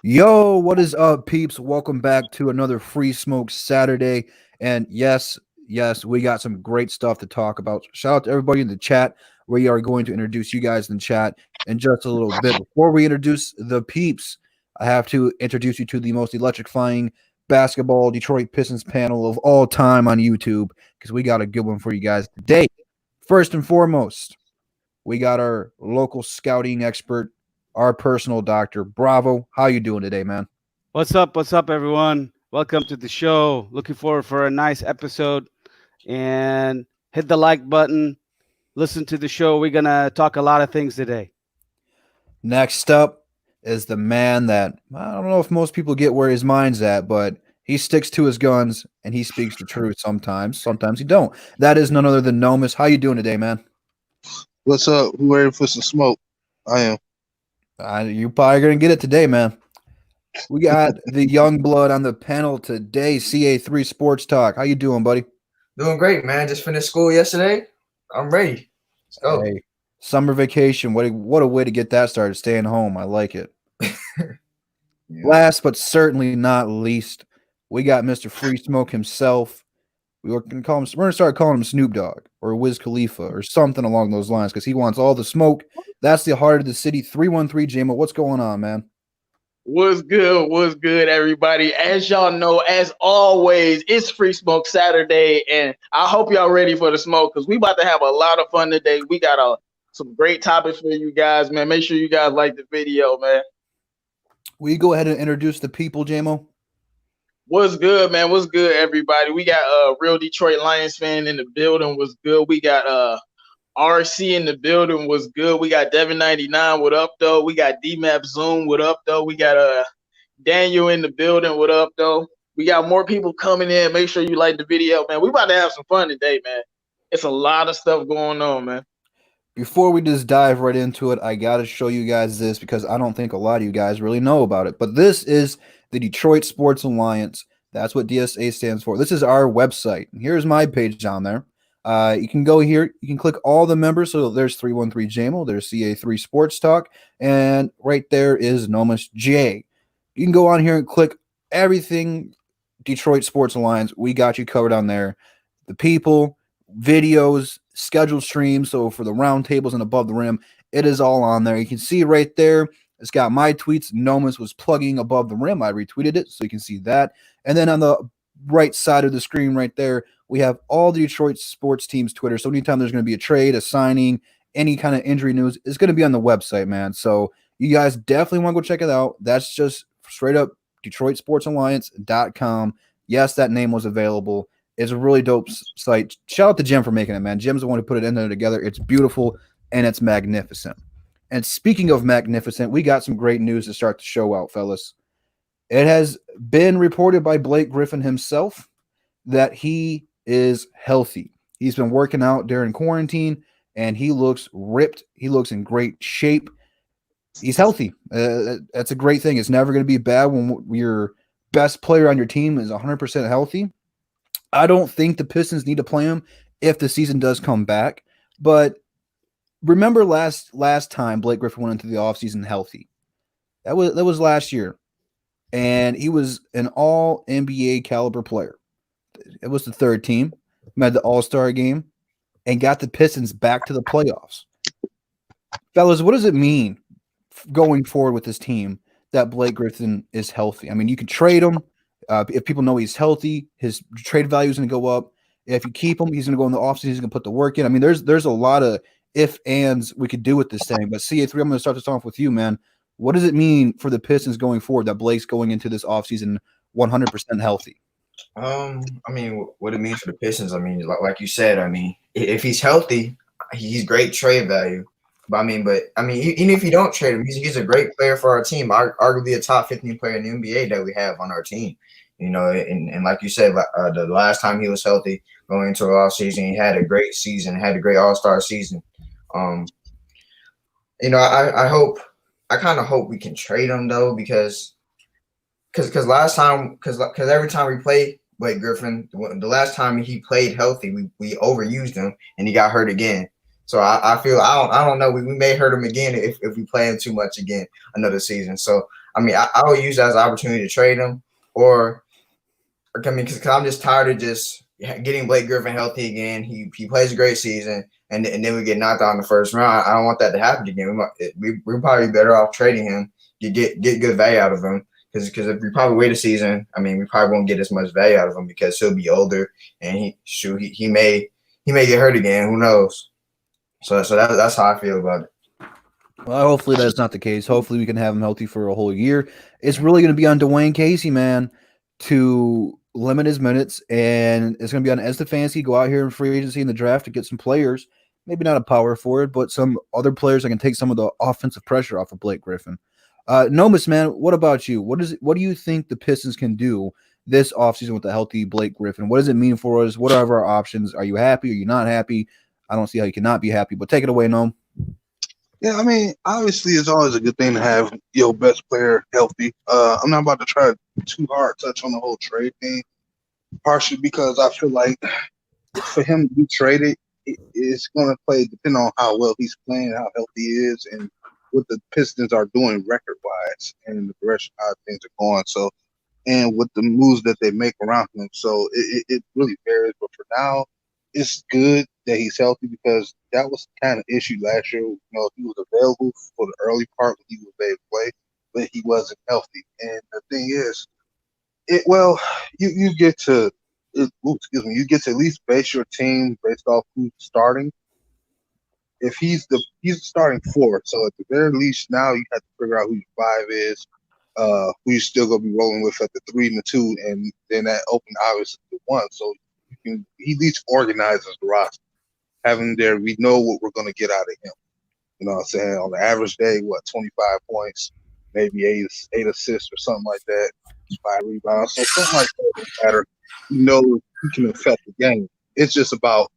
Yo, what is up, peeps? Welcome back to another Free Smoke Saturday. And yes, we got some great stuff to talk about. Shout out to everybody in the chat. We are going to introduce you guys in the chat in just a little bit. Before we introduce the peeps, I have to introduce you to the most electrifying basketball Detroit Pistons panel of all time on YouTube because we got a good one for you guys today. First and foremost, we got our local scouting expert, our personal doctor, Bravo. How you doing today, man? What's up? What's up, everyone? Welcome to the show. Looking forward for a nice episode and hit the like button. Listen to the show. We're gonna talk a lot of things today. Next up is the man that I don't know if most people get where his mind's at, but he sticks to his guns and he speaks the truth sometimes. Sometimes he don't. That is none other than Nomus. How you doing today, man? What's up? Who ready for some smoke? I am. You probably gonna get it today, man. We got the young blood on the panel today. CA3 Sports Talk. How you doing, buddy? Doing great, man. Just finished school yesterday. I'm ready. Let's go. Hey, summer vacation. What a way to get that started. Staying home. I like it. Yeah. Last but certainly not least, we got Mr. Free Smoke himself. We're gonna start calling him Snoop Dogg or Wiz Khalifa or something along those lines because he wants all the smoke. That's the heart of the city. 313 JMO. What's going on, man? What's good? What's good, everybody? As y'all know, as always, it's Free Smoke Saturday, and I hope y'all ready for the smoke because we about to have a lot of fun today. We got some great topics for you guys, man. Make sure you guys like the video, man. Will you go ahead and introduce the people, JMO? What's good, man? What's good, everybody? We got real Detroit Lions fan in the building. What's good? We got RC in the building. Was good. We got Devin99. What up, though? We got DMAP Zoom. What up, though? We got Daniel in the building. What up, though? We got more people coming in. Make sure you like the video, man. We about to have some fun today, man. It's a lot of stuff going on, man. Before we just dive right into it, I got to show you guys this because I don't think a lot of you guys really know about it. But this is the Detroit Sports Alliance. That's what DSA stands for. This is our website. Here's my page on there. You can go here. You can click all the members. So there's 313 JMO. There's CA3 Sports Talk. And right there is Nomus J. You can go on here and click everything Detroit Sports Alliance. We got you covered on there. The people, videos, scheduled streams. So for the round tables and above the rim, it is all on there. You can see right there. It's got my tweets. Nomus was plugging above the rim. I retweeted it, so you can see that. And then on the right side of the screen right there, we have all the Detroit sports teams' Twitter. So anytime there's going to be a trade, a signing, any kind of injury news, it's going to be on the website, man. So you guys definitely want to go check it out. That's just straight up DetroitSportsAlliance.com. Yes, that name was available. It's a really dope site. Shout out to Jim for making it, man. Jim's the one who put it in there together. It's beautiful and it's magnificent. And speaking of magnificent, we got some great news to start the show out, fellas. It has been reported by Blake Griffin himself that he is healthy. He's been working out during quarantine, and he looks ripped. He looks in great shape. He's healthy. That's a great thing. It's never going to be bad when your best player on your team is 100% healthy. I don't think the Pistons need to play him if the season does come back. But remember last time Blake Griffin went into the offseason healthy. That was last year. And he was an all NBA caliber player. It was the third team, made the All-Star game, and got the Pistons back to the playoffs. Fellas, what does it mean going forward with this team that Blake Griffin is healthy? I mean, you can trade him. If people know he's healthy, his trade value is going to go up. If you keep him, he's going to go in the offseason. He's going to put the work in. I mean, there's a lot of if ands we could do with this thing. But CA3, I'm going to start this off with you, man. What does it mean for the Pistons going forward that Blake's going into this offseason 100% healthy? I mean, what it means for the Pistons. I mean, like you said. I mean, if he's healthy, he's great trade value. But even if you don't trade him, he's a great player for our team. Arguably a top 15 player in the NBA that we have on our team. You know, and like you said, the last time he was healthy going into the offseason, he had a great season, had a great All-Star season. You know, I kind of hope we can trade him though because last time because every time we play Blake Griffin, the last time he played healthy, we overused him and he got hurt again. So I feel I don't know. We may hurt him again if we play him too much again another season. So I mean, I would use that as an opportunity to trade him, or I mean, because I'm just tired of just getting Blake Griffin healthy again. He plays a great season, and then we get knocked out in the first round. I don't want that to happen again. We're probably better off trading him. Get good value out of him. Because if we probably wait a season, I mean, we probably won't get as much value out of him because he'll be older and he may get hurt again. Who knows? So that's how I feel about it. Well, hopefully that's not the case. Hopefully we can have him healthy for a whole year. It's really going to be on Dwayne Casey, man, to limit his minutes, and it's going to be on Stefanski go out here in free agency in the draft to get some players, maybe not a power forward, but some other players that can take some of the offensive pressure off of Blake Griffin. Nomis, man, what about you? What do you think the Pistons can do this offseason with a healthy Blake Griffin? What does it mean for us? What are our options? Are you happy? Are you not happy? I don't see how you cannot be happy, but take it away, Noam. Yeah, I mean, obviously, it's always a good thing to have your best player healthy. I'm not about to try too hard touch on the whole trade thing, partially because I feel like for him to be traded, it's going to play depending on how well he's playing, how healthy he is, and what the Pistons are doing record-wise and the direction how things are going. So, and with the moves that they make around him. So it really varies. But for now, it's good that he's healthy because that was kind of issue last year. You know, he was available for the early part when he was able to play, but he wasn't healthy. And the thing is, you get to you get to at least base your team based off who's starting. If he's the starting four, so at the very least now you have to figure out who your five is, who you're still gonna be rolling with at the 3 and the 2, and then that open obviously the 1. So he at least organizes the roster. Having there, we know what we're gonna get out of him. You know what I'm saying? On the average day, 25 points, maybe eight assists or something like that, 5 rebounds. So something like that doesn't matter. You know he can affect the game. It's just about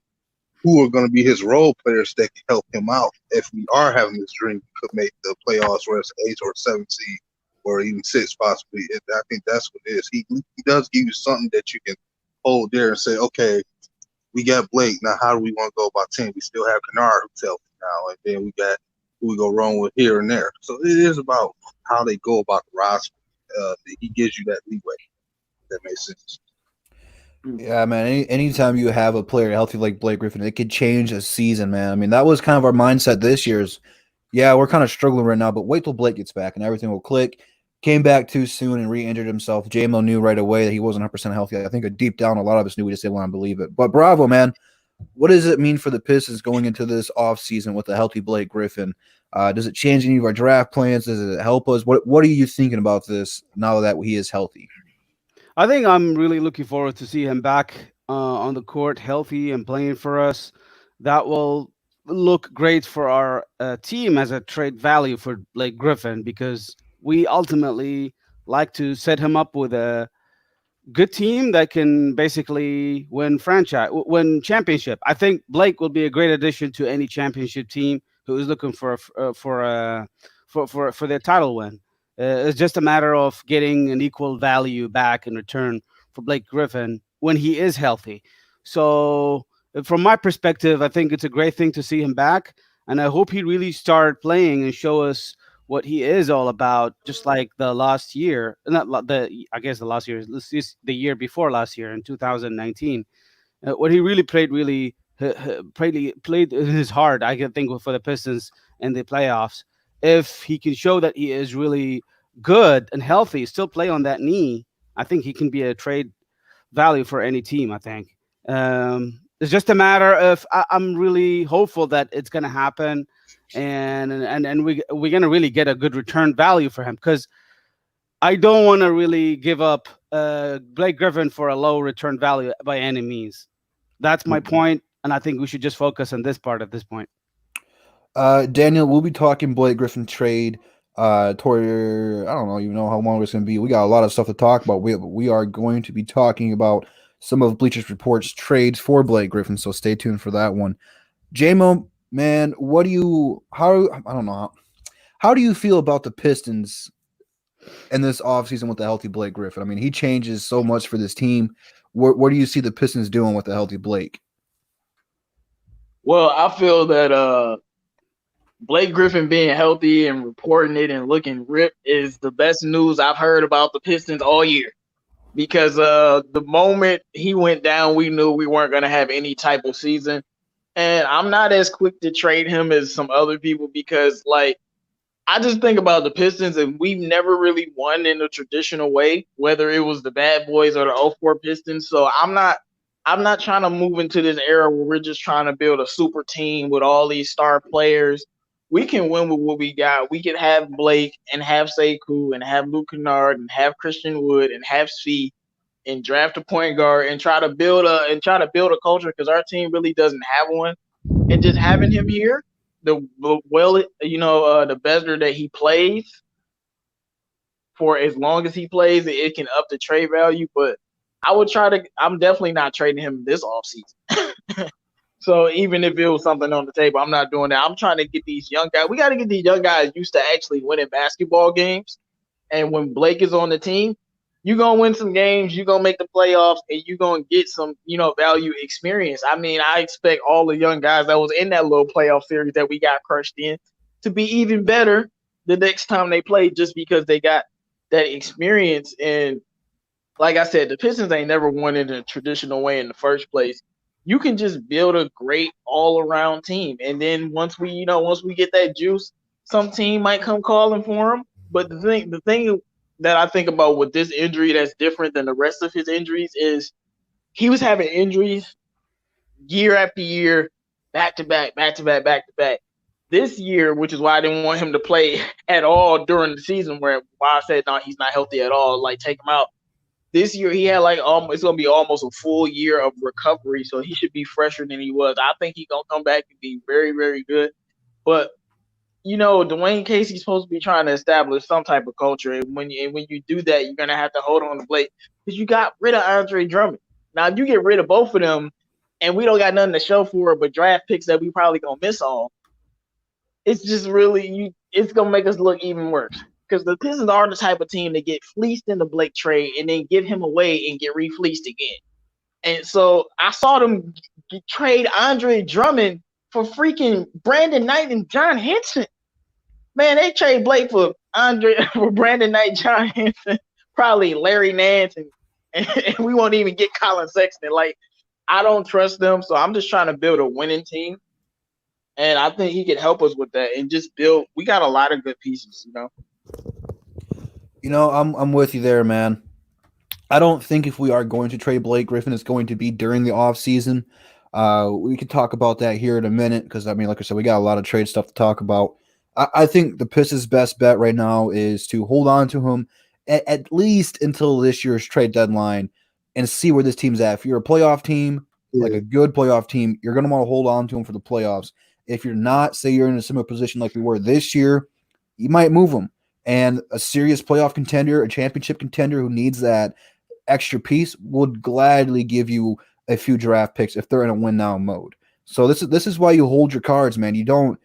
who are going to be his role players that can help him out. If we are having this dream, we could make the playoffs where it's 8 or 7 seed or even 6 possibly. I think that's what it is. He does give you something that you can hold there and say, okay, we got Blake. Now, how do we want to go about 10? We still have Kennard who's healthy now, and then we got who we go wrong with here and there. So it is about how they go about the roster. He gives you that leeway. If that makes sense. Yeah, man. Anytime you have a player healthy like Blake Griffin, it could change a season, man. I mean, that was kind of our mindset this year's. Yeah, we're kind of struggling right now, but wait till Blake gets back and everything will click. Came back too soon and re-injured himself. J-Mo knew right away that he wasn't 100% healthy. I think deep down, a lot of us knew. We just didn't want to believe it. But bravo, man. What does it mean for the Pistons going into this offseason with a healthy Blake Griffin? Does it change any of our draft plans? Does it help us? What are you thinking about this now that he is healthy? I think I'm really looking forward to see him back on the court, healthy and playing for us. That will look great for our team as a trade value for Blake Griffin, because we ultimately like to set him up with a good team that can basically win championship. I think Blake will be a great addition to any championship team who is looking for their title win. It's just a matter of getting an equal value back in return for Blake Griffin when he is healthy. So from my perspective, I think it's a great thing to see him back, and I hope he really start playing and show us what he is all about, just like the last year, I guess the last year, the year before last year in 2019, when he really played his heart, I can think, for the Pistons in the playoffs. If he can show that he is really good and healthy, still play on that knee, I think he can be a trade value for any team. I think it's just a matter of I'm really hopeful that it's going to happen, and we're going to really get a good return value for him, because I don't want to really give up Blake Griffin for a low return value by any means. That's my point, and I think we should just focus on this part at this point. Daniel, we'll be talking Blake Griffin trade toward, I don't even know how long it's going to be. We got a lot of stuff to talk about. We are going to be talking about some of Bleacher Report's trades for Blake Griffin, so stay tuned for that one. J-Mo, man, how do you feel about the Pistons in this offseason with the healthy Blake Griffin? I mean, he changes so much for this team. What do you see the Pistons doing with the healthy Blake? Well, I feel that Blake Griffin being healthy and reporting it and looking ripped is the best news I've heard about the Pistons all year. Because the moment he went down, we knew we weren't going to have any type of season. And I'm not as quick to trade him as some other people because, like, I just think about the Pistons and we've never really won in a traditional way, whether it was the Bad Boys or the '04 Pistons. So I'm not trying to move into this era where we're just trying to build a super team with all these star players. We can win with what we got. We can have Blake and have Sekou and have Luke Kennard and have Christian Wood and have Svi and draft a point guard and try to build a culture because our team really doesn't have one. And just having him here, the better that he plays for as long as he plays, it can up the trade value. But I'm definitely not trading him this offseason. So even if it was something on the table, I'm not doing that. I'm trying to get these young guys. We got to get these young guys used to actually winning basketball games. And when Blake is on the team, you're going to win some games, you're going to make the playoffs, and you're going to get some, value experience. I mean, I expect all the young guys that was in that little playoff series that we got crushed in to be even better the next time they play just because they got that experience. And like I said, the Pistons ain't never won in a traditional way in the first place. You can just build a great all-around team. And then once we get that juice, some team might come calling for him. But the thing that I think about with this injury that's different than the rest of his injuries is he was having injuries year after year, back to back, back to back, back to back. This year, which is why I didn't want him to play at all during the season, why I said no, he's not healthy at all. Like take him out. This year he had it's gonna be almost a full year of recovery, so he should be fresher than he was. I think he's gonna come back and be very, very good. But Dwayne Casey's supposed to be trying to establish some type of culture, and when you do that, you're gonna have to hold on to Blake because you got rid of Andre Drummond. Now, if you get rid of both of them, and we don't got nothing to show for it but draft picks that we probably gonna miss on, it's just really it's gonna make us look even worse. Because the Pistons are the type of team that get fleeced in the Blake trade and then give him away and get refleeced again. And so I saw them trade Andre Drummond for freaking Brandon Knight and John Henson. Man, they trade Blake for Brandon Knight, John Henson, probably Larry Nance, and we won't even get Colin Sexton. Like, I don't trust them, so I'm just trying to build a winning team. And I think he could help us with that and just build. We got a lot of good pieces, I'm with you there, man. I don't think if we are going to trade Blake Griffin, it's going to be during the offseason. We could talk about that here in a minute because, I mean, like I said, we got a lot of trade stuff to talk about. I think the Pistons' best bet right now is to hold on to him at least until this year's trade deadline and see where this team's at. If you're a playoff team, like a good playoff team, you're going to want to hold on to him for the playoffs. If you're not, say you're in a similar position like we were this year, you might move him. And a serious playoff contender, a championship contender who needs that extra piece would gladly give you a few draft picks if they're in a win now mode. So this is why you hold your cards, man. You don't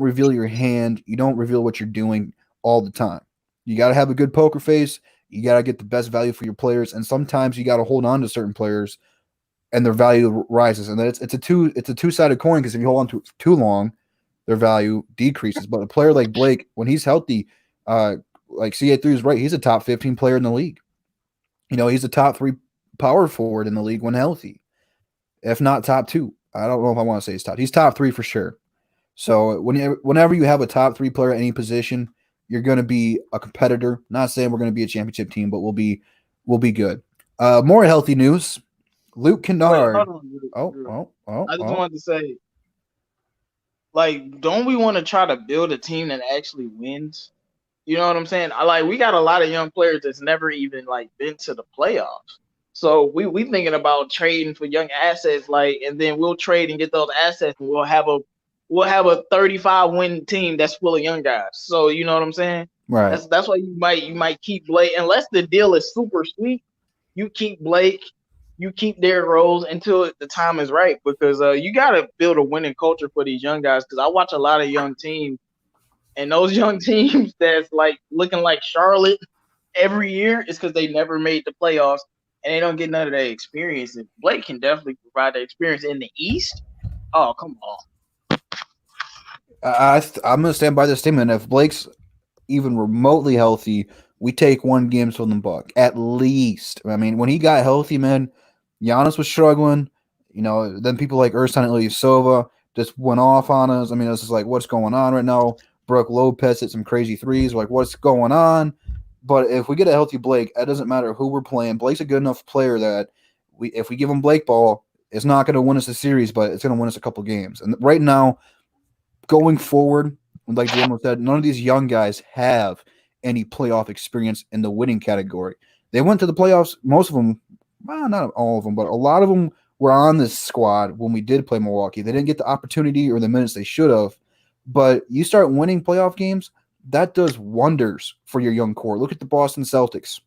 reveal your hand. You don't reveal what you're doing all the time. You got to have a good poker face. You got to get the best value for your players. And sometimes you got to hold on to certain players and their value rises. And then it's a two-sided coin because if you hold on to it too long, their value decreases. But a player like Blake, when he's healthy, like CA3 is right, he's a top 15 player in the league. He's a top 3 power forward in the league when healthy, if not top 2. I don't know if I want to say he's top 3 for sure. So whenever you have a top 3 player at any position, you're going to be a competitor. Not saying we're going to be a championship team, but we'll be good. More healthy news. Luke Kennard. Wait, hold on, I just wanted to say, like, don't we want to try to build a team that actually wins? You know what I'm saying? We got a lot of young players that's never even been to the playoffs. So we thinking about trading for young assets, and then we'll trade and get those assets, and we'll have a 35 win team that's full of young guys. So you know what I'm saying? Right. That's why you might keep Blake unless the deal is super sweet. You keep Blake, you keep Derrick Rose until the time is right because you got to build a winning culture for these young guys. Because I watch a lot of young teams, and those young teams that's looking like Charlotte every year is because they never made the playoffs and they don't get none of that experience. And Blake can definitely provide that experience in the East. Oh, come on. I'm going to stand by this statement. If Blake's even remotely healthy, we take 1 game from the Buck at least. I mean, when he got healthy, man, Giannis was struggling. Then people like Ersan and Ilyasova just went off on us. I mean, it was just like, what's going on right now? Brooke Lopez hit some crazy threes. Like, what's going on? But if we get a healthy Blake, it doesn't matter who we're playing. Blake's a good enough player that if we give him Blake ball, it's not going to win us the series, but it's going to win us a couple games. And right now, going forward, like Jim said, none of these young guys have any playoff experience in the winning category. They went to the playoffs. Most of them, well, not all of them, but a lot of them were on this squad when we did play Milwaukee. They didn't get the opportunity or the minutes they should have. But you start winning playoff games, that does wonders for your young core. Look at the Boston Celtics.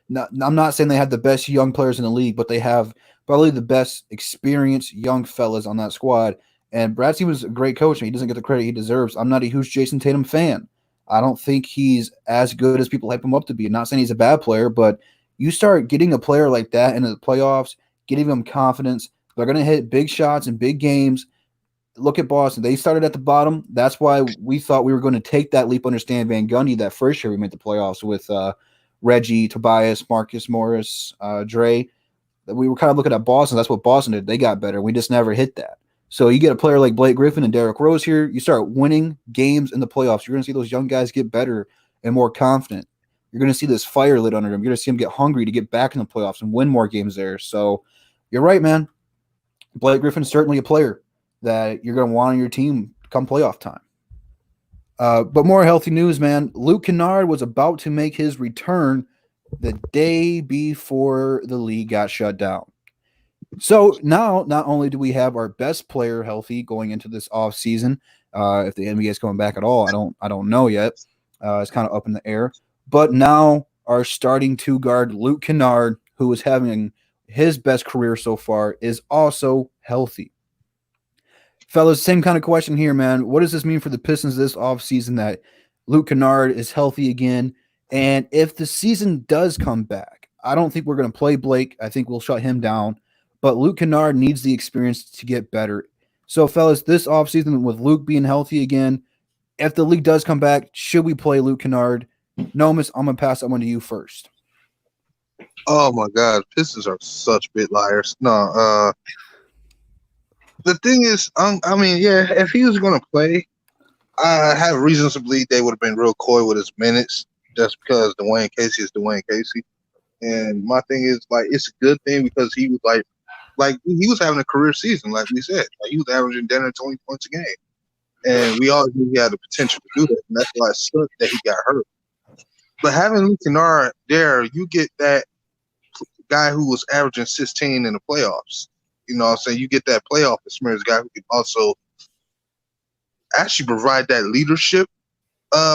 Now, I'm not saying they have the best young players in the league, but they have probably the best experienced young fellas on that squad. And Brad Stevens is a great coach, and he doesn't get the credit he deserves. I'm not a huge Jason Tatum fan. I don't think he's as good as people hype him up to be. I'm not saying he's a bad player, but you start getting a player like that into the playoffs, getting them confidence. They're going to hit big shots in big games. Look at Boston. They started at the bottom. That's why we thought we were going to take that leap under Stan Van Gundy that first year we made the playoffs with Reggie, Tobias, Marcus Morris, Dre. We were kind of looking at Boston. That's what Boston did. They got better. We just never hit that. So you get a player like Blake Griffin and Derrick Rose here. You start winning games in the playoffs. You're going to see those young guys get better and more confident. You're going to see this fire lit under them. You're going to see them get hungry to get back in the playoffs and win more games there. So you're right, man. Blake Griffin's certainly a player that you're going to want on your team come playoff time. But more healthy news, man. Luke Kennard was about to make his return the day before the league got shut down. So now, not only do we have our best player healthy going into this offseason, if the NBA is coming back at all, I don't know yet. It's kind of up in the air. But now our starting 2 guard, Luke Kennard, who is having his best career so far, is also healthy. Fellas, same kind of question here, man. What does this mean for the Pistons this offseason that Luke Kennard is healthy again? And if the season does come back, I don't think we're going to play Blake. I think we'll shut him down. But Luke Kennard needs the experience to get better. So, fellas, this offseason with Luke being healthy again, if the league does come back, should we play Luke Kennard? Nomis, I'm going to pass that one to you first. Oh, my God. Pistons are such bit liars. No, the thing is, yeah, if he was going to play, I have reasons to believe they would have been real coy with his minutes just because Dwayne Casey is Dwayne Casey. And my thing is, like, it's a good thing because he was like he was having a career season, like we said. Like, he was averaging 10 or 20 points a game. And we all knew he had the potential to do that. And that's why it sucked that he got hurt. But having Luke Kennard there, you get that guy who was averaging 16 in the playoffs. You know what I'm saying? You get that playoff experience guy who can also actually provide that leadership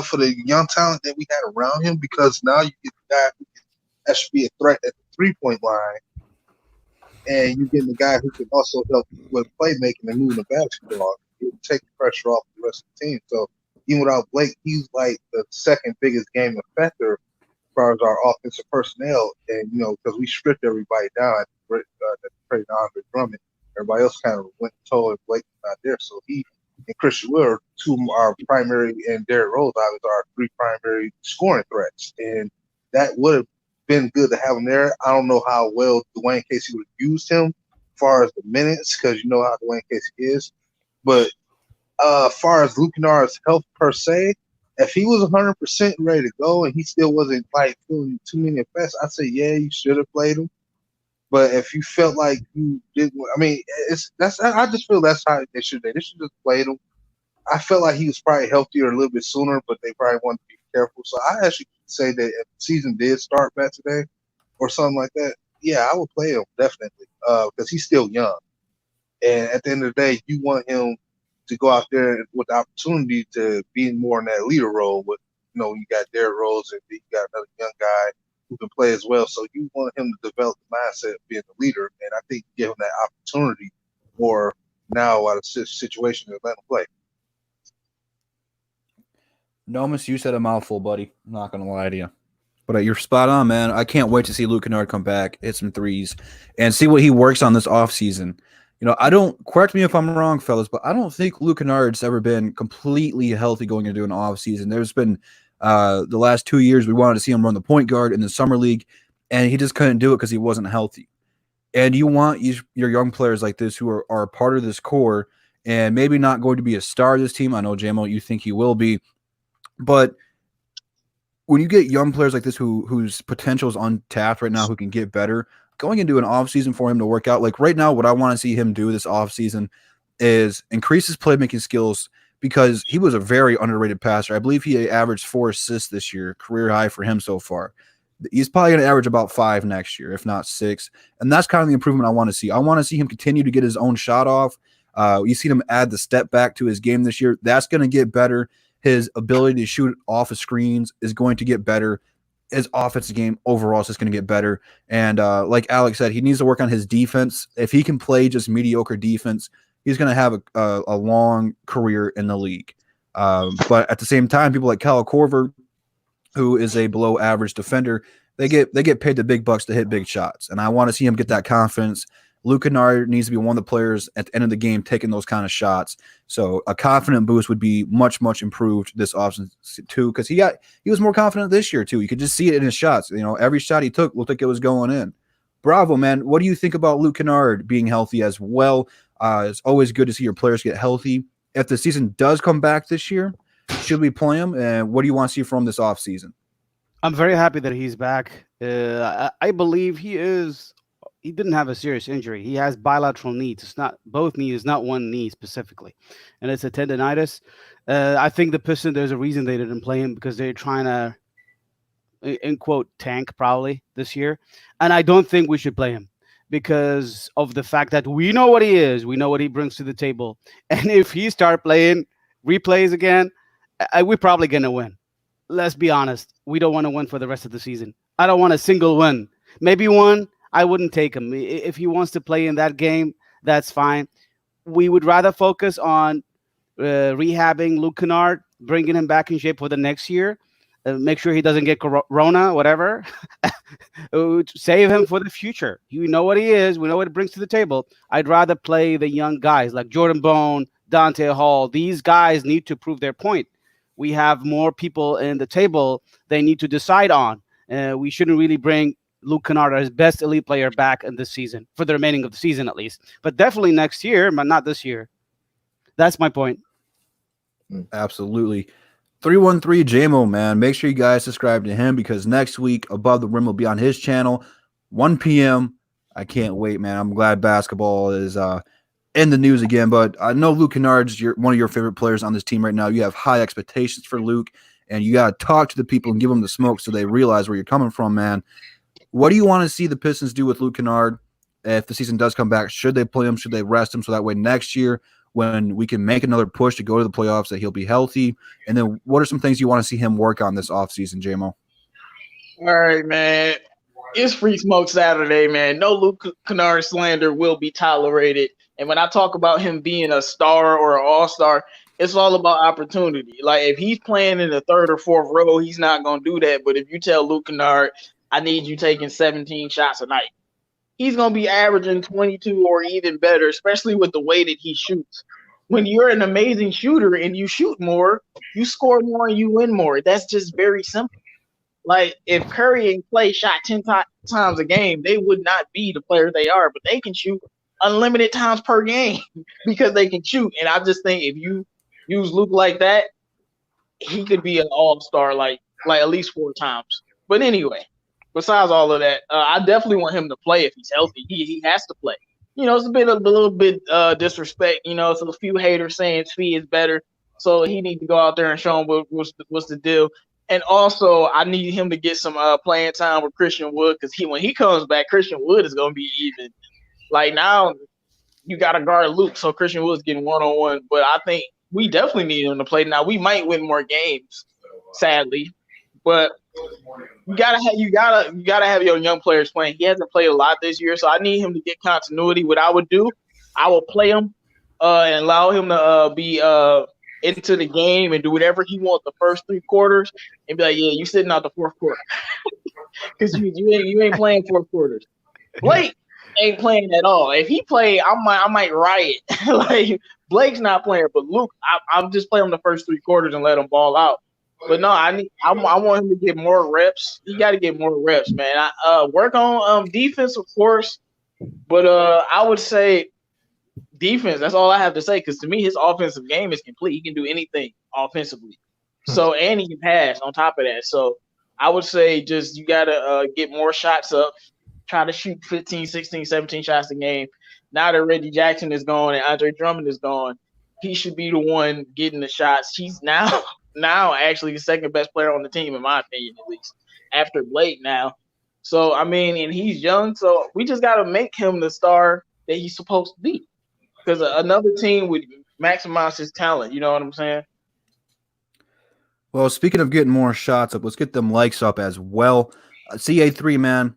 for the young talent that we had around him, because now you get the guy who can actually be a threat at the 3-point line, and you're getting the guy who can also help with playmaking and moving the basketball. It would take the pressure off the rest of the team. So even without Blake, he's like the second biggest game effector as far as our offensive personnel. And, because we stripped everybody down at the trade Andre Drummond, everybody else kind of went and told Blake was not there. So he and Christian Wood are 2 of our primary, and Derrick Rose obviously are 3 primary scoring threats. And that would have been good to have him there. I don't know how well Dwayne Casey would have used him as far as the minutes, because you know how Dwayne Casey is. But as far as Luke Kennard's health per se, if he was 100% ready to go and he still wasn't like feeling too many effects, I'd say, yeah, you should have played him. But if you felt like you didn't, I just feel that's how they should just played him. I felt like he was probably healthier a little bit sooner, but they probably wanted to be careful. So I actually say that if the season did start back today or something like that, yeah, I would play him definitely, because he's still young. And at the end of the day, you want him to go out there with the opportunity to be more in that leader role. With, you got Derrick Rose and you got another young guy who can play as well. So you want him to develop the mindset of being the leader. And I think give him that opportunity more now out of the situation to let him play. Nomis, you said a mouthful, buddy. I'm not going to lie to you. But you're spot on, man. I can't wait to see Luke Kennard come back, hit some threes, and see what he works on this offseason. I don't, correct me if I'm wrong, fellas, but I don't think Luke Kennard's ever been completely healthy going into an off season. There's been the last 2 years we wanted to see him run the point guard in the summer league, and he just couldn't do it because he wasn't healthy. And you want your young players like this who are part of this core and maybe not going to be a star of this team. I know, JMO, you think he will be, but when you get young players like this whose potential is untapped right now, who can get better, going into an offseason for him to work out, like right now, what I want to see him do this offseason is increase his playmaking skills because he was a very underrated passer. I believe he averaged 4 assists this year, career high for him so far. He's probably going to average about 5 next year, if not 6. And that's kind of the improvement I want to see. I want to see him continue to get his own shot off. You see him add the step back to his game this year. That's going to get better. His ability to shoot off of screens is going to get better. His offensive game overall is just going to get better. And like Alex said, he needs to work on his defense. If he can play just mediocre defense, he's going to have a long career in the league. But at the same time, people like Kyle Korver, who is a below average defender, they get paid the big bucks to hit big shots. And I want to see him get that confidence. Luke Kennard needs to be one of the players at the end of the game taking those kind of shots. So a confident boost would be much, much improved this offseason too, because he was more confident this year too. You could just see it in his shots. Every shot he took looked like it was going in. Bravo, man. What do you think about Luke Kennard being healthy as well? It's always good to see your players get healthy. If the season does come back this year, should we play him? And what do you want to see from this offseason? I'm very happy that he's back. I believe he didn't have a serious injury. He has bilateral knees. It's not both knees, not one knee specifically. And it's a tendonitis. I think the Pistons, there's a reason they didn't play him because they're trying to, in quote, tank probably this year. And I don't think we should play him because of the fact that we know what he is. We know what he brings to the table. And if he start playing replays again, we're probably going to win. Let's be honest. We don't want to win for the rest of the season. I don't want a single win. Maybe one. I wouldn't take him. If he wants to play in that game, that's fine. We would rather focus on rehabbing Luke Kennard, bringing him back in shape for the next year, make sure he doesn't get corona, whatever. Save him for the future. You know what he is. We know what he brings to the table. I'd rather play the young guys like Jordan Bone, Dante Hall. These guys need to prove their point. We have more people in the table they need to decide on. We shouldn't really bring Luke Kennard, his best elite player, back in this season, for the remaining of the season at least. But definitely next year, but not this year. That's my point. Absolutely. 313 JMO, man. Make sure you guys subscribe to him because next week, Above the Rim will be on his channel, 1 p.m. I can't wait, man. I'm glad basketball is in the news again. But I know Luke Kennard's one of your favorite players on this team right now. You have high expectations for Luke, and you got to talk to the people and give them the smoke so they realize where you're coming from, man. What do you want to see the Pistons do with Luke Kennard if the season does come back? Should they play him? Should they rest him so that way next year when we can make another push to go to the playoffs that he'll be healthy? And then what are some things you want to see him work on this offseason, JMO? All right, man. It's Free Smoke Saturday, man. No Luke Kennard slander will be tolerated. And when I talk about him being a star or an all-star, it's all about opportunity. Like, if he's playing in the third or fourth row, he's not going to do that. But if you tell Luke Kennard, I need you taking 17 shots a night, he's going to be averaging 22 or even better, especially with the way that he shoots. When you're an amazing shooter and you shoot more, you score more and you win more. That's just very simple. Like, if Curry and Clay shot 10 times a game, they would not be the players they are, but they can shoot unlimited times per game because they can shoot. And I just think if you use Luke like that, he could be an all-star like at least 4 times. But anyway, besides all of that, I definitely want him to play if he's healthy. He has to play. It's a little bit disrespect. So a few haters saying Fee is better, so he needs to go out there and show him what's the deal. And also, I need him to get some playing time with Christian Wood because when he comes back, Christian Wood is going to be even. Like, now you got to guard Luke, so Christian Wood's getting one-on-one. But I think we definitely need him to play. Now, we might win more games, sadly, but you gotta have your young players playing. He hasn't played a lot this year, so I need him to get continuity. What I would do, I will play him and allow him to be into the game and do whatever he wants the first 3 quarters, and be like, yeah, you sitting out the fourth quarter because you ain't playing 4 quarters. Blake, ain't playing at all. If he play, I might riot. Like Blake's not playing, but Luke, I'm just playing him the first 3 quarters and let him ball out. But no, I want him to get more reps. He got to get more reps, man. Work on defense, of course, but I would say defense. That's all I have to say. Because to me, his offensive game is complete. He can do anything offensively. So and he can pass on top of that. So I would say just you got to get more shots up. Try to shoot 15, 16, 17 shots a game. Now that Reggie Jackson is gone and Andre Drummond is gone, he should be the one getting the shots. He's now actually the second best player on the team, in my opinion, at least, after Blake now. So, I mean, and he's young, so we just got to make him the star that he's supposed to be. Because another team would maximize his talent, you know what I'm saying? Well, speaking of getting more shots up, let's get them likes up as well. CA3, man,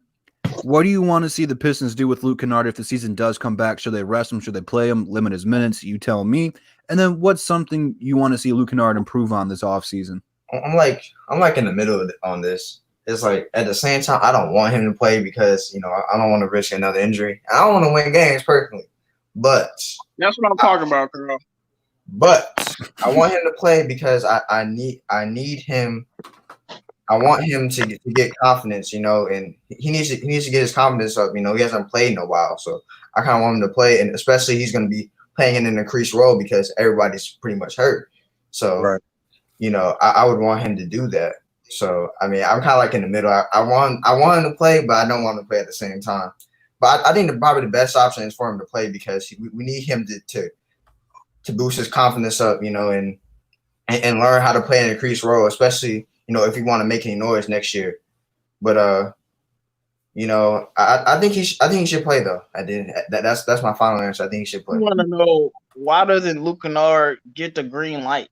what do you want to see the Pistons do with Luke Kennard if the season does come back? Should they rest him? Should they play him? Limit his minutes? You tell me. And then what's something you want to see Luke Kennard improve on this offseason? I'm like in the middle on this. It's like at the same time, I don't want him to play because, I don't want to risk another injury. I don't want to win games personally. But that's what I'm talking about, Carl. But I want him to play because I need him. I want him to get confidence, and he needs to get his confidence up. He hasn't played in a while, so I kind of want him to play, and especially he's going to be playing in an increased role because everybody's pretty much hurt. So, right. I would want him to do that. So, I mean, I'm kind of like in the middle. I want him to play, but I don't want him to play at the same time. But I think probably the best option is for him to play because we need him to boost his confidence up, and learn how to play an increased role, especially, if he want to make any noise next year. But I think he should play though. That's my final answer. I think he should play. I want to know, why doesn't Luke Kennard get the green light?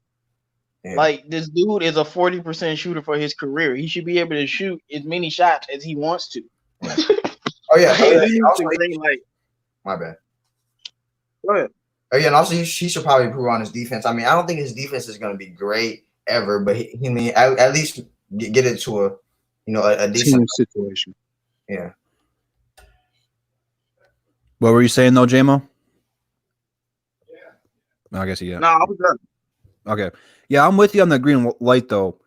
Yeah. Like, this dude is a 40% shooter for his career. He should be able to shoot as many shots as he wants to. Oh yeah. Also, my bad. Go ahead. Oh yeah, and also he should probably improve on his defense. I mean, I don't think his defense is going to be great ever, but he at least get it to a decent situation. Yeah. What were you saying though, JMO? I guess No, I was done. Okay. Yeah, I'm with you on the green light though.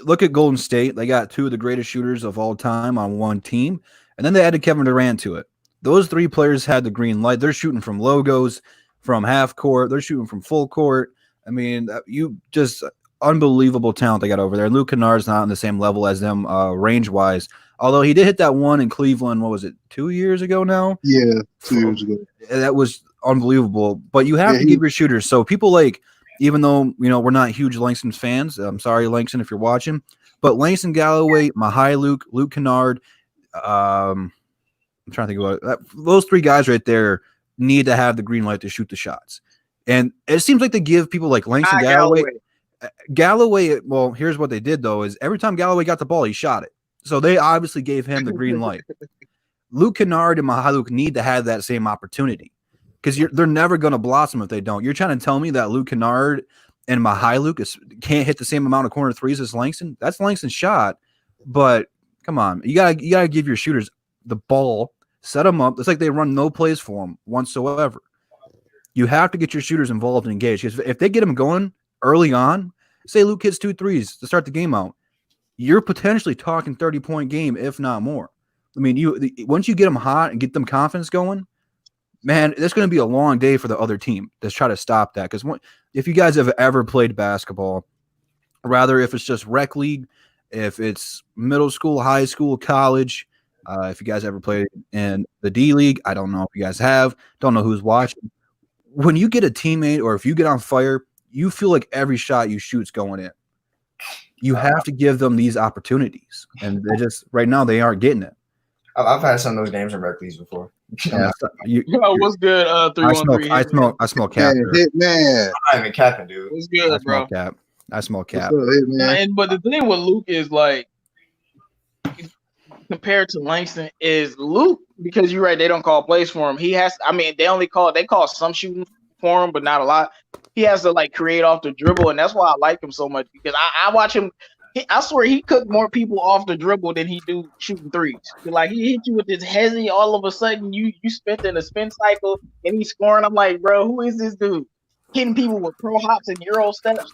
Look at Golden State. They got 2 of the greatest shooters of all time on one team, and then they added Kevin Durant to it. Those 3 players had the green light. They're shooting from logos, from half court. They're shooting from full court. I mean, you just unbelievable talent they got over there. Luke Kennard's not on the same level as them range-wise, although he did hit that one in Cleveland, what was it, 2 years ago now? Yeah, 2 years ago. That was unbelievable. But you have to give your shooters. So people even though, we're not huge Langston fans, I'm sorry, Langston, if you're watching, but Langston Galloway, Mahai Luke Kennard, I'm trying to think about it. Those 3 guys right there need to have the green light to shoot the shots. And it seems like they give people like Langston Galloway, well, here's what they did, though, is every time Galloway got the ball, he shot it. So they obviously gave him the green light. Luke Kennard and Mahai need to have that same opportunity because they're never going to blossom if they don't. You're trying to tell me that Luke Kennard and Mahai can't hit the same amount of corner threes as Langston? That's Langston's shot, but come on. You gotta give your shooters the ball, set them up. It's like they run no plays for them whatsoever. You have to get your shooters involved and engaged. If they get them going early on, say Luke hits 2 threes to start the game out, you're potentially talking 30-point game, if not more. I mean, once you get them hot and get them confidence going, man, it's going to be a long day for the other team to try to stop that. Because if you guys have ever played basketball, rather if it's just rec league, if it's middle school, high school, college, if you guys ever played in the D League, I don't know if you guys have, don't know who's watching. When you get a teammate or if you get on fire, you feel like every shot you shoot's going in. You have to give them these opportunities. And they just, right now, they aren't getting it. I've had some of those games in rec leagues before. Yeah, what's good? 3-1-3. I smell cap. Man, I'm not even capping, dude. What's good, bro? I smell cap. But the thing with Luke is like, compared to Langston, is Luke, because you're right, they don't call plays for him. They call some shooting for him, but not a lot. He has to like create off the dribble, and that's why I like him so much because I watch him I swear he cooked more people off the dribble than he do shooting threes. Like he hit you with this hezzy, all of a sudden you spent in a spin cycle and he's scoring. I'm like, bro, who is this dude? Hitting people with pro hops and euro steps.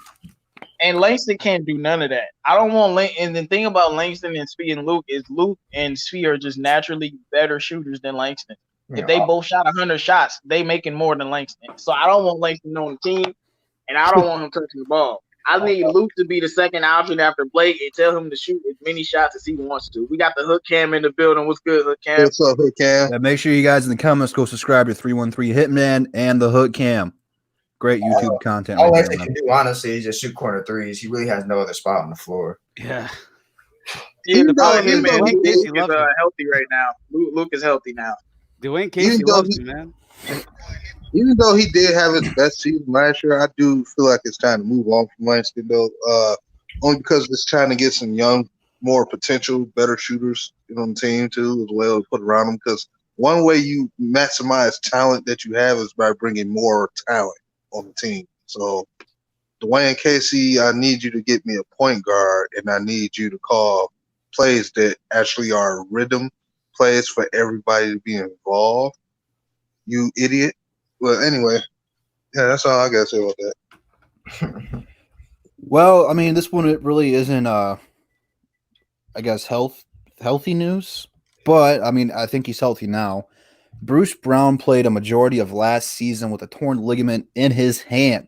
And Langston can't do none of that. I don't want Langston. And the thing about Langston and Spee and Luke is Luke and Spee are just naturally better shooters than Langston. If they both shot 100 shots, they making more than Langston. So I don't want Langston on the team, and I don't want him touching the ball. I need Luke to be the second option after Blake and tell him to shoot as many shots as he wants to. We got the Hook Cam in the building. What's good, Hook Cam? What's up, Hook Cam? Yeah, make sure you guys in the comments go subscribe to 313 Hitman and the Hook Cam. Great YouTube content. All Right Langston can do, honestly, is just shoot corner threes. He really has no other spot on the floor. Yeah. Yeah, the problem is, man, Dwayne Luke Casey is loves him. healthy right now. Luke is healthy now. Dwayne Casey Even though loves he- you, man. Even though he did have his best season last year, I do feel like it's time to move on from Langston, though. Only because it's trying to get some young, more potential, better shooters on the team too, as well as put around them. Because one way you maximize talent that you have is by bringing more talent on the team. So, Dwayne Casey, I need you to get me a point guard, and I need you to call plays that actually are rhythm plays for everybody to be involved. You idiot. Well, anyway, yeah, that's all I got to say about that. Well, I mean, this one it really isn't I guess healthy news, but I mean, I think he's healthy now. Bruce Brown played a majority of last season with a torn ligament in his hand.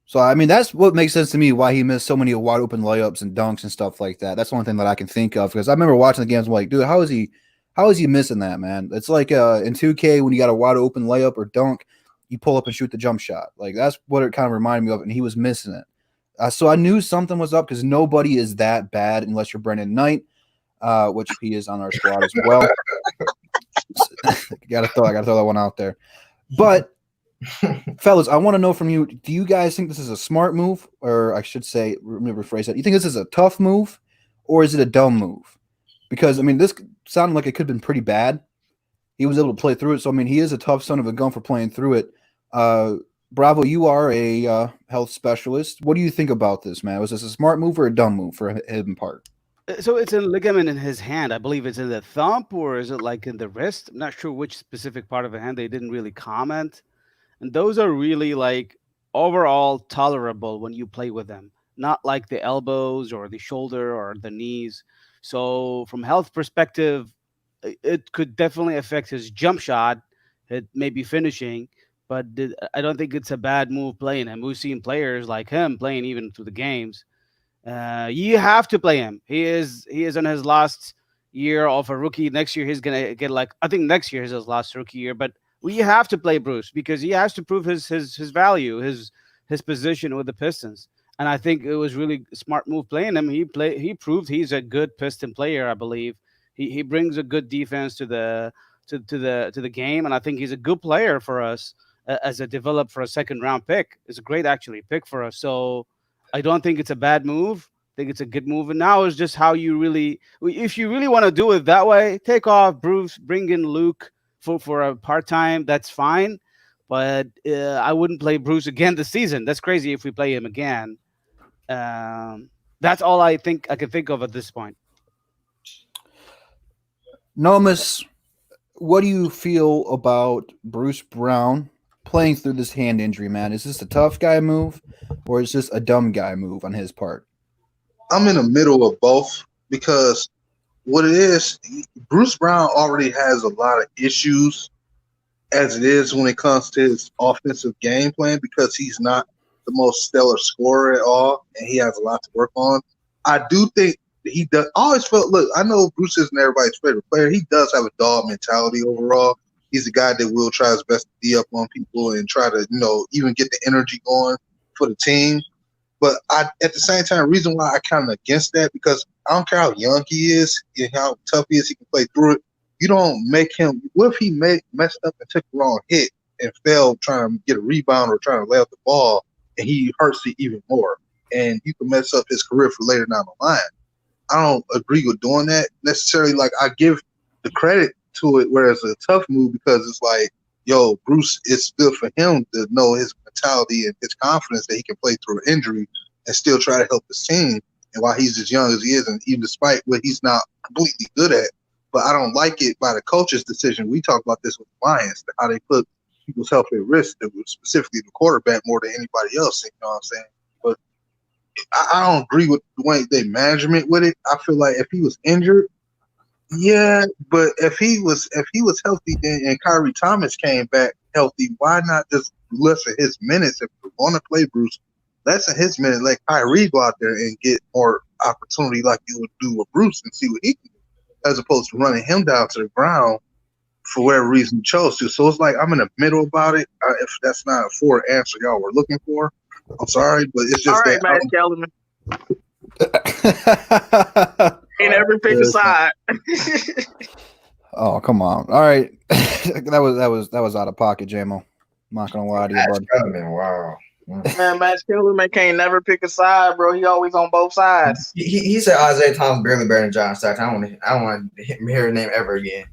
So I mean, that's what makes sense to me why he missed so many wide open layups and dunks and stuff like that. That's the only thing that I can think of, because I remember watching the games. I'm like, dude, how is he missing that, man? It's like in 2K when you got a wide open layup or dunk, you pull up and shoot the jump shot. Like that's what it kind of reminded me of, and he was missing it. So I knew something was up because nobody is that bad unless you're Brendan Knight, which he is on our squad as well. I gotta throw that one out there. But fellas, I want to know from you: do you guys think this is a smart move, or I should say, let me rephrase that? You think this is a tough move, or is it a dumb move? Because I mean, this sounded like it could have been pretty bad. He was able to play through it, so I mean, he is a tough son of a gun for playing through it. Bravo, you are a health specialist. What do you think about this, man? Was this a smart move or a dumb move for him part? So it's a ligament in his hand. I believe it's in the thumb, or is it like in the wrist? I'm not sure which specific part of the hand. They didn't really comment. And those are really like overall tolerable when you play with them, not like the elbows or the shoulder or the knees. So from health perspective, it could definitely affect his jump shot, it maybe finishing, but I don't think it's a bad move playing him. We've seen players like him playing even through the games. You have to play him. He is in his last year of a rookie. Next year he's gonna get I think next year is his last rookie year. But we have to play Bruce because he has to prove his value, his position with the Pistons. And I think it was really a smart move playing him. He proved he's a good Piston player. I believe he brings a good defense to the game, and I think he's a good player for us as a develop for a second round pick. It's a great actually pick for us. So I don't think it's a bad move. I think it's a good move. And now it's just how you really, if you really want to do it that way, take off Bruce, bring in Luke for a part-time, that's fine. But I wouldn't play Bruce again this season. That's crazy if we play him again. That's all I think I can think of at this point. Nomis, what do you feel about Bruce Brown playing through this hand injury, man? Is this a tough guy move or is this a dumb guy move on his part? I'm in the middle of both because what it is, Bruce Brown already has a lot of issues as it is when it comes to his offensive game plan because he's not the most stellar scorer at all, and he has a lot to work on. I do think he does. I always felt, look, I know Bruce isn't everybody's favorite player. He does have a dog mentality overall. He's a guy that will try his best to be up on people and try to, even get the energy going for the team. But at the same time, the reason why I kind of against that, because I don't care how young he is and how tough he is, he can play through it. You don't make him – what if he messed up and took the wrong hit and failed trying to get a rebound or trying to lay up the ball, and he hurts it even more? And you can mess up his career for later down the line. I don't agree with doing that necessarily. Like, I give the credit to it where it's a tough move because it's like, yo, Bruce, it's good for him to know his mentality and his confidence that he can play through an injury and still try to help his team. And while he's as young as he is, and even despite what he's not completely good at, but I don't like it by the coach's decision. We talk about this with the Lions, how they put people's health at risk, specifically the quarterback more than anybody else. You know what I'm saying? But I don't agree with the way they management with it. I feel like if he was injured, yeah, but if he was healthy then, and Kyrie Thomas came back healthy, why not just lessen his minutes? If you're going to play Bruce, lessen his minutes. Let Kyrie go out there and get more opportunity like you would do with Bruce and see what he can do, as opposed to running him down to the ground for whatever reason you chose to. So it's like I'm in the middle about it. If that's not a full answer y'all were looking for, I'm sorry, but it's just all right, Matt Kellerman. Ain't ever pick a side. Oh, come on. All right. that was out of pocket, JMO. I'm not gonna lie to you, buddy. Wow. Man, Matt Kellerman can't never pick a side, bro. He always on both sides. He said Isaiah Thomas barely better than John Stockton. I don't want to hear his name ever again.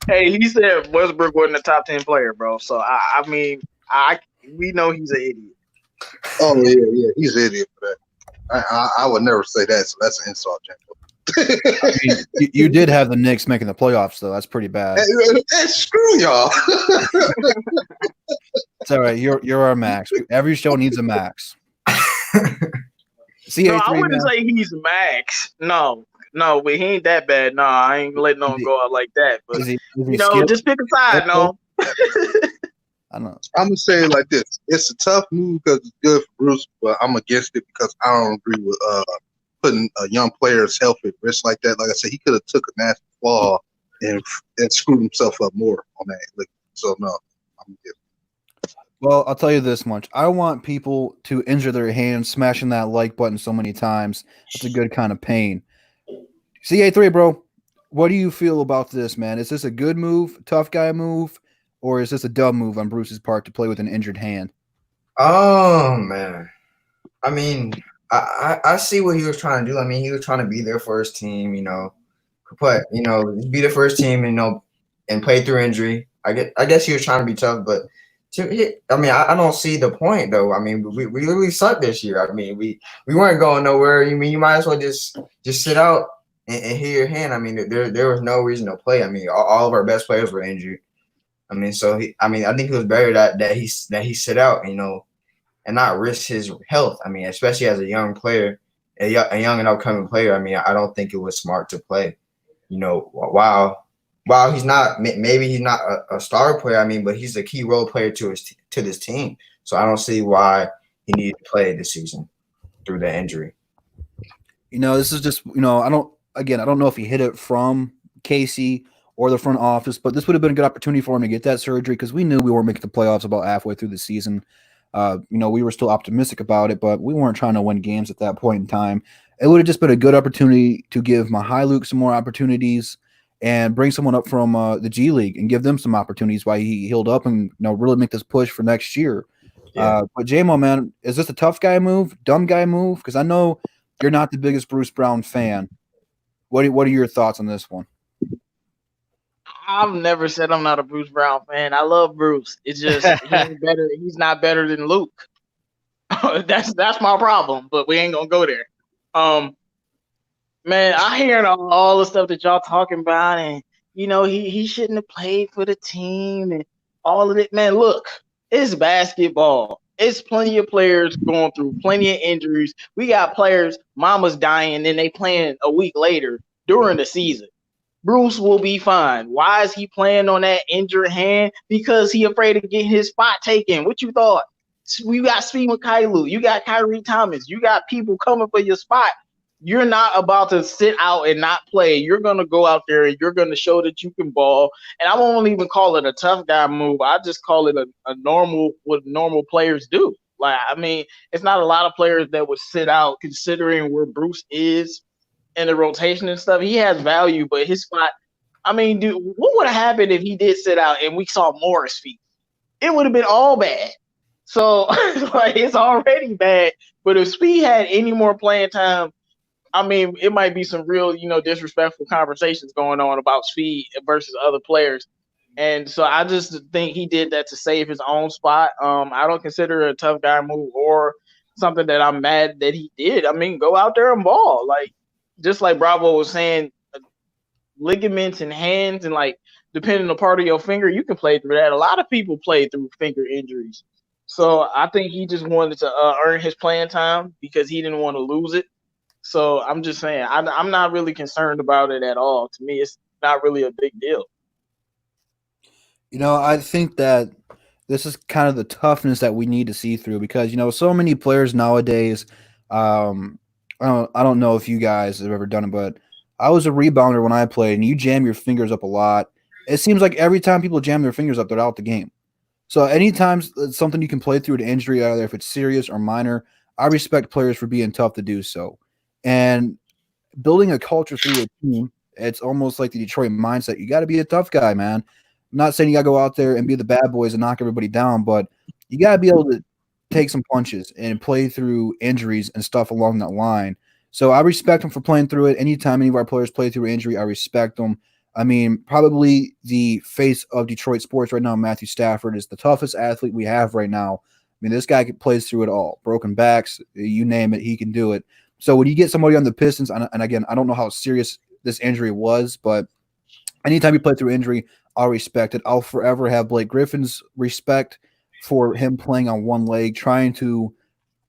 Hey, he said Westbrook wasn't a top 10 player, bro. So I mean, we know he's an idiot. Oh yeah, he's an idiot for that. I would never say that, so that's an insult, James. I mean, you did have the Knicks making the playoffs, though. That's pretty bad. Hey, screw y'all. It's all right. You're our max. Every show needs a max. No, I wouldn't say he's max. No, but he ain't that bad. No, I ain't letting him go out like that. But is he just pick a side. No. I don't know. I'm gonna say it like this: it's a tough move because it's good for Bruce, but I'm against it because I don't agree with putting a young player's health at risk like that. Like I said, he could have took a nasty fall and screwed himself up more on that. Like, so no, I'm against it. Well, I'll tell you this much: I want people to injure their hands smashing that like button so many times. It's a good kind of pain. CA3, bro, what do you feel about this, man? Is this a good move, tough guy move? Or is this a dumb move on Bruce's part to play with an injured hand? Oh, man. I mean, I see what he was trying to do. I mean, he was trying to be their first team, be the first team, and play through injury. I guess he was trying to be tough, but I don't see the point, though. I mean, we really sucked this year. I mean, we weren't going nowhere. You might as well just sit out and heal your hand. I mean, there was no reason to play. I mean, all of our best players were injured. I mean, I think it was better that he sit out, and not risk his health. I mean, especially as a young player, a young and upcoming player. I mean, I don't think it was smart to play. While he's not, maybe he's not a star player. I mean, but he's a key role player to this team. So I don't see why he needed to play this season through the injury. This is just, I don't know if he hit it from Casey or the front office, but this would have been a good opportunity for him to get that surgery because we knew we weren't making the playoffs about halfway through the season. We were still optimistic about it, but we weren't trying to win games at that point in time. It would have just been a good opportunity to give Mihailuk some more opportunities and bring someone up from the G League and give them some opportunities while he healed up and really make this push for next year. Yeah. But JMO, man, is this a tough guy move, dumb guy move? Because I know you're not the biggest Bruce Brown fan. What are your thoughts on this one? I've never said I'm not a Bruce Brown fan. I love Bruce. It's just he's not better than Luke. That's my problem. But we ain't gonna go there. Man, I hear all the stuff that y'all talking about, and he shouldn't have played for the team and all of it. Man, look, it's basketball. It's plenty of players going through plenty of injuries. We got players, mama's dying, and they playing a week later during the season. Bruce will be fine. Why is he playing on that injured hand? Because he afraid of getting his spot taken. What you thought? We got Steve Mikhailuk. You got Kyrie Thomas. You got people coming for your spot. You're not about to sit out and not play. You're going to go out there and you're going to show that you can ball. And I won't even call it a tough guy move. I just call it a normal, what normal players do. Like, I mean, it's not a lot of players that would sit out considering where Bruce is in the rotation and stuff. He has value, but his spot, I mean, dude, what would have happened if he did sit out and we saw Morris feet? It would have been all bad. So, it's already bad. But if Speed had any more playing time, I mean, it might be some real, disrespectful conversations going on about Speed versus other players. And so I just think he did that to save his own spot. I don't consider it a tough guy move or something that I'm mad that he did. I mean, go out there and ball. Like, just like Bravo was saying, ligaments and hands and like depending on the part of your finger, you can play through that. A lot of people play through finger injuries. So I think he just wanted to earn his playing time because he didn't want to lose it. So I'm just saying, I'm not really concerned about it at all. To me, it's not really a big deal. I think that this is kind of the toughness that we need to see through because, so many players nowadays, I don't know if you guys have ever done it, but I was a rebounder when I played, and you jam your fingers up a lot. It seems like every time people jam their fingers up, they're out the game. So anytime it's something you can play through an injury, either if it's serious or minor, I respect players for being tough to do so. And building a culture through a team, it's almost like the Detroit mindset. You got to be a tough guy, man. I'm not saying you got to go out there and be the bad boys and knock everybody down, but you got to be able to take some punches and play through injuries and stuff along that line. So I respect them for playing through it. Anytime any of our players play through injury, I respect them. I mean, probably the face of Detroit sports right now, Matthew Stafford, is the toughest athlete we have right now. I mean, this guy plays through it all. Broken backs, you name it, he can do it. So when you get somebody on the Pistons, and again, I don't know how serious this injury was, but anytime you play through injury, I'll respect it. I'll forever have Blake Griffin's respect for him playing on one leg, trying to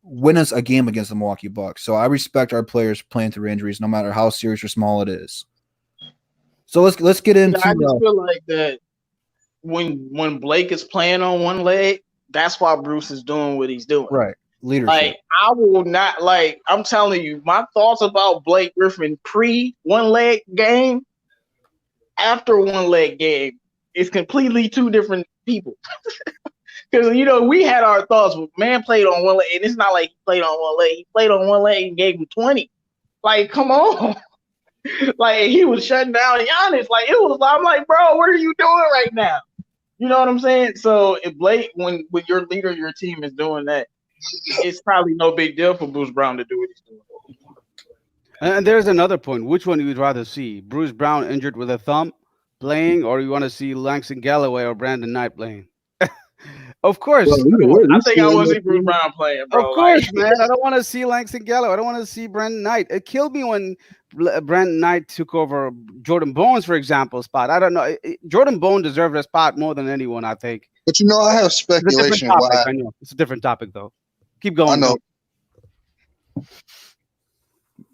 win us a game against the Milwaukee Bucks. So I respect our players playing through injuries, no matter how serious or small it is. So let's get into. I just feel like that when Blake is playing on one leg, that's why Bruce is doing what he's doing. Right, leadership. Like I will not like. I'm telling you, my thoughts about Blake Griffin pre one leg game, after one leg game, is completely two different people. Because we had our thoughts. Man played on one leg, and it's not like he played on one leg. He played on one leg and gave him 20. Like, come on. Like he was shutting down Giannis. Like it was. I'm like, bro, what are you doing right now? You know what I'm saying? So if Blake, when your leader, your team is doing that, it's probably no big deal for Bruce Brown to do what he's doing. And there's another point. Which one you'd rather see? Bruce Brown injured with a thumb playing, or you want to see Langston Galloway or Brandon Knight playing? Of course. I think I want to see Bruce Brown playing, bro. Of course, man. I don't want to see Langston Galloway. I don't want to see Brandon Knight. It killed me when Brandon Knight took over Jordan Bones, for example, spot. I don't know. Jordan Bone deserved a spot more than anyone, I think. But I have speculation why. why. I know. It's a different topic, though. Keep going. I know.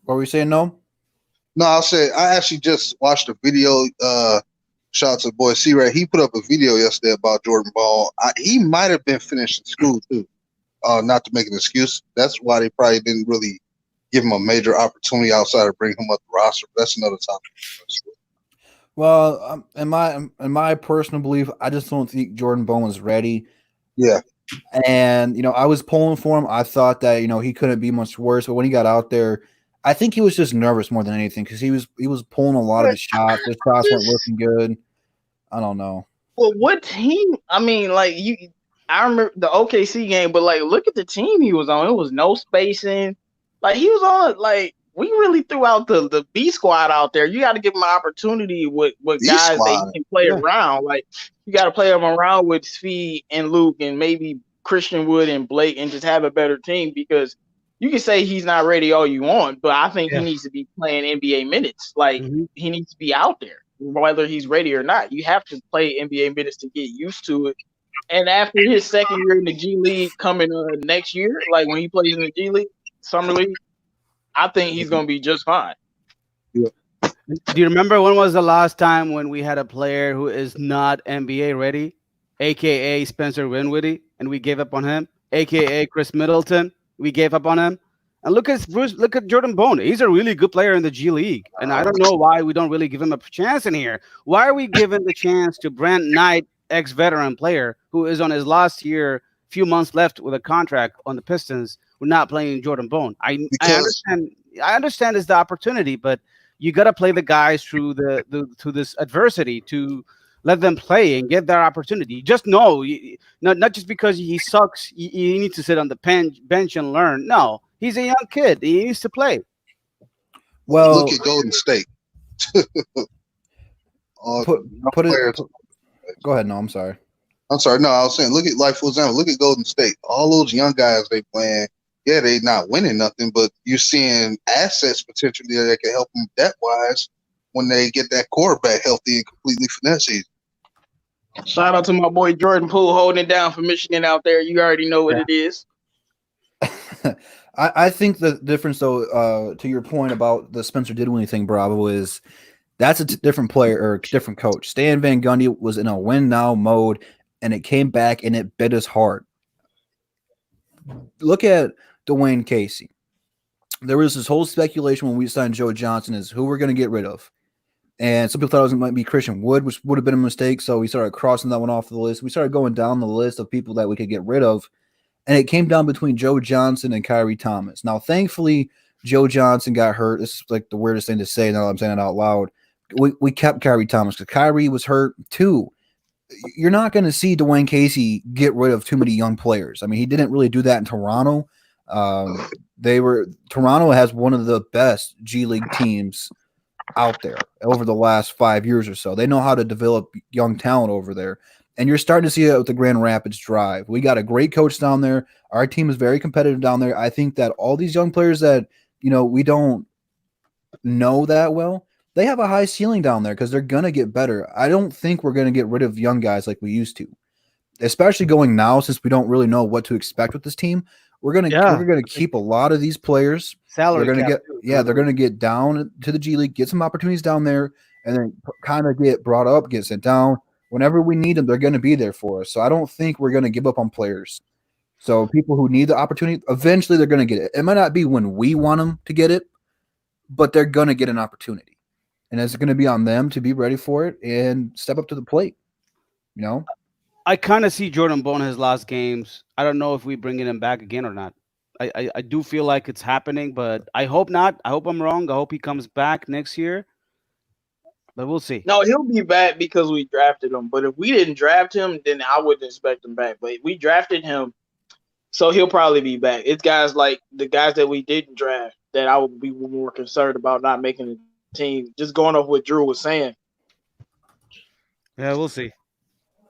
What were we saying? No, I'll say I actually just watched a video. Shout out to the boy C-Ray. He put up a video yesterday about Jordan Ball. He might have been finishing school too. Not to make an excuse. That's why they probably didn't really give him a major opportunity outside of bringing him up the roster. But that's another topic. well, in my personal belief, I just don't think Jordan Bone was ready. Yeah. And I was pulling for him. I thought that he couldn't be much worse, but when he got out there, I think he was just nervous more than anything because he was pulling a lot of his shots. His shots weren't looking good. I don't know. Well, what team? I mean, like I remember the OKC game, but like, look at the team he was on. It was no spacing. Like he was on. Like we really threw out the B squad out there. You got to give him an opportunity with guys that he can play around. Like you got to play him around with Svi and Luke and maybe Christian Wood and Blake and just have a better team because. You can say he's not ready all you want, but I think he needs to be playing NBA minutes. Like he needs to be out there, whether he's ready or not. You have to play NBA minutes to get used to it. And after his second year in the G League coming next year, like when he plays in the G League, Summer League, I think he's going to be just fine. Yeah. Do you remember when was the last time when we had a player who is not NBA ready, a.k.a. Spencer Dinwiddie, and we gave up on him, a.k.a. Chris Middleton? We gave up on him. And look at Jordan Bone. He's a really good player in the G League. And I don't know why we don't really give him a chance in here. Why are we giving the chance to Brandon Knight, ex-veteran player, who is on his last year, few months left with a contract on the Pistons, we're not playing Jordan Bone? I understand it's the opportunity, but you got to play the guys through through this adversity to let them play and get their opportunity. Just know, not just because he sucks, he needs to sit on the bench and learn. No, he's a young kid. He needs to play. Well, look at Golden State. Put it. Go ahead. No, I'm sorry. No, I was saying, look at, like, for example, look at Golden State. All those young guys they playing, yeah, they not winning nothing, but you're seeing assets potentially that can help them depth wise when they get that quarterback healthy and completely finesse. Shout out to my boy Jordan Poole holding it down for Michigan out there. You already know what it is. I think the difference, though, to your point about the Spencer Dinwiddie thing, Bravo, is that's a different player or different coach. Stan Van Gundy was in a win-now mode, and it came back and it bit us hard. Look at Dwayne Casey. There was this whole speculation when we signed Joe Johnson is who we're going to get rid of. And some people thought it might be Christian Wood, which would have been a mistake. So we started crossing that one off the list. We started going down the list of people that we could get rid of. And it came down between Joe Johnson and Kyrie Thomas. Now, thankfully, Joe Johnson got hurt. This is like the weirdest thing to say now that I'm saying it out loud. We kept Kyrie Thomas because Kyrie was hurt too. You're not going to see Dwayne Casey get rid of too many young players. I mean, he didn't really do that in Toronto. Toronto has one of the best G League teams out there over the last 5 years or so. They know how to develop young talent over there. And you're starting to see it with the Grand Rapids Drive. We got a great coach down there. Our team is very competitive down there. I think that all these young players that, we don't know that well, they have a high ceiling down there because they're going to get better. I don't think we're going to get rid of young guys like we used to, especially going now since we don't really know what to expect with this team. We're going to keep a lot of these players. Salary they're going to cap. they're going to get down to the G League, get some opportunities down there, and then kind of get brought up, get sent down. Whenever we need them, they're going to be there for us. So I don't think we're going to give up on players. So people who need the opportunity, eventually they're going to get it. It might not be when we want them to get it, but they're going to get an opportunity. And it's going to be on them to be ready for it and step up to the plate. I kind of see Jordan Bone his last games. I don't know if we bringing him back again or not. I do feel like it's happening, but I hope not. I hope I'm wrong. I hope he comes back next year. But we'll see. No, he'll be back because we drafted him. But if we didn't draft him, then I wouldn't expect him back. But we drafted him, so he'll probably be back. It's guys like the guys that we didn't draft that I would be more concerned about not making the team. Just going off what Drew was saying. Yeah, we'll see.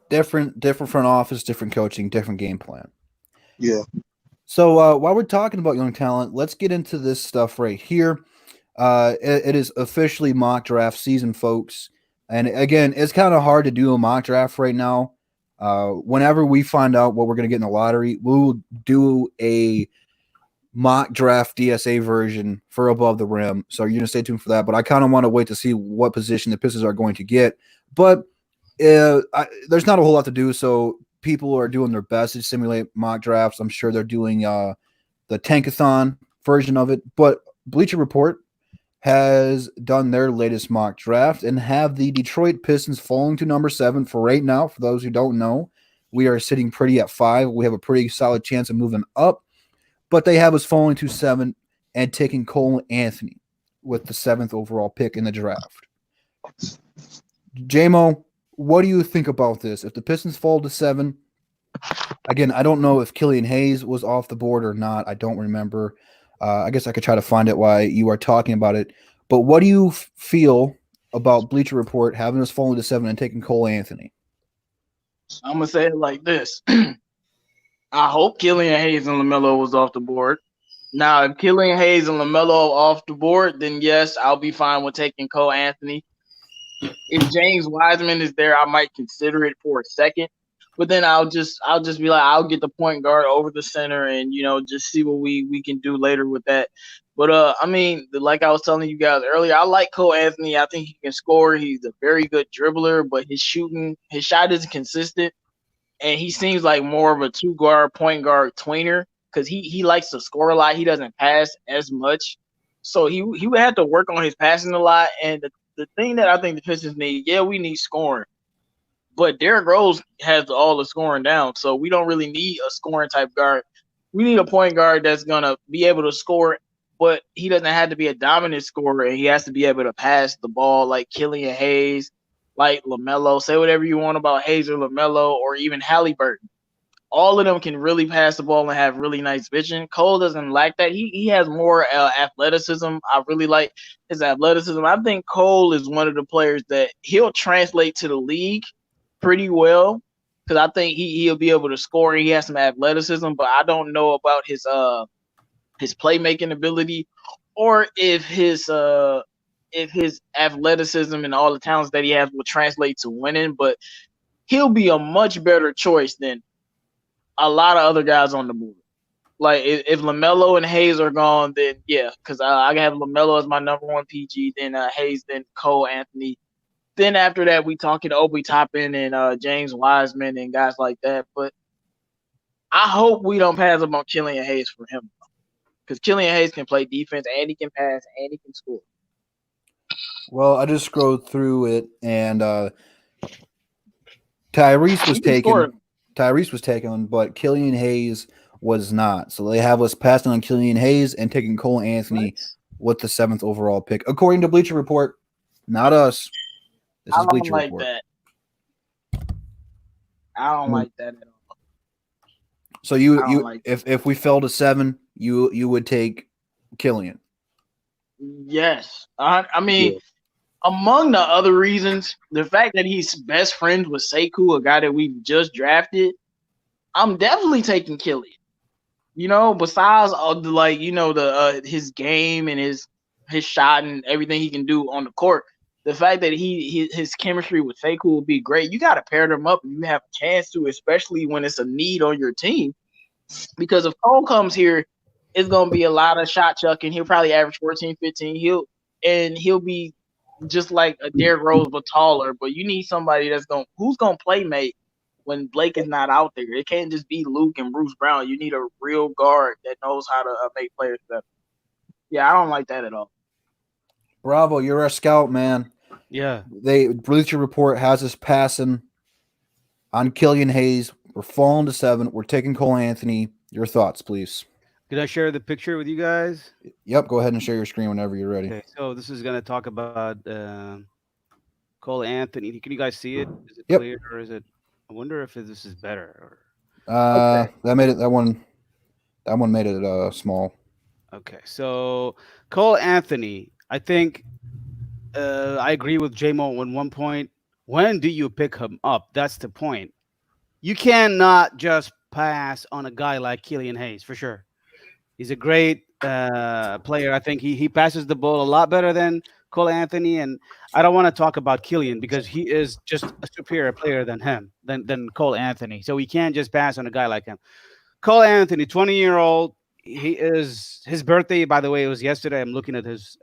Different front office, different coaching, different game plan. Yeah. So while we're talking about young talent, let's get into this stuff right here. It is officially mock draft season, folks. And again, it's kind of hard to do a mock draft right now. Whenever we find out what we're going to get in the lottery, we'll do a mock draft DSA version for Above the Rim. So you're going to stay tuned for that. But I kind of want to wait to see what position the Pistons are going to get. But there's not a whole lot to do. So people are doing their best to simulate mock drafts. I'm sure they're doing the Tankathon version of it. But Bleacher Report has done their latest mock draft and have the Detroit Pistons falling to number 7 for right now. For those who don't know, we are sitting pretty at 5. We have a pretty solid chance of moving up, but they have us falling to 7 and taking Cole Anthony with the 7th overall pick in the draft. JMO, what do you think about this? If the Pistons fall to 7, again, I don't know if Killian Hayes was off the board or not. I don't remember. I guess I could try to find it while you are talking about it. But what do you feel about Bleacher Report having us falling to 7 and taking Cole Anthony? I'm going to say it like this. I hope Killian Hayes and LaMelo was off the board. Now, if Killian Hayes and LaMelo off the board, then yes, I'll be fine with taking Cole Anthony. If James Wiseman is there, I might consider it for a second. But then I'll just be like, I'll get the point guard over the center and, just see what we can do later with that. But, like I was telling you guys earlier, I like Cole Anthony. I think he can score. He's a very good dribbler, but his shot isn't consistent. And he seems like more of a two-guard, point guard tweener because he likes to score a lot. He doesn't pass as much. So he would have to work on his passing a lot. And the thing that I think the Pistons need, we need scoring. But Derrick Rose has all the scoring down, so we don't really need a scoring type guard. We need a point guard that's going to be able to score, but he doesn't have to be a dominant scorer, and he has to be able to pass the ball like Killian Hayes, like LaMelo. Say whatever you want about Hayes or LaMelo or even Halliburton. All of them can really pass the ball and have really nice vision. Cole doesn't lack that. He has more athleticism. I really like his athleticism. I think Cole is one of the players that he'll translate to the league pretty well because I think he'll be able to score. He has some athleticism, but I don't know about his his playmaking ability, or if his athleticism and all the talents that he has will translate to winning. But he'll be a much better choice than a lot of other guys on the board. Like if LaMelo and Hayes are gone, then yeah, because I have LaMelo as my number one PG, then Hayes, then Cole Anthony. Then after that, we talking Obi Toppin and James Wiseman and guys like that. But I hope we don't pass up on Killian Hayes for him, because Killian Hayes can play defense and he can pass and he can score. Well, I just scrolled through it, and Tyrese was taken. Tyrese was taken, but Killian Hayes was not. So they have us passing on Killian Hayes and taking Cole Anthony with the 7th overall pick, according to Bleacher Report. Not us. This is Bleacher Report. That. I don't like that at all. So if we fell to 7, you would take Killian. Yes, I mean, among the other reasons, the fact that he's best friends with Sekou, a guy that we just drafted, I'm definitely taking Killian. Besides his game and his shot and everything he can do on the court, the fact that his chemistry with Sekou will be great. You got to pair them up, and you have a chance to, especially when it's a need on your team. Because if Cole comes here, it's going to be a lot of shot chucking. He'll probably average 14, 15. He'll be just like a Derrick Rose, but taller. But you need somebody who's going to play mate when Blake is not out there. It can't just be Luke and Bruce Brown. You need a real guard that knows how to make players better. Yeah, I don't like that at all. Bravo, you're our scout, man. Yeah. Bleacher Report has us passing on Killian Hayes. We're falling to 7. We're taking Cole Anthony. Your thoughts, please. Did I share the picture with you guys? Yep, go ahead and share your screen whenever you're ready. Okay, so this is going to talk about Cole Anthony. Can you guys see it? Is it clear, or is it? I wonder if this is better. Okay. That one made it small. Okay, so Cole Anthony, I think I agree with J-Mo on one point. When do you pick him up? That's the point. You cannot just pass on a guy like Killian Hayes, for sure. He's a great player. I think he passes the ball a lot better than Cole Anthony, and I don't want to talk about Killian because he is just a superior player than Cole Anthony. So we can't just pass on a guy like him. Cole Anthony, 20-year-old. His birthday, by the way, it was yesterday. I'm looking at his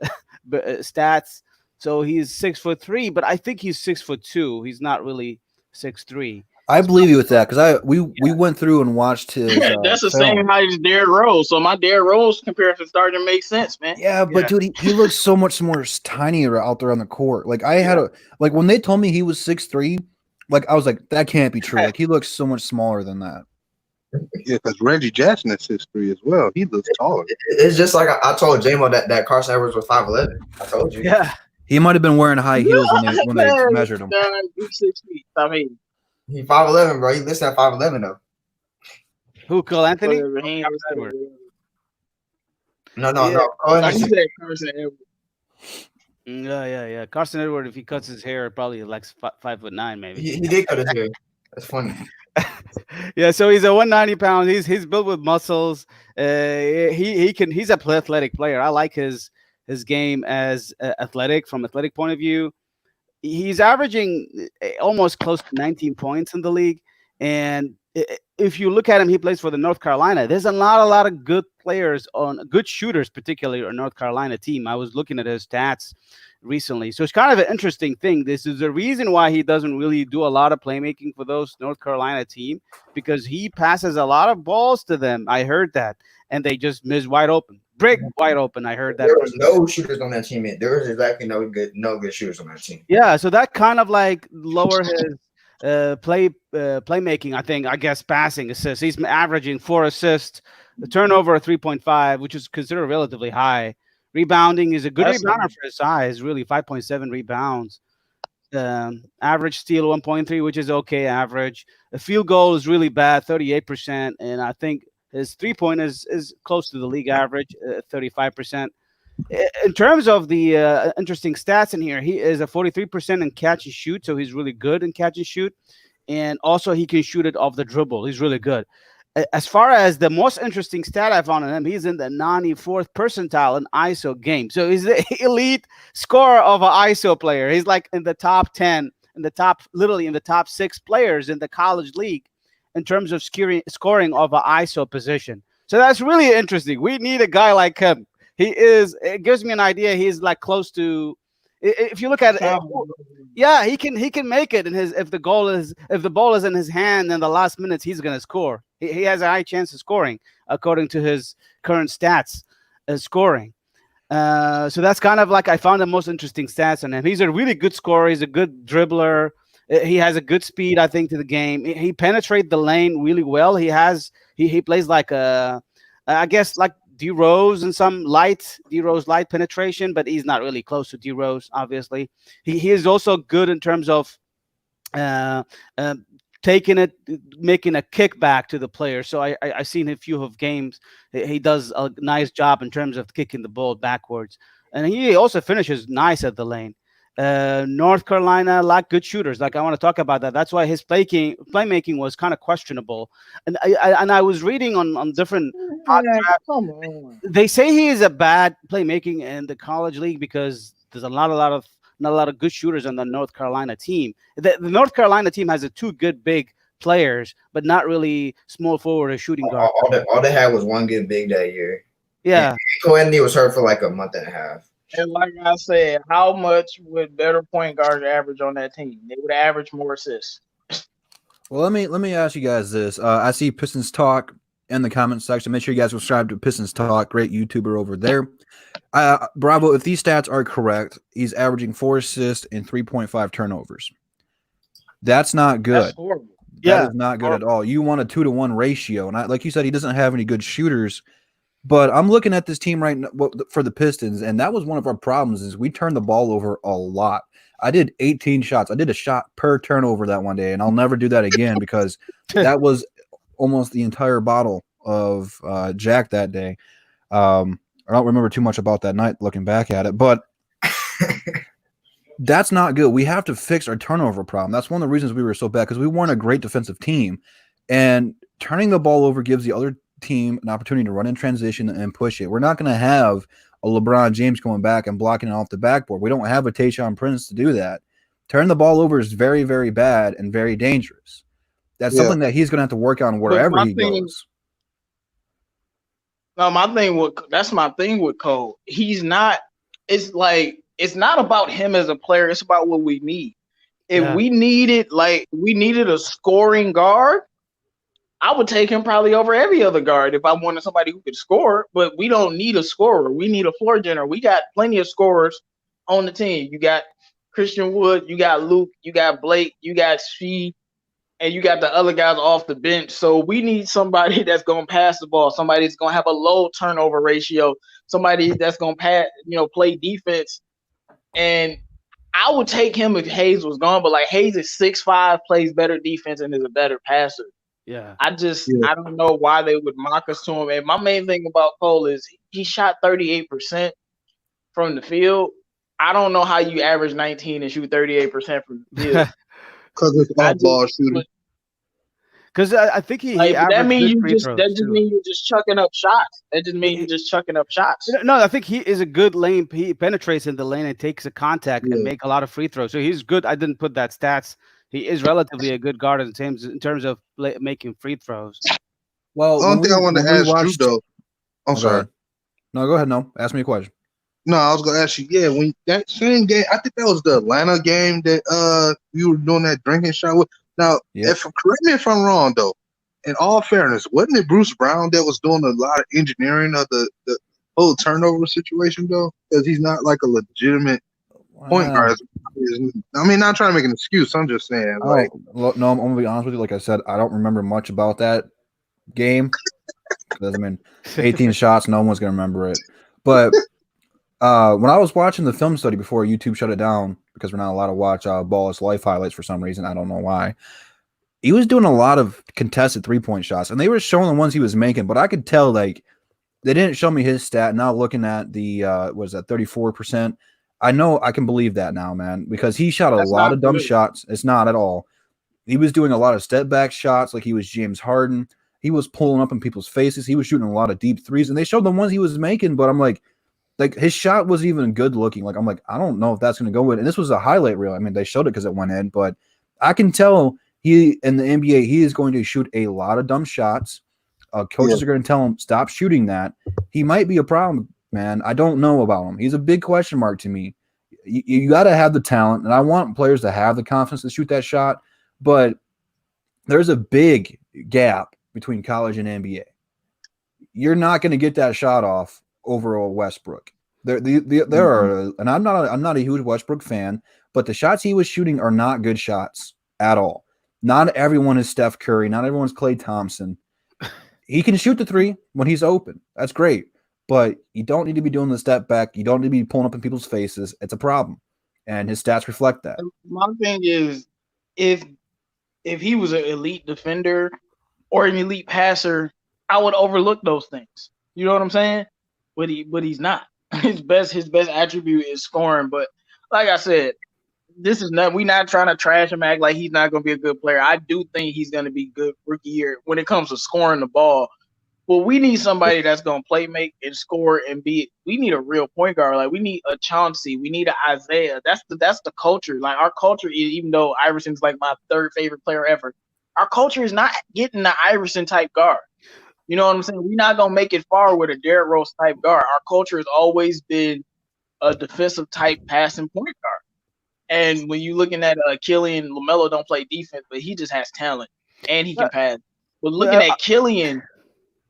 stats. So he's 6'3", but I think he's 6'2". He's not really 6'3". I believe you with that because we went through and watched his. That's the film. same height as Derrick Rose, so my Derrick Rose comparison starting to make sense, man. Yeah, but dude, he looks so much more tinier out there on the court. Like when they told me he was 6'3", like I was like, that can't be true. Like he looks so much smaller than that. Yeah, because Reggie Jackson is 6'3" as well. He looks taller. It's just like I told J-Mo that Carson Edwards was 5'11". I told you. Yeah, he might have been wearing high heels when they measured him. 6 feet. I mean, he 5'11", bro. He listed at 5'11" though. who? Cole Anthony? no. Cole I Anthony. said Carson Edwards. Yeah. Carson Edwards, if he cuts his hair, probably like 5'9", maybe. He did cut his hair. That's funny. Yeah, so he's a 190 pound. He's built with muscles. He's a athletic player. I like his game as athletic from athletic point of view. He's averaging almost close to 19 points in the league, and if you look at him, he plays for the North Carolina. There's a lot of good players good shooters, particularly on North Carolina team. I was looking at his stats recently, so it's kind of an interesting thing. This is the reason why he doesn't really do a lot of playmaking for those North Carolina team, because he passes a lot of balls to them. I heard that, and they just miss wide open. Brick wide open. I heard that. There was no shooters on that team. There was exactly no good shooters on that team. Yeah, so that kind of like lower his playmaking. I guess passing assists. He's averaging 4 assists, the turnover 3.5, which is considered relatively high. Rebounding is a good rebounder for his size. Really, 5.7 rebounds. Average steal 1.3, which is okay average. The field goal is really bad, 38%, and I think his 3-point is close to the league average, 35%. In terms of the interesting stats in here, he is a 43% in catch and shoot, so he's really good in catch and shoot. And also he can shoot it off the dribble. He's really good. As far as the most interesting stat I found on him, he's in the 94th percentile in ISO game. So he's the elite scorer of an ISO player. He's like in the top 10, literally in the top 6 players in the college league in terms of scoring of an ISO position. So that's really interesting. We need a guy like him. It gives me an idea. He's like close to, if you look at it, yeah, he can make it. If the ball is in his hand in the last minutes, he's gonna score. He has a high chance of scoring according to his current stats, scoring. So that's kind of like I found the most interesting stats on him. He's a really good scorer. He's a good dribbler. He has a good speed, I think, to the game. He penetrates the lane really well. He plays like I guess like D Rose and some D Rose light penetration, but he's not really close to D Rose. Obviously, he is also good in terms of taking it, making a kickback to the player. So I've seen a few of games. He does a nice job in terms of kicking the ball backwards, and he also finishes nice at the lane. North Carolina lack good shooters. Like I want to talk about that. That's why his playmaking was kind of questionable. And I was reading on different podcasts. Come on. They say he is a bad playmaking in the college league because there's not a lot of good shooters on the North Carolina team. The North Carolina team has two good big players, but not really small forward or shooting guard. All they had was one good big that year. Yeah. Coendy was hurt for like a month and a half. And like I said, how much would better point guards average on that team? They would average more assists. Well, let me ask you guys this. I see Pistons Talk in the comment section. Make sure you guys subscribe to Pistons Talk. Great YouTuber over there. Bravo, if these stats are correct, he's averaging 4 assists and 3.5 turnovers. That's not good. That's horrible. That is not good at all. You want a 2-to-1 ratio. And like you said, he doesn't have any good shooters. But I'm looking at this team right now for the Pistons, and that was one of our problems is we turned the ball over a lot. I did 18 shots. I did a shot per turnover that one day, and I'll never do that again because that was almost the entire bottle of Jack that day. I don't remember too much about that night looking back at it, but that's not good. We have to fix our turnover problem. That's one of the reasons we were so bad because we weren't a great defensive team, and turning the ball over gives the other team an opportunity to run in transition and push it. We're not going to have a LeBron James going back and blocking it off the backboard. We don't have a Tayshaun Prince to do that. Turn the ball over is very, very bad and very dangerous. That's something that he's going to have to work on wherever he goes. No, that's my thing with Cole. He's not. It's not about him as a player. It's about what we need. If we needed a scoring guard, I would take him probably over every other guard if I wanted somebody who could score, but we don't need a scorer. We need a floor general. We got plenty of scorers on the team. You got Christian Wood, you got Luke, you got Blake, you got Shee, and you got the other guys off the bench. So we need somebody that's going to pass the ball, somebody that's going to have a low turnover ratio, somebody that's going to play defense. And I would take him if Hayes was gone, but like Hayes is 6'5", plays better defense, and is a better passer. Yeah, I don't know why they would mock us to him. And my main thing about Cole is he shot 38% from the field. I don't know how you average 19 and shoot 38% from the field. Because it's all ball shooting. Because I think he that means you're just chucking up shots. That just means you're just chucking up shots. No, I think he is a good lane. He penetrates in the lane and takes a contact and make a lot of free throws. So he's good. I didn't put that stats. He is relatively a good guard in terms of making free throws. Well, one thing I wanted to ask you though. I'm sorry. No, go ahead. No, ask me a question. No, I was gonna ask you. Yeah, when that same game, I think that was the Atlanta game that you were doing that drinking shot with. Now, correct me if I'm wrong though. In all fairness, wasn't it Bruce Brown that was doing a lot of engineering of the whole turnover situation though? Because he's not like a legitimate point guard. I mean, not trying to make an excuse. I'm just saying. No, I'm gonna be honest with you. Like I said, I don't remember much about that game. I mean, 18 shots. No one's gonna remember it. But when I was watching the film study before YouTube shut it down because we're not allowed to watch Ball's life highlights for some reason, I don't know why. He was doing a lot of contested 3-point shots, and they were showing the ones he was making. But I could tell like they didn't show me his stat. Now looking at the 34%. I know I can believe that now, man, because he shot a lot of dumb shots. It's not at all. He was doing a lot of step back shots like he was James Harden. He was pulling up in people's faces. He was shooting a lot of deep threes, and they showed the ones he was making. But I'm like his shot was even good looking. Like I'm like, I don't know if that's going to go in. And this was a highlight reel. I mean, they showed it because it went in, but I can tell he in the NBA he is going to shoot a lot of dumb shots. Coaches are going to tell him stop shooting that. He might be a problem, man. I don't know about him. He's a big question mark to me. You got to have the talent, and I want players to have the confidence to shoot that shot. But there's a big gap between college and NBA. You're not going to get that shot off over a Westbrook. There are, and I'm not a huge Westbrook fan, but the shots he was shooting are not good shots at all. Not everyone is Steph Curry. Not everyone's Klay Thompson. He can shoot the three when he's open. That's great. But you don't need to be doing the step back. You don't need to be pulling up in people's faces. It's a problem. And his stats reflect that. My thing is, if he was an elite defender or an elite passer, I would overlook those things. You know what I'm saying? But he's not. His best attribute is scoring. But like I said, we're not trying to trash him, act like he's not going to be a good player. I do think he's going to be good rookie year when it comes to scoring the ball. Well, we need somebody that's going to play, make, and score and be. We need a real point guard. Like we need a Chauncey. We need an Isaiah. That's the culture. Like our culture is, even though Iverson's like my third favorite player ever, our culture is not getting the Iverson type guard. You know what I'm saying? We're not going to make it far with a Derrick Rose type guard. Our culture has always been a defensive type passing point guard. And when you're looking at Killian, LaMelo don't play defense, but he just has talent and he can pass. But looking at Killian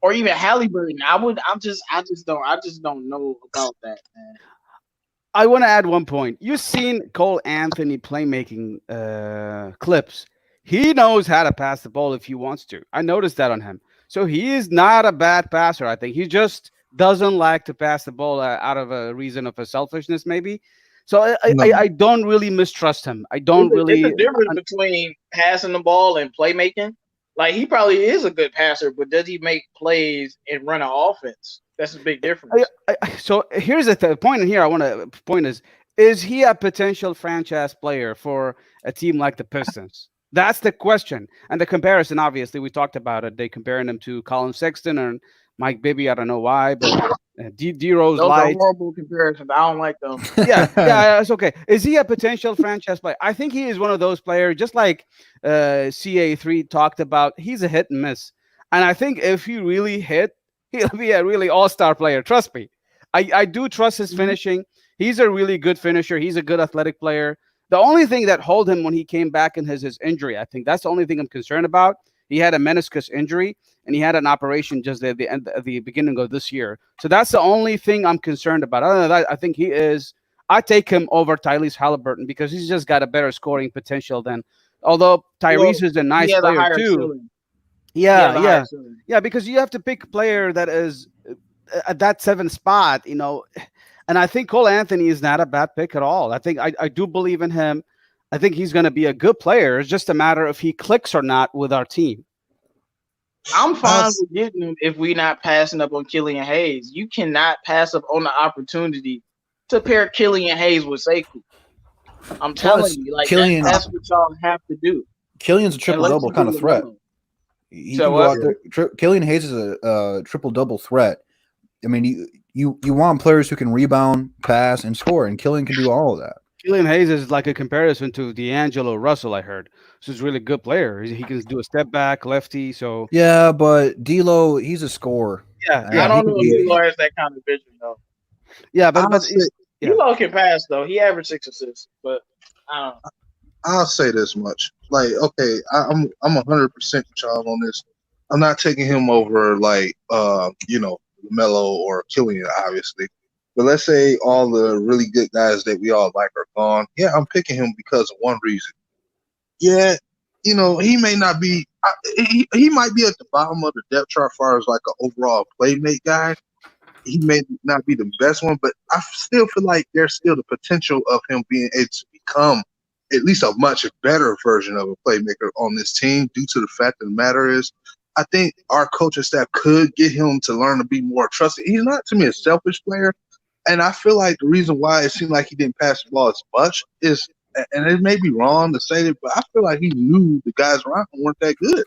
or even Halliburton, I just don't know about that, man. I want to add one point. You've seen Cole Anthony playmaking clips. He knows how to pass the ball if he wants to. I noticed that on him. So he is not a bad passer, I think. He just doesn't like to pass the ball out of a reason of a selfishness, maybe. So I don't really mistrust him. I don't really. There's a difference between passing the ball and playmaking. Like he probably is a good passer, but does he make plays and run an offense? That's a big difference. So here's the point here. I want to point is he a potential franchise player for a team like the Pistons? That's the question. And the comparison, obviously, we talked about it. They comparing him to Colin Sexton and Mike Bibby. I don't know why, but D-Rose Those light. are horrible comparisons. I don't like them. yeah, it's okay. Is he a potential franchise player? I think he is one of those players, just like CA3 talked about. He's a hit and miss. And I think if he really hit, he'll be a really all-star player. Trust me. I do trust his finishing. He's a really good finisher. He's a good athletic player. The only thing that held him when he came back in his injury, I think that's the only thing I'm concerned about. He had a meniscus injury, and he had an operation just at the beginning of this year. So that's the only thing I'm concerned about. Other than that, I think I take him over Tyrese Halliburton because he's just got a better scoring potential than. Although Tyrese is a nice player too. Ceiling. Yeah, because you have to pick a player that is at that 7th spot, And I think Cole Anthony is not a bad pick at all. I think I do believe in him. I think he's going to be a good player. It's just a matter of he clicks or not with our team. I'm fine with getting him if we're not passing up on Killian Hayes. You cannot pass up on the opportunity to pair Killian Hayes with Sekou. I'm telling you, like that's what y'all have to do. Killian's a triple-double kind of threat. Killian Hayes is a triple-double threat. I mean, you want players who can rebound, pass, and score, and Killian can do all of that. Killian Hayes is like a comparison to D'Angelo Russell, I heard. So he's a really good player. He can do a step back, lefty. So yeah, but D'Lo, he's a scorer. Yeah, I don't know if D'Lo has that kind of vision though. Yeah, but D'Lo can pass though. He averaged 6 assists, but I don't know. I'll say this much: like, okay, I'm 100% with y'all on this. I'm not taking him over Melo or Killian, obviously. But let's say all the really good guys that we all like are gone. Yeah, I'm picking him because of one reason. Yeah, he may not be he might be at the bottom of the depth chart as far as like an overall playmate guy. He may not be the best one, but I still feel like there's still the potential of him being able to become at least a much better version of a playmaker on this team due to the fact of the matter is I think our coaching staff could get him to learn to be more trusted. He's not, to me, a selfish player. And I feel like the reason why it seemed like he didn't pass the ball as much is, and it may be wrong to say it, but I feel like he knew the guys around him weren't that good.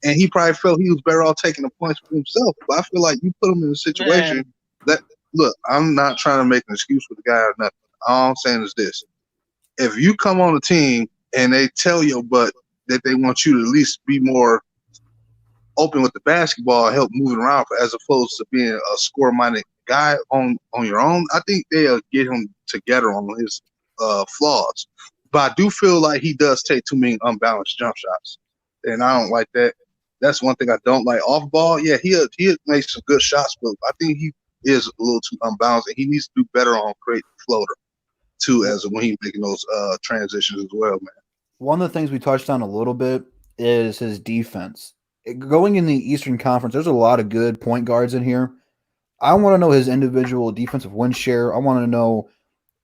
and he probably felt he was better off taking the points for himself. But I feel like you put him in a situation that, look, I'm not trying to make an excuse for the guy or nothing. All I'm saying is this. If you come on a team and they tell your butt that they want you to at least be more open with the basketball and help moving around as opposed to being a score-minded guy on your own, I think they'll get him together on his flaws. But I do feel like he does take too many unbalanced jump shots, and I don't like that. That's one thing I don't like. Off ball, yeah, he'll make some good shots, but I think he is a little too unbalanced, and he needs to do better on creating floater too, as when he's making those transitions as well, man. One of the things we touched on a little bit is his defense. Going in the Eastern Conference, there's a lot of good point guards in here. I want to know his individual defensive win share. I want to know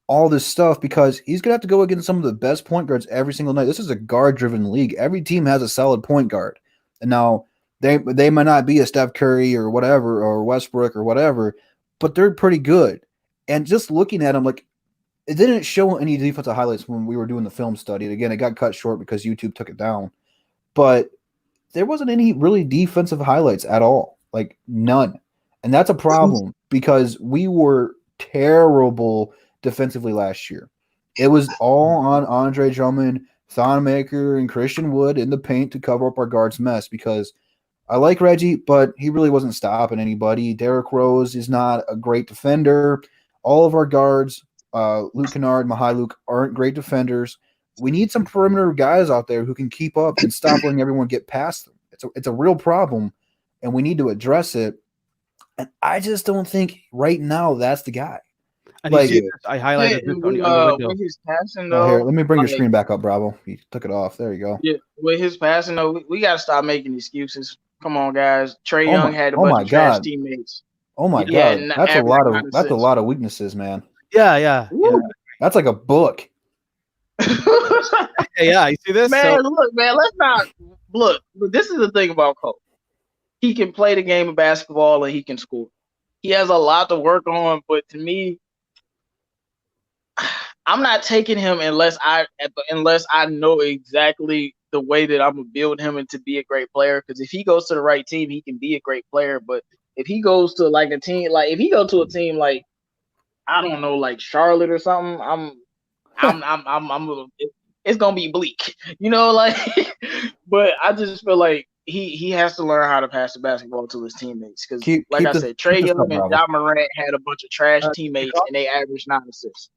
all this stuff because he's going to have to go against some of the best point guards every single night. This is a guard-driven league. Every team has a solid point guard. And now they might not be a Steph Curry or whatever or Westbrook or whatever, but they're pretty good. And just looking at them, like, it didn't show any defensive highlights when we were doing the film study. And again, it got cut short because YouTube took it down. But there wasn't any really defensive highlights at all, like none. And that's a problem because we were terrible defensively last year. It was all on Andre Drummond, Thonmaker, and Christian Wood in the paint to cover up our guards' mess because I like Reggie, but he really wasn't stopping anybody. Derrick Rose is not a great defender. All of our guards, Luke Kennard, Mahai Luke, aren't great defenders. We need some perimeter guys out there who can keep up and stop letting everyone get past them. It's a real problem, and we need to address it. And I just don't think right now that's the guy. And Like, I highlighted this on the window. with his passing Oh, though. here, let me bring your like, screen back up, Bravo. You took it off. There you go. Yeah, with his passing though, we got to stop making excuses. Come on, guys. Trey Oh Young my- had a oh bunch my of trash God. teammates. Oh my Yeah, God, and that's a average lot of amount of that's a assists. lot of weaknesses, man. Yeah. That's like a book. Yeah, you see this? Man, So, look, man, let's not look. But this is the thing about Cole. He can play the game of basketball and he can score. He has a lot to work on, but to me, I'm not taking him unless I know exactly the way that I'm gonna build him into be a great player. Because if he goes to the right team, he can be a great player. But if he goes to like a team, like if he goes to a team like I don't know, like Charlotte or something, it's gonna be bleak, you know, like. But I just feel like he has to learn how to pass the basketball to his teammates because, like I said, Trey Young and Ja Morant had a bunch of trash teammates and they averaged 9 assists.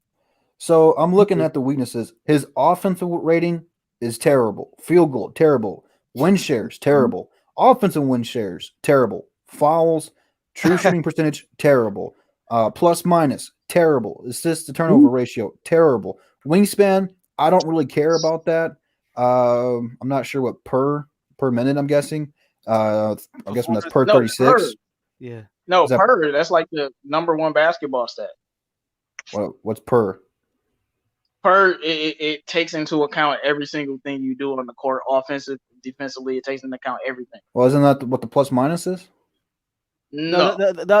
So I'm looking at the weaknesses. His offensive rating is terrible. Field goal, terrible. Win shares, terrible. Offensive win shares, terrible. Fouls, true shooting percentage, terrible. Plus minus, terrible. Assist to turnover ratio, terrible. Wingspan, I don't really care about that. I'm not sure what per minute, I'm guessing. I guess when that's per 36. yeah. No, that, per. That's like the #1 basketball stat. What's per? Per, it takes into account every single thing you do on the court, offensive, defensively. It takes into account everything. Well, isn't that what the plus minus is? No,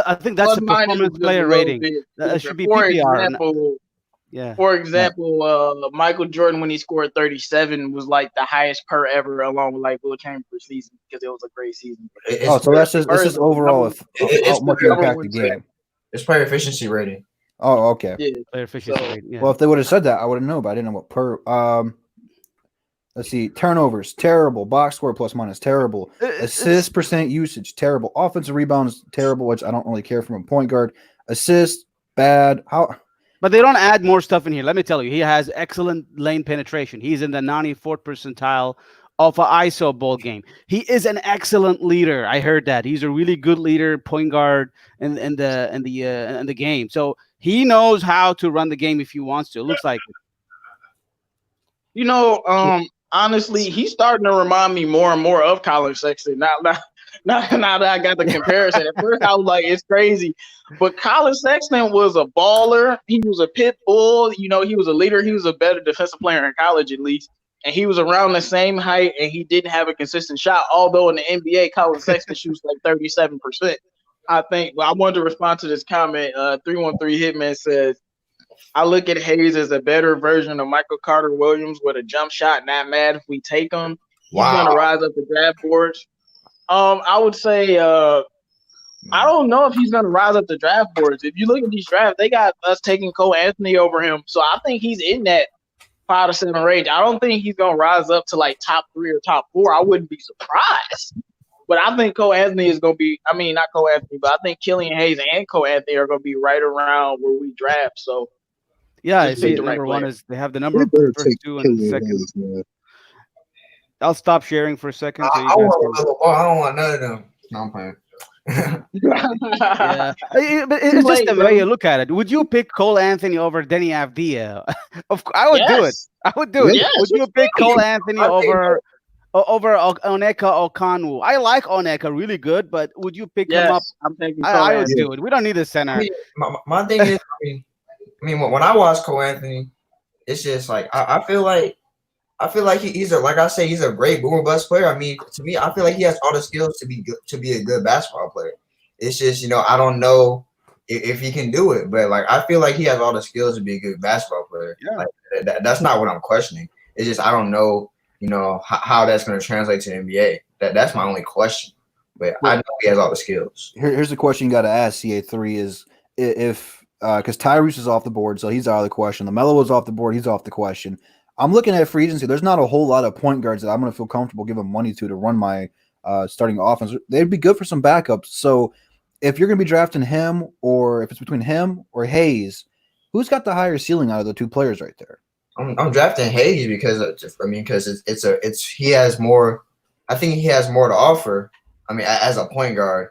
I think that's the performance player rating. That should be PPR. For example, Michael Jordan, when he scored 37, was like the highest per ever, along with like Will Chamberlain's season because it was a great season. So that's just overall how much you impact the game. It's player efficiency rating. Oh, okay. Yeah. Player efficiency rating. Yeah. Well, if they would have said that, I would have known, but I didn't know what per. Let's see. Turnovers, terrible. Box score plus minus, terrible. Assist percent usage, terrible. Offensive rebounds, terrible, which I don't really care from a point guard. Assist, bad. But they don't add more stuff in here. Let me tell you, he has excellent lane penetration. He's in the 94th percentile of an ISO ball game. He is an excellent leader. I heard that he's a really good leader, point guard in the game. So he knows how to run the game if he wants to. It looks like it. You know, honestly, he's starting to remind me more and more of Colin Sexton. Now that I got the comparison. At first, I was like, it's crazy. But Colin Sexton was a baller. He was a pit bull. You know, he was a leader. He was a better defensive player in college, at least. And he was around the same height, and he didn't have a consistent shot. Although in the NBA, Colin Sexton shoots like 37%. I think. Well, I wanted to respond to this comment. 313 Hitman says, I look at Hayes as a better version of Michael Carter Williams with a jump shot. Not mad if we take him. He's going to rise up the draft boards. I would say I don't know if he's going to rise up the draft boards. If you look at these drafts, they got us taking Cole Anthony over him. So I think he's in that 5 to 7 range. I don't think he's going to rise up to like top 3 or top 4. I wouldn't be surprised. But I think Cole Anthony is going to be, I mean, not Cole Anthony, but I think Killian Hayes and Cole Anthony are going to be right around where we draft. So, Yeah, I just see. pick the Number right one player. is they have the They number better first take two and the Killian second. Hayes, man. I'll stop sharing for a second. So you I guys want can, LaMelo Ball. I don't want none of them. No, I'm playing. yeah, but Too it's just late, the bro. way you look at it. Would you pick Cole Anthony over Denny Avdia? I would do it. Yes. I would do it. Yes. Would you pick Cole Anthony I think over Oneka Okanu? I like Oneka really good, but would you pick him up? Yes. I'm taking Cole I would Anthony. do it. We don't need a I center. mean, my thing is, I mean, when I watch Cole Anthony, it's just like I feel like he's like I say, he's a great boomer bust player. I mean, to me, I feel like he has all the skills to be good, to be a good basketball player. It's just, I don't know if he can do it, but like I feel like he has all the skills to be a good basketball player. Yeah. Like that's not what I'm questioning. It's just I don't know, how that's going to translate to the NBA. That's my only question. But I know he has all the skills. Here's the question you got to ask. CA3 is if because Tyrese is off the board, so he's out of the question. LaMelo is off the board, he's off the question. I'm looking at free agency. There's not a whole lot of point guards that I'm going to feel comfortable giving money to run my starting offense. They'd be good for some backups. So if you're going to be drafting him, or if it's between him or Hayes, who's got the higher ceiling out of the two players right there? I'm drafting Hayes because he has more. I think he has more to offer. I mean, as a point guard,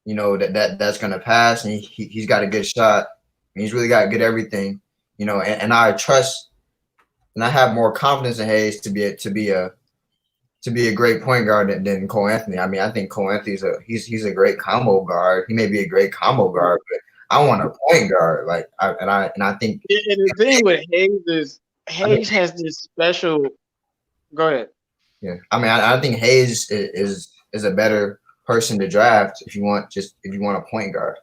that's going to pass, and he's got a good shot. And he's really got good everything, and I trust, and I have more confidence in Hayes to be a great point guard than Cole Anthony. I mean, I think Cole Anthony's he's a great combo guard. He may be a great combo guard, but I want a point guard. I think. And the thing with Hayes is Hayes has this special. Go ahead. Yeah, I mean, I think Hayes is a better person to draft if you want a point guard.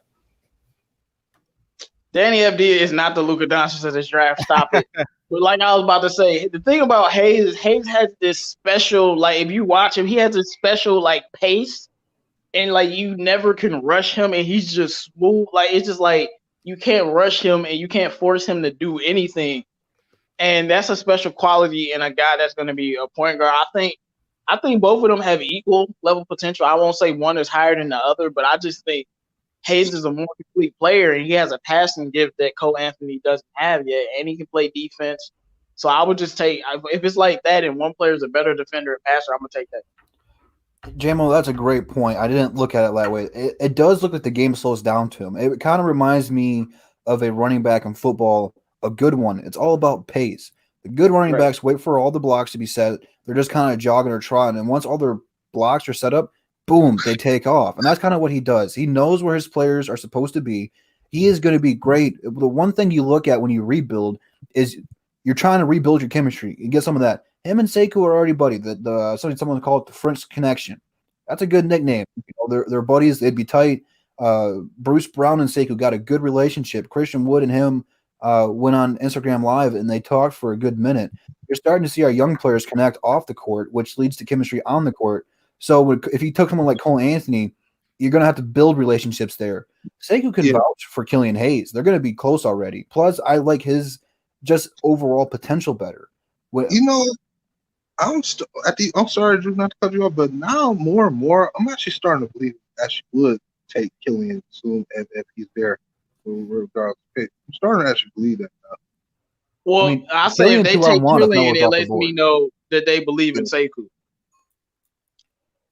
Danny Avdia is not the Luka Doncic of this draft. Stop it. But like I was about to say, the thing about Hayes is Hayes has this special, like if you watch him, he has this special like pace, and like you never can rush him, and he's just smooth. Like it's just like you can't rush him, and you can't force him to do anything. And that's a special quality in a guy that's going to be a point guard. I think both of them have equal level potential. I won't say one is higher than the other, but I just think Hayes is a more complete player, and he has a passing gift that Cole Anthony doesn't have yet, and he can play defense. So I would just take, if it's like that and one player is a better defender and passer, I'm going to take that. JMO, that's a great point. I didn't look at it that way. It does look like the game slows down to him. It kind of reminds me of a running back in football, a good one. It's all about pace. The good running backs wait for all the blocks to be set. They're just kind of jogging or trotting, and once all their blocks are set up, boom, they take off. And that's kind of what he does. He knows where his players are supposed to be. He is going to be great. The one thing you look at when you rebuild is you're trying to rebuild your chemistry. You get some of that. Him and Sekou are already buddy. Someone called it the French connection. That's a good nickname. They're buddies. They'd be tight. Bruce Brown and Sekou got a good relationship. Christian Wood and him went on Instagram Live, and they talked for a good minute. You're starting to see our young players connect off the court, which leads to chemistry on the court. So if you took someone like Cole Anthony, you're going to have to build relationships there. Sekou can vouch for Killian Hayes. They're going to be close already. Plus, I like his just overall potential better. I'm sorry, Drew, not to cut you off, but now more and more, I'm actually starting to believe Ashley would take Killian soon if he's there. Regardless, I'm starting to actually believe that now. Well, I say if they take Killian, it lets me know that they believe in Sekou.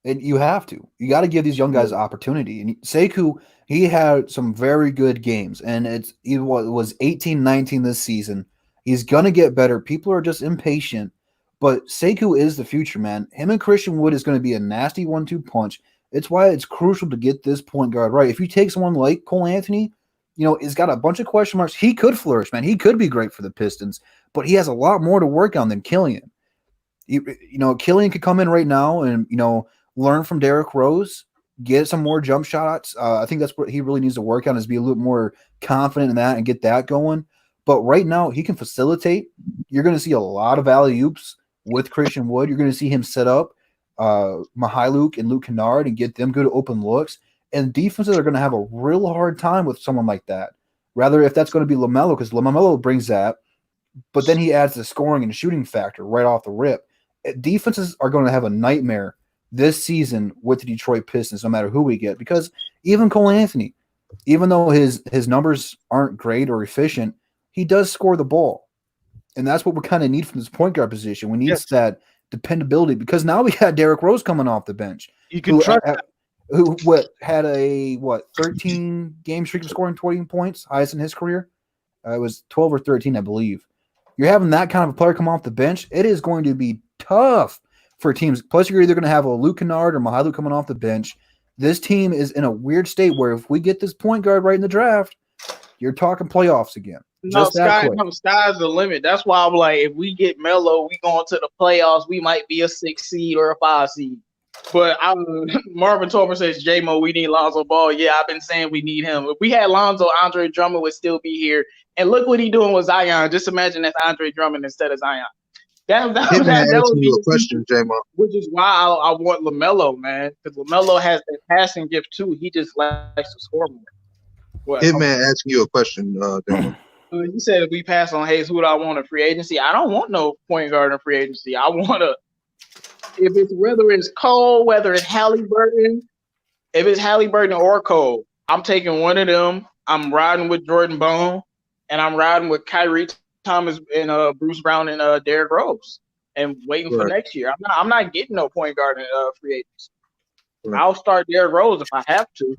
And you have to. You got to give these young guys opportunity. And Sekou, he had some very good games, and it was 18-19 this season. He's gonna get better. People are just impatient, but Sekou is the future, man. Him and Christian Wood is going to be a nasty 1-2 punch. It's why it's crucial to get this point guard right. If you take someone like Cole Anthony, he's got a bunch of question marks. He could flourish, man. He could be great for the Pistons, but he has a lot more to work on than Killian. Killian could come in right now and learn from Derrick Rose, get some more jump shots. I think that's what he really needs to work on, is be a little more confident in that and get that going. But right now, he can facilitate. You're going to see a lot of alley-oops with Christian Wood. You're going to see him set up. Mihailuk and Luke Kennard and get them good open looks. And defenses are going to have a real hard time with someone like that. Rather, if that's going to be LaMelo, because LaMelo brings that, but then he adds the scoring and shooting factor right off the rip. Defenses are going to have a nightmare this season with the Detroit Pistons, no matter who we get, because even Cole Anthony, even though his numbers aren't great or efficient, he does score the ball. And that's what we kind of need from this point guard position. We need that dependability, because now we got Derrick Rose coming off the bench. You can trust who had a 13 game streak of scoring 20 points, highest in his career. It was 12 or 13, I believe. You're having that kind of a player come off the bench. It is going to be tough for teams. Plus, you're either going to have a Luke Kennard or Mihailuk coming off the bench. This team is in a weird state where if we get this point guard right in the draft, you're talking playoffs again. No, sky's the limit. That's why I'm like, if we get Melo, we going to the playoffs. We might be a 6 seed or a 5 seed. But Marvin Tolbert says, J-Mo, we need Lonzo Ball. Yeah, I've been saying we need him. If we had Lonzo, Andre Drummond would still be here. And look what he's doing with Zion. Just imagine that's Andre Drummond instead of Zion. That would be a question, J-Mo. Which is why I want LaMelo, man. Because LaMelo has that passing gift, too. He just likes to score more. Hitman asking you a question, J-Mo. You said if we pass on Hayes, who do I want in free agency? I don't want no point guard in free agency. I want whether it's Cole, whether it's Halliburton, if it's Halliburton or Cole, I'm taking one of them. I'm riding with Jordan Bone, and I'm riding with Kyrie Thomas and Bruce Brown and Derrick Rose, and waiting for next year. I'm not getting no point guard in free agency. Right. I'll start Derrick Rose if I have to.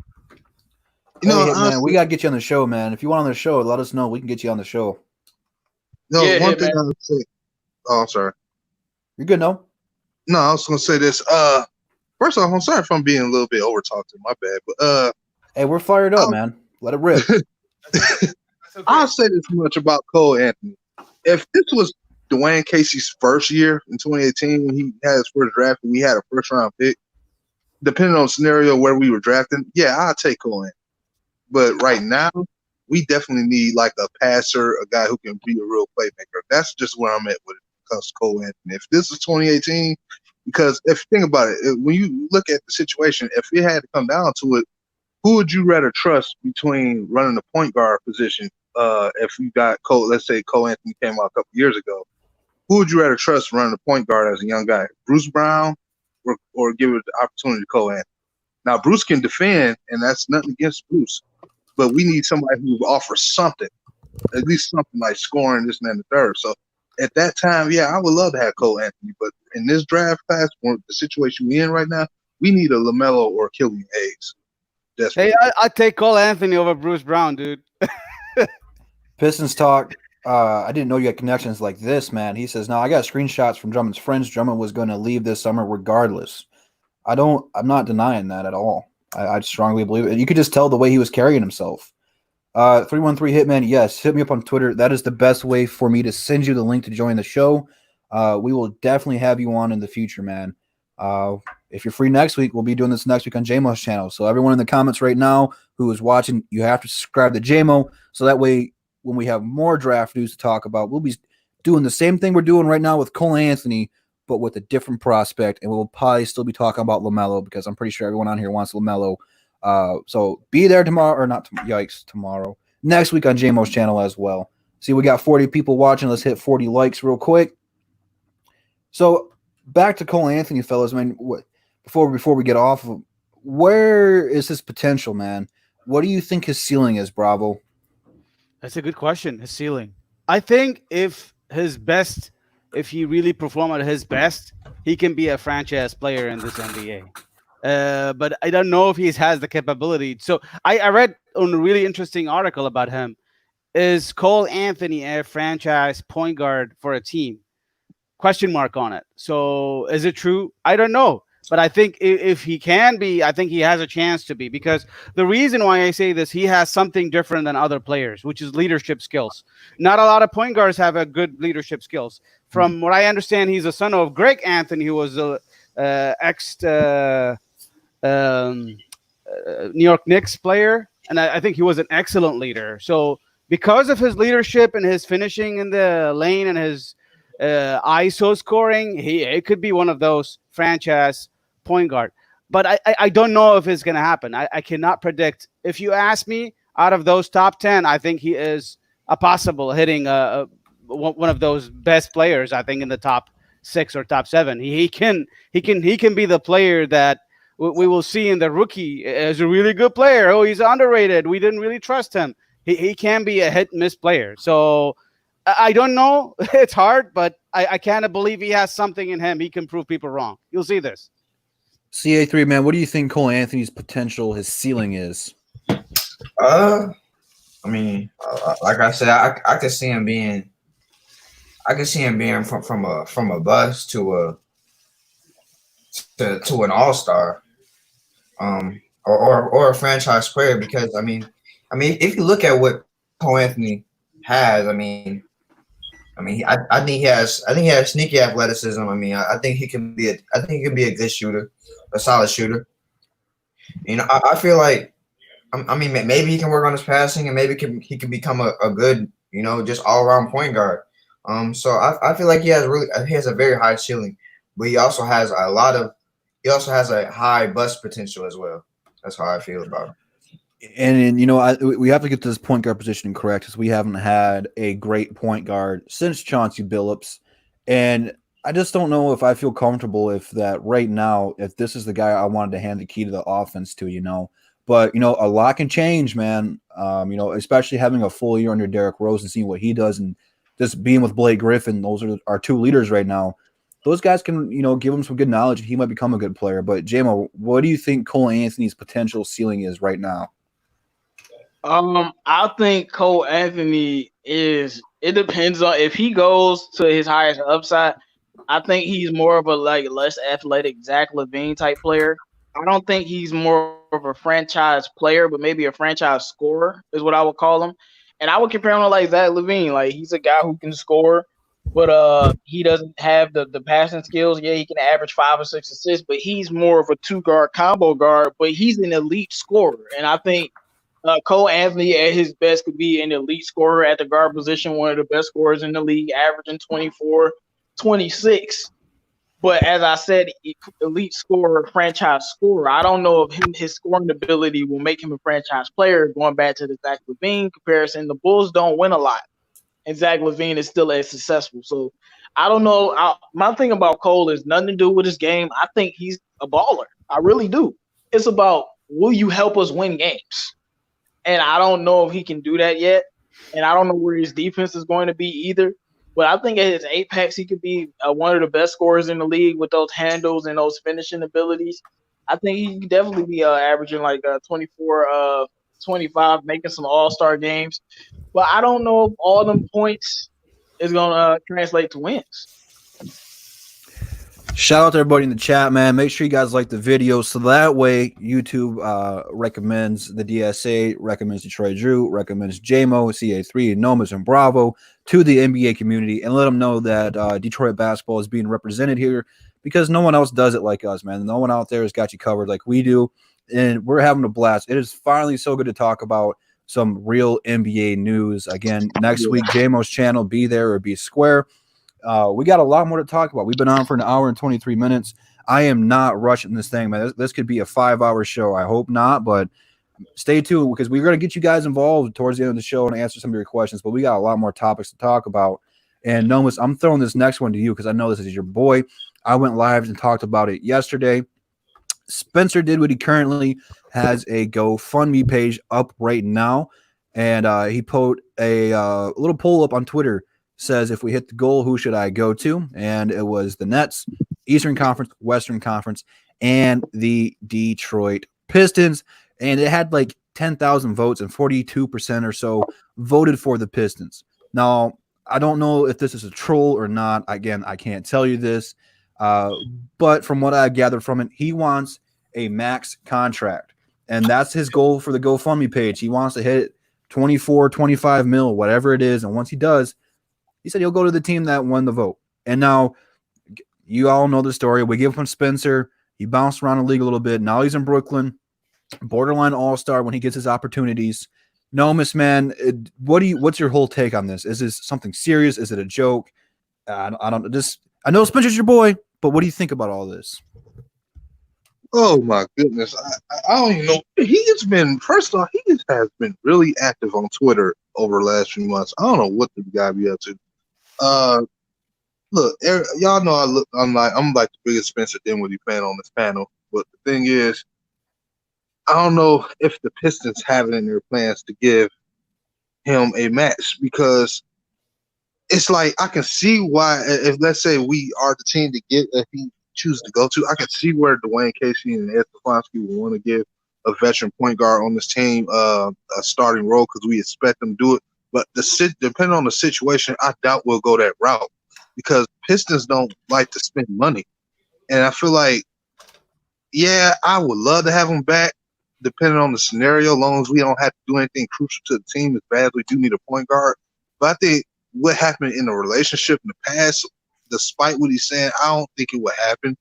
Man, we gotta get you on the show, man. If you want on the show, let us know. We can get you on the show. No, one thing I would say. Oh, I'm sorry. You're good, no? No, I was gonna say this. First off, I'm sorry if I'm being a little bit over talked. My bad, but hey, we're fired up, man. Let it rip. I'll say this much about Cole Anthony. If this was Dwayne Casey's first year in 2018 when he had his first draft and we had a first round pick, depending on the scenario where we were drafting, yeah, I'll take Cole Anthony. But right now, we definitely need like a passer, a guy who can be a real playmaker. That's just where I'm at with it because Cole Anthony. If this is 2018, because if you think about it, when you look at the situation, if it had to come down to it, who would you rather trust between running the point guard position? If you got Cole, let's say Cole Anthony came out a couple years ago, who would you rather trust running the point guard as a young guy? Bruce Brown or give it the opportunity to Cole Anthony? Now, Bruce can defend, and that's nothing against Bruce, but we need somebody who offers something, at least something like scoring this and that and the third. So at that time, yeah, I would love to have Cole Anthony, but in this draft class, the situation we're in right now, we need a LaMelo or Killian Hayes. Hey, I take Cole Anthony over Bruce Brown, dude. Pistons talk. I didn't know you had connections like this, man. He says, no, I got screenshots from Drummond's friends. Drummond was going to leave this summer regardless. I'm not denying that at all. I strongly believe it. You could just tell the way he was carrying himself. 313 Hitman, yes, hit me up on Twitter. That is the best way for me to send you the link to join the show. We will definitely have you on in the future, man. If you're free next week, we'll be doing this next week on JMO's channel. So everyone in the comments right now who is watching, you have to subscribe to JMO. So that way, when we have more draft news to talk about, we'll be doing the same thing we're doing right now with Cole Anthony, but with a different prospect. And we'll probably still be talking about LaMelo because I'm pretty sure everyone on here wants LaMelo. So be there tomorrow, or not tomorrow. Next week on JMO's channel as well. See, we got 40 people watching. Let's hit 40 likes real quick. So back to Cole Anthony, fellas. I mean, before we get off, where is his potential, man? What do you think his ceiling is, Bravo? That's a good question. His ceiling. I think if he really perform at his best, he can be a franchise player in this NBA. But I don't know if he has the capability. So I read on a really interesting article about him. Is Cole Anthony a franchise point guard for a team? Question mark on it. So is it true? I don't know. But I think if he can be, I think he has a chance to be, because the reason why I say this, he has something different than other players, which is leadership skills. Not a lot of point guards have a good leadership skills. From what I understand, he's a son of Greg Anthony, who was a New York Knicks player, and I think he was an excellent leader. So because of his leadership and his finishing in the lane and his ISO scoring, it could be one of those franchise point guard. But I don't know if it's going to happen. I cannot predict. If you ask me, out of those top 10, I think he is a possible hitting one of those best players. I think in the top 6 or top 7. He can be the player that we will see in the rookie as a really good player. Oh, he's underrated. We didn't really trust him. He can be a hit and miss player. So I don't know. It's hard, but I can't believe he has something in him. He can prove people wrong. You'll see this. CA3, man, what do you think Cole Anthony's potential, his ceiling is? I mean, like I said, I could see him being, from a bust to an all-star, or a franchise player. Because I mean, if you look at what Cole Anthony has, I think he has sneaky athleticism. I think he can be a good shooter, a solid shooter. I feel like, maybe he can work on his passing, and maybe he can become a good, just all around point guard. So I feel like he has a very high ceiling, but he also has a high bust potential as well. That's how I feel about him. And we have to get this point guard position correct, because we haven't had a great point guard since Chauncey Billups, and I just don't know if I feel comfortable if this is the guy I wanted to hand the key to the offense to, But a lot can change, man. Especially having a full year under Derrick Rose and seeing what he does, and just being with Blake Griffin. Those are our two leaders right now. Those guys can, give him some good knowledge. He might become a good player. But JMO, what do you think Cole Anthony's potential ceiling is right now? I think Cole Anthony is. It depends on if he goes to his highest upside. I think he's more of a less athletic Zach LaVine type player. I don't think he's more of a franchise player, but maybe a franchise scorer is what I would call him. And I would compare him to like Zach LaVine. Like, he's a guy who can score, but he doesn't have the passing skills. Yeah, he can average 5 or 6 assists, but he's more of a 2-guard combo guard, but he's an elite scorer. And I think Cole Anthony at his best could be an elite scorer at the guard position, one of the best scorers in the league, averaging 24, 26. But as I said, elite scorer, franchise scorer. I don't know if his scoring ability will make him a franchise player. Going back to the Zach LaVine comparison, the Bulls don't win a lot, and Zach LaVine is still as successful. So I don't know. My thing about Cole is nothing to do with his game. I think he's a baller. I really do. It's about, will you help us win games? And I don't know if he can do that yet. And I don't know where his defense is going to be either. But I think at his apex, he could be one of the best scorers in the league with those handles and those finishing abilities. I think he could definitely be averaging like 24, 25, making some all-star games. But I don't know if all them points is going to translate to wins. Shout out to everybody in the chat, man. Make sure you guys like the video, so that way YouTube recommends the DSA, recommends Detroit Drew, recommends JMO, CA3, Nomas, and Bravo to the NBA community, and let them know that Detroit basketball is being represented here, because no one else does it like us, man. No one out there has got you covered like we do, and we're having a blast. It is finally so good to talk about some real NBA news. Again, next week, JMO's channel, be there or be square. We got a lot more to talk about. We've been on for an hour and 23 minutes. I am not rushing this thing, man. This could be a 5-hour show. I hope not, but stay tuned, because we're going to get you guys involved towards the end of the show and answer some of your questions. But we got a lot more topics to talk about. And Nomas, I'm throwing this next one to you, because I know this is your boy. I went live and talked about it yesterday. Spencer Dinwiddie currently has a GoFundMe page up right now, and he put a little poll up on Twitter. Says, if we hit the goal, who should I go to? And it was the Nets, Eastern Conference, Western Conference, and the Detroit Pistons. And it had like 10,000 votes, and 42% or so voted for the Pistons. Now, I don't know if this is a troll or not. Again, I can't tell you this. But from what I gathered from it, he wants a max contract. And that's his goal for the GoFundMe page. He wants to hit 24, 25 mil, whatever it is. And once he does, he said he'll go to the team that won the vote. And now you all know the story. We give him Spencer. He bounced around the league a little bit. Now he's in Brooklyn, borderline all-star when he gets his opportunities. Nomas, man, what's your whole take on this? Is this something serious? Is it a joke? I don't know. I know Spencer's your boy. But what do you think about all this? Oh my goodness, I don't even know. He's been first off, he has been really active on Twitter over the last few months. I don't know what the guy be up to. Look, y'all know I'm like the biggest Spencer Dinwiddie fan on this panel. But the thing is, I don't know if the Pistons have it in their plans to give him a max because it's like I can see why if let's say we are the team to get if he chooses to go to, I can see where Dwayne Casey and Ed Stefanski would want to give a veteran point guard on this team a starting role because we expect them to do it. But depending on the situation, I doubt we'll go that route because Pistons don't like to spend money. And I feel like, yeah, I would love to have him back depending on the scenario, as long as we don't have to do anything crucial to the team as bad as we do need a point guard. But I think what happened in the relationship in the past, despite what he's saying, I don't think it would happen.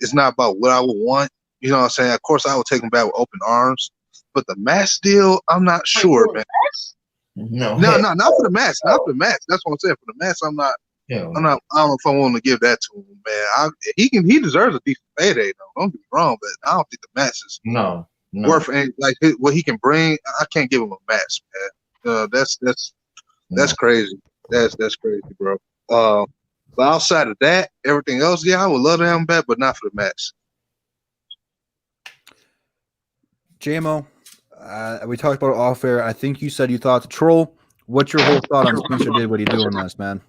It's not about what I would want. You know what I'm saying? Of course, I would take him back with open arms. But the max deal, I'm not sure, man. No, not for the max. Not for the max. That's what I'm saying. For the max, I'm not. Yeah, I don't know if I'm willing to give that to him, man. He deserves a decent payday, though. Don't get me wrong, but I don't think the max is worth any, like what he can bring. I can't give him a max, man. That's crazy. That's crazy, bro. But outside of that, everything else, yeah, I would love to have him back, but not for the max. JMO, we talked about it off air. I think you said you thought the troll. What's your whole thought on Spencer Dinwiddie doing this, man?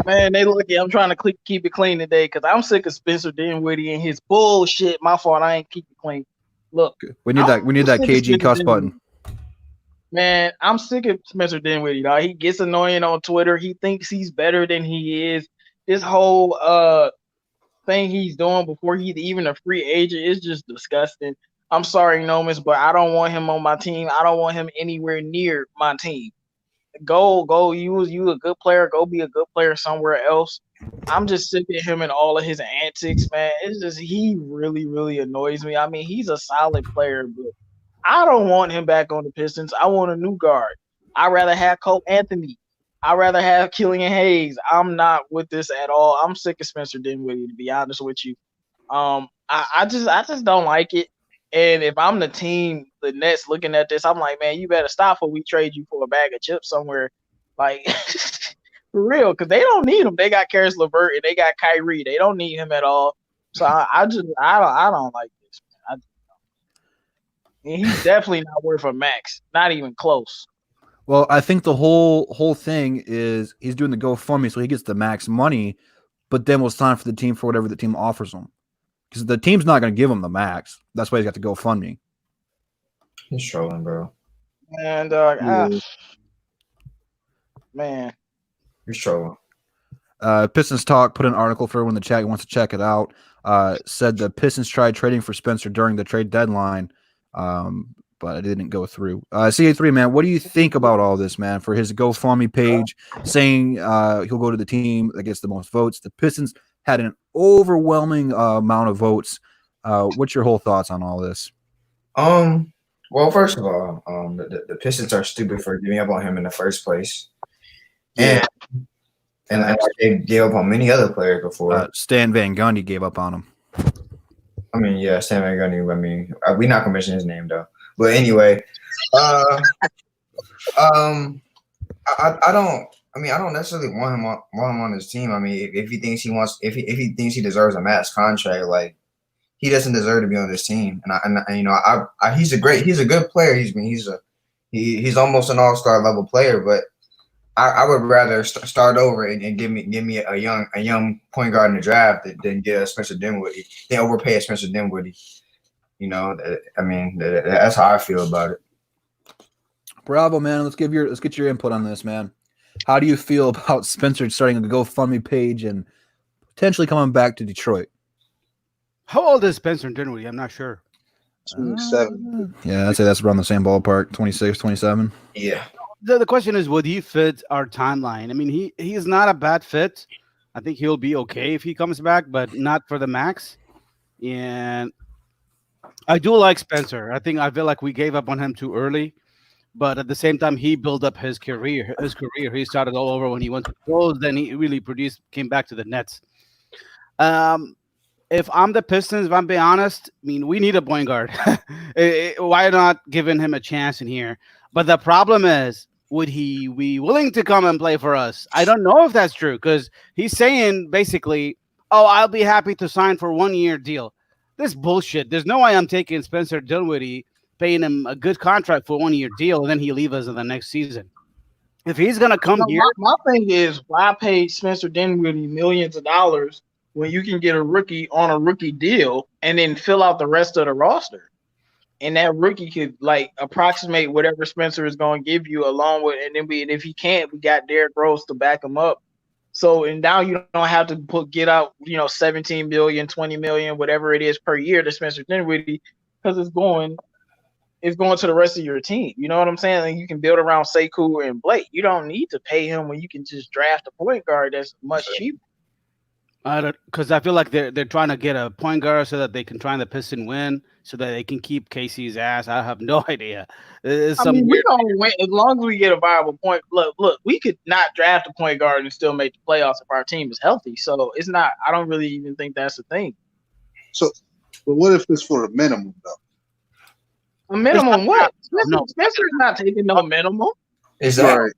Man, they lucky. I'm trying to keep it clean today because I'm sick of Spencer Dinwiddie and his bullshit. My fault. I ain't keep it clean. Look, we need that KG cuss button. Man, I'm sick of Spencer Dinwiddie, dog. He gets annoying on Twitter. He thinks he's better than he is. This whole thing he's doing before he's even a free agent is just disgusting. I'm sorry, Nomis, but I don't want him on my team. I don't want him anywhere near my team. Go. You a good player. Go be a good player somewhere else. I'm just sick of him and all of his antics, man. It's just he really, really annoys me. I mean, he's a solid player, but I don't want him back on the Pistons. I want a new guard. I'd rather have Cole Anthony. I'd rather have Killian Hayes. I'm not with this at all. I'm sick of Spencer Dinwiddie, to be honest with you. I just don't like it. And if I'm the team, the Nets looking at this, I'm like, man, you better stop or we trade you for a bag of chips somewhere. Like, for real, because they don't need him. They got Karis LeVert and they got Kyrie. They don't need him at all. So I don't like this, man. And he's definitely not worth a max. Not even close. Well, I think the whole thing is he's doing the GoFundMe so he gets the max money, but then we'll sign for the team for whatever the team offers him. Because the team's not going to give him the max. That's why he's got to GoFundMe. He's trolling, bro. And man, he's trolling. Pistons Talk put an article for everyone in the chat who wants to check it out. Said the Pistons tried trading for Spencer during the trade deadline, but it didn't go through. CA3, man, what do you think about all this, man? For his GoFundMe page saying he'll go to the team that gets the most votes. The Pistons had an overwhelming amount of votes. What's your whole thoughts on all this? Well, first of all, the Pistons are stupid for giving up on him in the first place. Yeah. And they gave up on many other players before. Stan Van Gundy gave up on him. I mean, yeah, Stan Van Gundy. I mean, we're not gonna mention his name though. But anyway, I don't necessarily want him on his team. I mean, if he thinks he thinks he deserves a max contract, like he doesn't deserve to be on this team. And you know, he's a good player. He's almost an all-star level player, but I would rather start over and give me a young point guard in the draft than get a Spencer Dinwiddie. Then overpay a Spencer Dinwiddie. You know, I mean, that's how I feel about it. Bravo, man. Let's get your input on this, man. How do you feel about Spencer starting a GoFundMe page and potentially coming back to Detroit? How old is Spencer Dinwiddie? I'm not sure. 27. Yeah, I'd say that's around the same ballpark, 26, 27. Yeah. The question is, would he fit our timeline? I mean, he is not a bad fit. I think he'll be okay if he comes back, but not for the max. And I do like Spencer. I feel like we gave up on him too early. But at the same time, he built up his career. He started all over when he went to pros. Then he really came back to the Nets. If I'm the Pistons, if I'm being honest, I mean, we need a point guard. Why not giving him a chance in here? But the problem is, would he be willing to come and play for us? I don't know if that's true because he's saying basically, "Oh, I'll be happy to sign for 1 year deal." This bullshit. There's no way I'm taking Spencer Dinwiddie, paying him a good contract for 1 year deal, and then he leave us in the next season. If he's gonna come here, my thing is, why pay Spencer Dinwiddie millions of dollars when you can get a rookie on a rookie deal and then fill out the rest of the roster? And that rookie could like approximate whatever Spencer is going to give you, along with, and if he can't, we got Derrick Rose to back him up. So, and now you don't have to get out, 17 million, 20 million, whatever it is per year to Spencer Dinwiddie, because it's going to the rest of your team. You know what I'm saying? And you can build around Sekou and Blake. You don't need to pay him when you can just draft a point guard that's much cheaper. because I feel like they're trying to get a point guard so that they can try the Piston win, so that they can keep Casey's ass. I have no idea. It's some we weird. don't win as long as we get a viable point. Look, we could not draft a point guard and still make the playoffs if our team is healthy. So it's not. I don't really even think that's a thing. So, but what if it's for a minimum though? A minimum what? No. Spencer's not taking no minimum. Exactly.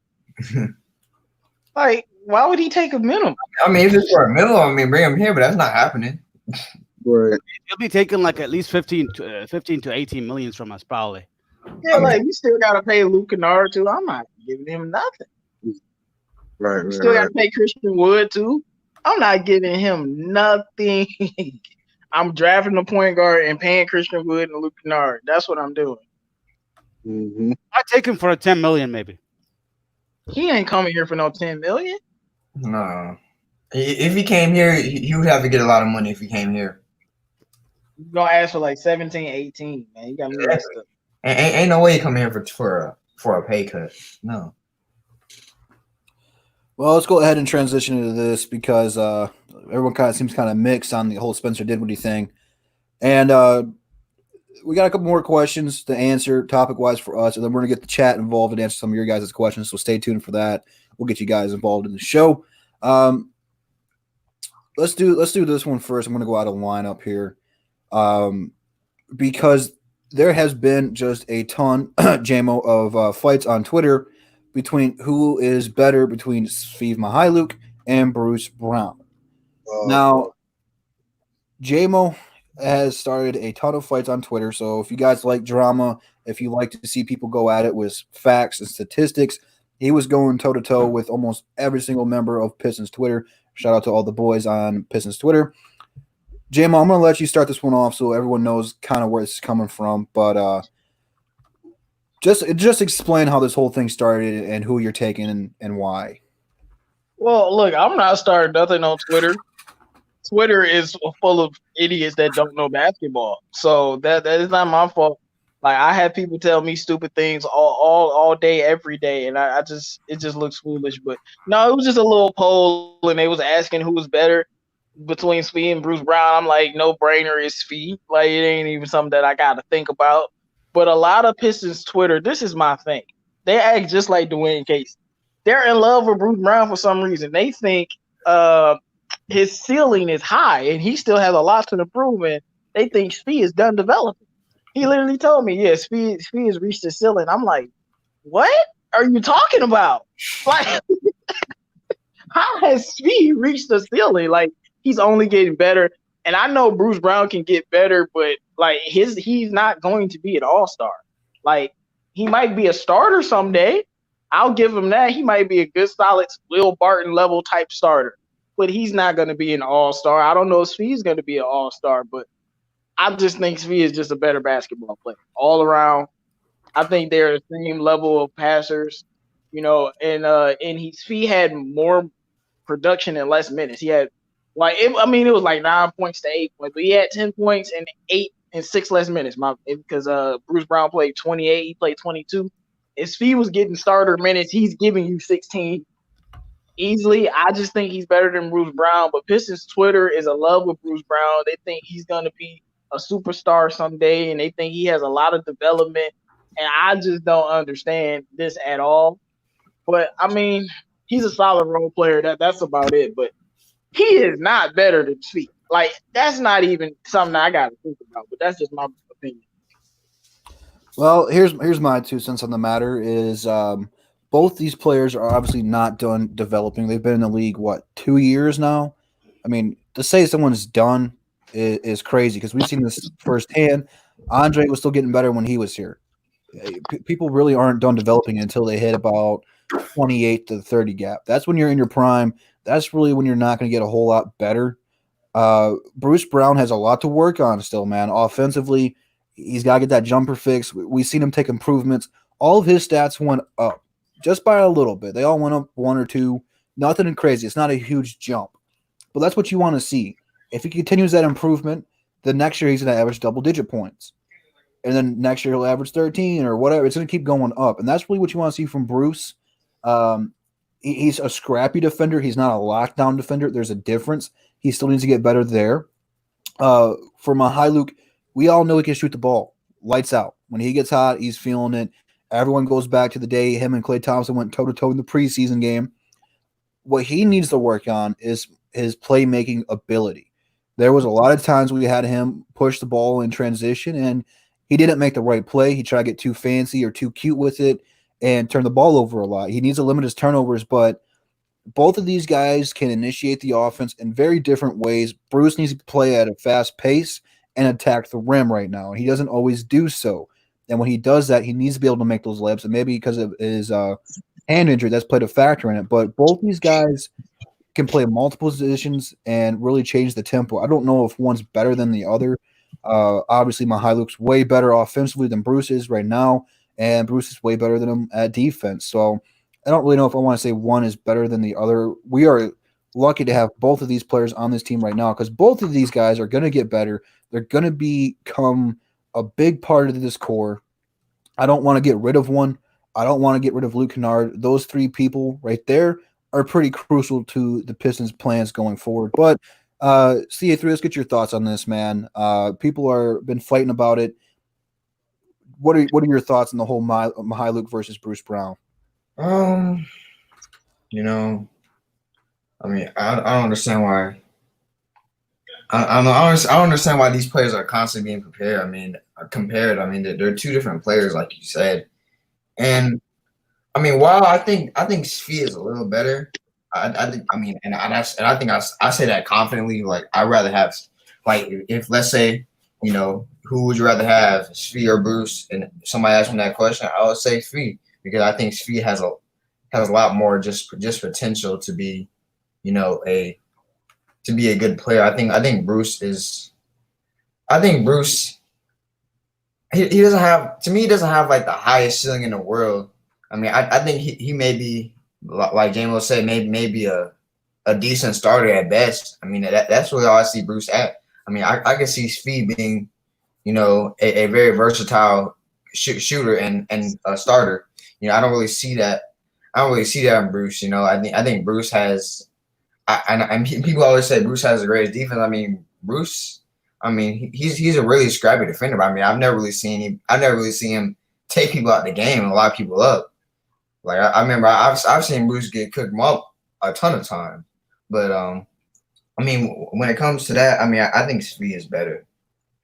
Like, why would he take a minimum? I mean, if it's for a minimum, I mean, bring him here, but that's not happening. Right. He'll be taking like at least 15 to 18 millions from us probably. Yeah, like we still gotta pay Luke Kennard too. I'm not giving him nothing. Right. We still gotta pay Christian Wood too. I'm not giving him nothing. I'm drafting a point guard and paying Christian Wood and Luke Kennard. That's what I'm doing. Mm-hmm. I'd take him for a 10 million maybe. He ain't coming here for no 10 million. No. If he came here, he would have to get a lot of money if he came here. You're gonna ask for like 17, 18, man. You got me messed up. Ain't no way he coming here for a pay cut. No. Well, let's go ahead and transition into this because everyone kind of seems kind of mixed on the whole Spencer Dinwiddie thing, and we got a couple more questions to answer topic-wise for us, and then we're gonna get the chat involved and answer some of your guys' questions. So stay tuned for that. We'll get you guys involved in the show. Let's do this one first. I'm gonna go out of lineup here, because there has been just a ton, JMO, of fights on Twitter between who is better between Steve Mihailuk and Bruce Brown. Now, JMO has started a ton of fights on Twitter, so if you guys like drama, if you like to see people go at it with facts and statistics, he was going toe-to-toe with almost every single member of Pistons Twitter. Shout out to all the boys on Pistons Twitter. JMO, I'm going to let you start this one off so everyone knows kind of where it's coming from, but just explain how this whole thing started and who you're taking and why. Well, look, I'm not starting nothing on Twitter. Twitter is full of idiots that don't know basketball. So that is not my fault. Like, I have people tell me stupid things all day, every day, and it just looks foolish. But no, it was just a little poll, and they was asking who was better between Speed and Bruce Brown. I'm like, no brainer is Speed. Like, it ain't even something that I got to think about. But a lot of Pistons Twitter, this is my thing. They act just like Dwayne Casey. They're in love with Bruce Brown for some reason. They think his ceiling is high, and he still has a lot to improve. And they think Speed is done developing. He literally told me, yeah, Speed has reached the ceiling. I'm like, what are you talking about? Like, how has Speed reached the ceiling? Like, he's only getting better. And I know Bruce Brown can get better, but like he's not going to be an all-star. Like, he might be a starter someday. I'll give him that. He might be a good, solid Will Barton level type starter, but he's not going to be an all-star. I don't know if Speed's going to be an all-star, but I just think Speed is just a better basketball player all around. I think they're the same level of passers, and Speed had more production in less minutes. He had it was like 9 points to 8 points, but he had 10 points and 8 and 6 less minutes. Because Bruce Brown played 28, he played 22. If Speed was getting starter minutes, he's giving you 16 easily. I just think he's better than Bruce Brown. But Pistons Twitter is in love with Bruce Brown. They think he's gonna be a superstar someday, and they think he has a lot of development. And I just don't understand this at all. But I mean, he's a solid role player. That's about it. But he is not better than Svi. Like, that's not even something I got to think about, but that's just my opinion. Well, here's my 2 cents on the matter is both these players are obviously not done developing. They've been in the league, 2 years now? I mean, to say someone's done is crazy because we've seen this firsthand. Andre was still getting better when he was here. People really aren't done developing until they hit about 28 to 30 gap. That's when you're in your prime. That's really when you're not going to get a whole lot better. Bruce Brown has a lot to work on still, man. Offensively, he's got to get that jumper fixed. We've seen him take improvements. All of his stats went up just by a little bit. They all went up 1 or 2. Nothing crazy. It's not a huge jump. But that's what you want to see. If he continues that improvement, then next year he's going to average double-digit points. And then next year he'll average 13 or whatever. It's going to keep going up. And that's really what you want to see from Bruce. He's a scrappy defender. He's not a lockdown defender. There's a difference. He still needs to get better there. For Mykhailiuk, we all know he can shoot the ball. Lights out. When he gets hot, he's feeling it. Everyone goes back to the day him and Klay Thompson went toe-to-toe in the preseason game. What he needs to work on is his playmaking ability. There was a lot of times we had him push the ball in transition, and he didn't make the right play. He tried to get too fancy or too cute with it and turn the ball over a lot. He needs to limit his turnovers, but both of these guys can initiate the offense in very different ways. Bruce needs to play at a fast pace and attack the rim right now, and he doesn't always do so. And when he does that, he needs to be able to make those layups, and maybe because of his hand injury, that's played a factor in it. But both these guys can play multiple positions and really change the tempo. I don't know if one's better than the other. Obviously, Mykhailiuk's way better offensively than Bruce is right now, and Bruce is way better than him at defense. So I don't really know if I want to say one is better than the other. We are lucky to have both of these players on this team right now because both of these guys are going to get better. They're going to become a big part of this core. I don't want to get rid of one. I don't want to get rid of Luke Kennard. Those 3 people right there are pretty crucial to the Pistons' plans going forward. But CA3, let's get your thoughts on this, man. People are been fighting about it. What are your thoughts on the whole Mykhailiuk versus Bruce Brown? You know, I mean, I don't understand why. I don't understand why these players are constantly being compared. They're 2 different players, like you said. And I mean, while I think Svi is a little better, I think I say that confidently. Like, I'd rather have, like, if let's say, who would you rather have, Svi or Bruce? And somebody asked me that question, I would say Svi because I think Svi has a lot more just potential to be, to be a good player. I think Bruce is. I think Bruce. He doesn't have. To me, he doesn't have like the highest ceiling in the world. I mean, I think he may be, like James said, maybe a decent starter at best. I mean, that's really all I see Bruce at. I mean, I can see Svi being, a very versatile shooter and a starter. I don't really see that. I don't really see that in Bruce. I think Bruce has. And people always say Bruce has the greatest defense. I mean, Bruce. I mean, he's a really scrappy defender. But I mean, I've never really seen him take people out the game and lock people up. Like I remember, I've seen Bruce get cooked up a ton of times. But I mean, when it comes to that, I mean, I think Svi is better,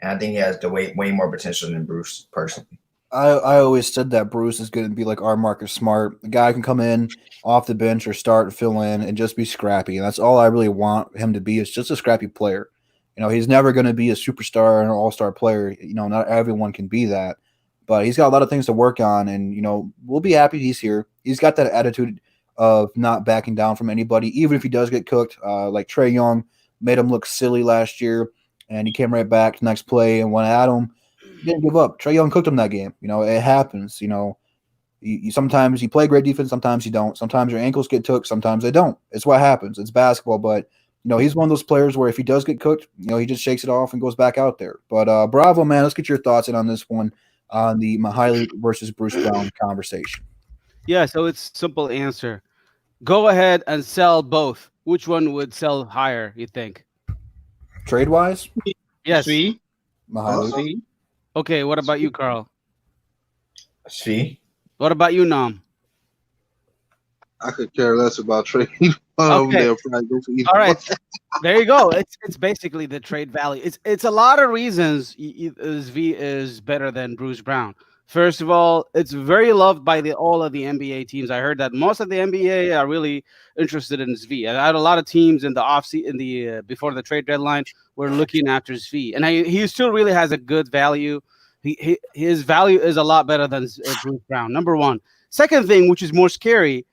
and I think he has the way more potential than Bruce personally. I always said that Bruce is going to be like our Marcus Smart. The guy can come in off the bench or start, fill in, and just be scrappy. And that's all I really want him to be is just a scrappy player. He's never going to be a superstar and an all-star player. Not everyone can be that. But he's got a lot of things to work on, and, we'll be happy he's here. He's got that attitude of not backing down from anybody, even if he does get cooked. Like Trae Young made him look silly last year, and he came right back next play and went at him. He didn't give up. Trae Young cooked him that game. It happens. You sometimes you play great defense, sometimes you don't. Sometimes your ankles get took, sometimes they don't. It's what happens. It's basketball, but he's one of those players where if he does get cooked, he just shakes it off and goes back out there. But bravo, man. Let's get your thoughts in on this one, on the Mykhailiuk versus Bruce Brown conversation. Yeah, so it's simple answer. Go ahead and sell both. Which one would sell higher, you think? Trade-wise? Yes. Svi. Mykhailiuk. Okay, what about you, Carl? Svi. What about you, Nam? I could care less about trading one of them. Okay. They'll probably go for either All right. one. There you go. It's basically the trade value. It's a lot of reasons V is better than Bruce Brown. First of all, it's very loved by all of the NBA teams. I heard that most of the NBA are really interested in Zvi. I had a lot of teams in the before the trade deadline were looking after Zvi, and he still really has a good value. His value is a lot better than Bruce Brown. Number one. Second thing, which is more scary,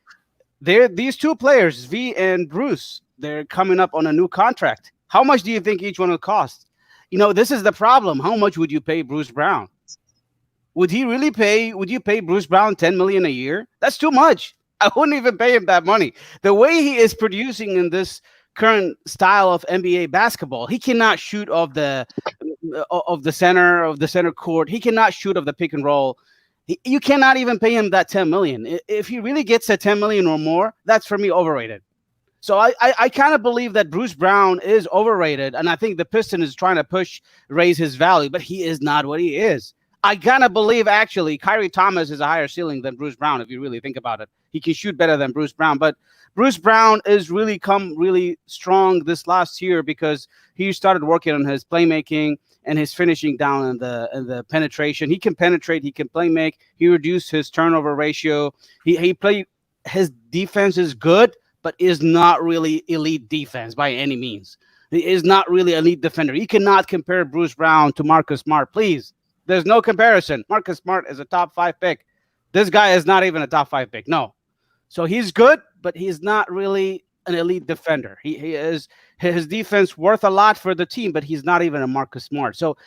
these two players, V and Bruce, they're coming up on a new contract. How much do you think each one will cost? This is the problem. How much would you pay Bruce Brown? Would you pay Bruce Brown $10 million a year? That's too much. I wouldn't even pay him that money. The way he is producing in this current style of NBA basketball, he cannot shoot off the center court. He cannot shoot off the pick and roll. You cannot even pay him that $10 million. If he really gets a $10 million or more, that's for me overrated. So I kind of believe that Bruce Brown is overrated, and I think the Pistons is trying to raise his value, but he is not what he is. I kind of believe actually Kyrie Thomas is a higher ceiling than Bruce Brown if you really think about it. He can shoot better than Bruce Brown, but Bruce Brown is really come really strong this last year because he started working on his playmaking and his finishing down in the penetration. He can penetrate, he can play make. He reduced his turnover ratio. His defense is good, but is not really elite defense by any means. He is not really elite defender. You cannot compare Bruce Brown to Marcus Smart, please. There's no comparison. Marcus Smart is a top 5 pick. This guy is not even a top 5 pick. No. So he's good, but he's not really an elite defender. He is his defense worth a lot for the team, but he's not even a Marcus Smart. So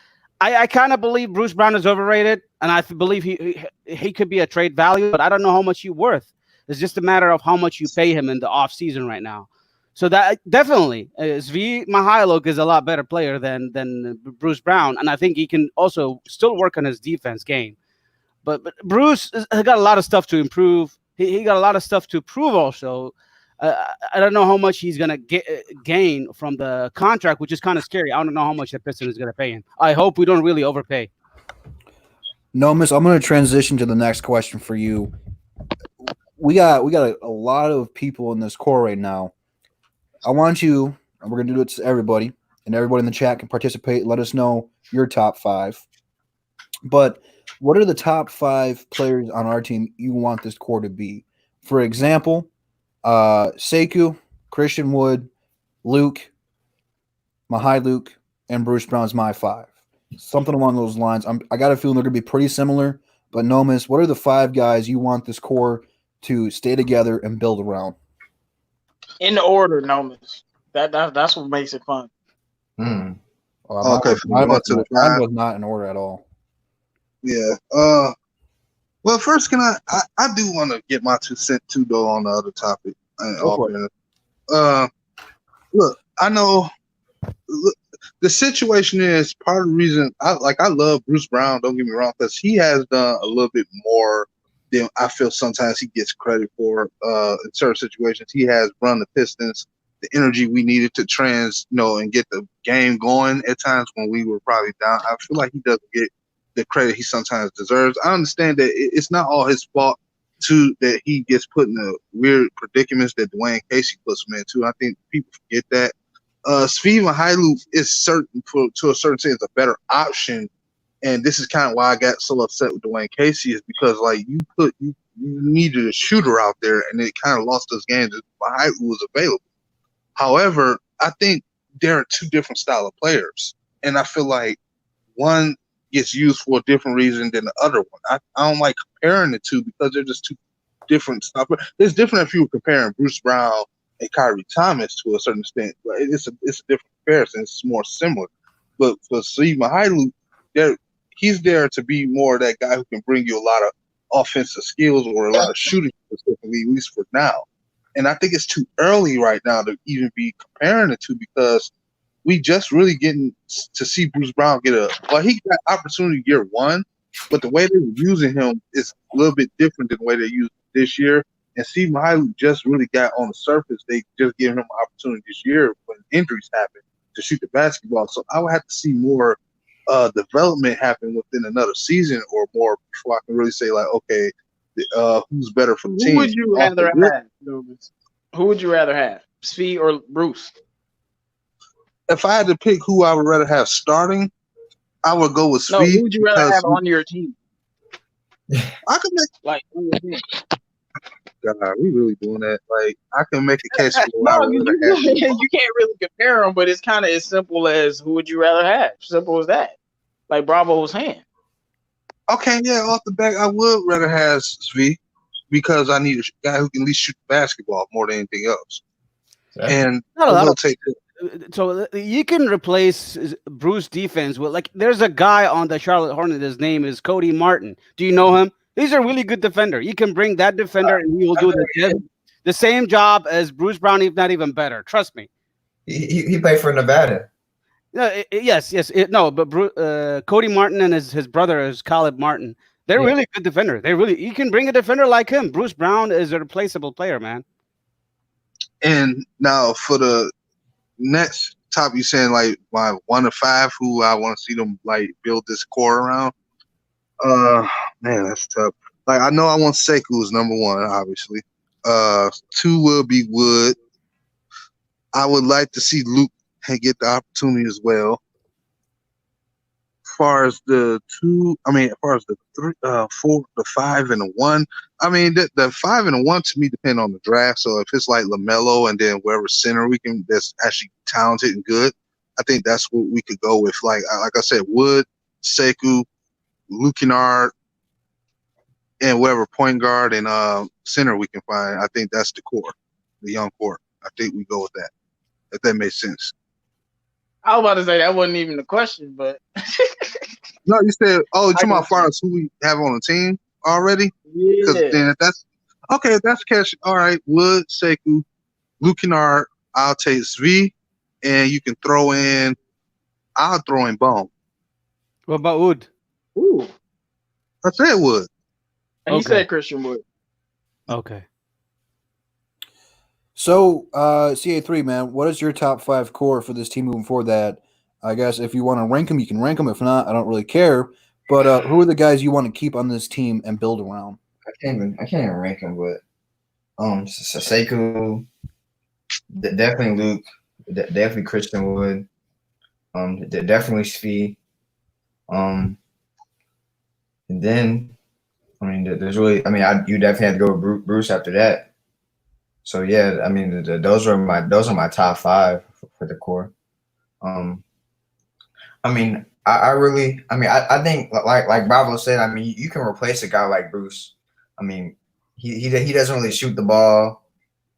I kind of believe Bruce Brown is overrated, and I believe he could be a trade value, but I don't know how much he's worth. It's just a matter of how much you pay him in the off season right now. So that definitely Zvi Mihailuk is a lot better player than Bruce Brown, and I think he can also still work on his defense game. But Bruce has got a lot of stuff to improve. He got a lot of stuff to prove also. I don't know how much he's gonna gain from the contract, which is kind of scary. I don't know how much the Pistons is gonna pay him. I hope we don't really overpay. No, Miss, I'm going to transition to the next question for you. We got a lot of people in this core right now. I want you, and we're going to do it to everybody, and everybody in the chat can participate. Let us know your top 5. But what are the top 5 players on our team you want this core to be? For example, Sekou, Christian Wood, Luke, Mihailuk, and Bruce Brown's my 5. Something along those lines. I got a feeling they're going to be pretty similar. But Nomis, what are the 5 guys you want this core to stay together and build around? In the order, Nomis. That's what makes it fun. Okay, Mine was not in order at all. Yeah. Well, first, I do want to get my 2 cents too, though, on the other topic. Look, I know. Look, the situation is part of the reason I love Bruce Brown. Don't get me wrong, because he has done a little bit more than I feel sometimes he gets credit for. In certain situations, he has run the Pistons the energy we needed to and get the game going at times when we were probably down. I feel like he doesn't get the credit he sometimes deserves. I understand that it's not all his fault too that he gets put in the weird predicaments that Dwayne Casey puts him into. I think people forget that. Zvi Mihailuk is certain to a certain extent is a better option, and this is kind of why I got so upset with Dwayne Casey is because you needed a shooter out there, and it kind of lost us games if Mihailuk was available. However, I think there are 2 different style of players, and I feel like one gets used for a different reason than the other one. I don't like comparing the 2 because they're just 2 different stuff. It's different if you were comparing Bruce Brown and Kyrie Thomas to a certain extent, but it's a different comparison. It's more similar. But for Zvi Mihailuk, he's there to be more that guy who can bring you a lot of offensive skills or a lot of shooting specifically, at least for now. And I think it's too early right now to even be comparing the 2 because we just really getting to see Bruce Brown he got opportunity year 1, but the way they were using him is a little bit different than the way they used him this year. And Zvi Mihailuk just really got on the surface. They just gave him an opportunity this year when injuries happened to shoot the basketball. So I would have to see more development happen within another season or more before I can really say, like, okay, who's better for the Who team. would you Off the rather rip, have? Lucas? Who would you rather have, Svi or Bruce? if I had to pick who I would rather have starting, I would go with No, who Svi would you rather because have on your team? I can make. Like, on your team? God, we really doing that? Like, I can make a case for who I No, would you rather have. you can't really compare them, but it's kind of as simple as who would you rather have? Simple as that. Like Bravo's hand. Okay, yeah, off the back, I would rather have Svi because I need a guy who can at least shoot the basketball more than anything else. And Not a I lot will of take. so you can replace Bruce defense with like there's a guy on the Charlotte Hornets. His name is Cody Martin. Do you know him? He's a really good defender. You can bring that defender and he will do the same job as Bruce Brown, if not even better. Trust me. He played for Nevada. No, yes. No, but Cody Martin and his brother is Caleb Martin. They're Yeah. really good defender. You can bring a defender like him. Bruce Brown is a replaceable player, man. And now for the next top, you saying like my 1 to 5, who I want to see them like build this core around. Man, that's tough. Like I know I want Sekou as number 1, obviously. 2 will be Wood. I would like to see Luke get the opportunity as well. As far as the 2, I mean, as far as the 3, 4, the 5 and the 1, I mean, the 5 and the 1 to me depend on the draft. So if it's like LaMelo and then wherever center we can that's actually talented and good, I think that's what we could go with. Like I said, Wood, Sekou, Luke Kennard, and whatever point guard and center we can find. I think that's the core, the young core. I think we go with that. If that makes sense. I was about to say that wasn't even the question, but No, you said, oh, you're talking I about far as who we have on the team already? Because yeah. then if that's okay, if that's catch, all right, Wood, Sekou, Luke Kennard, I'll take Svi, and you can throw in, I'll throw in Bone. What about Wood? Ooh. I said Wood. And he Okay. said Christian Wood. Okay. So, CA3, man, what is your top 5 core for this team moving forward? That I guess if you want to rank them, you can rank them. If not, I don't really care. But who are the guys you want to keep on this team and build around? I can't even rank him, but Sekou, definitely Luke, definitely Christian Wood, definitely Svi, and then I mean there's really you definitely have to go with Bruce after that. So yeah, I mean those are my top 5 for the core. I mean, I think like Bravo said, I mean, you can replace a guy like Bruce. I mean, he doesn't really shoot the ball.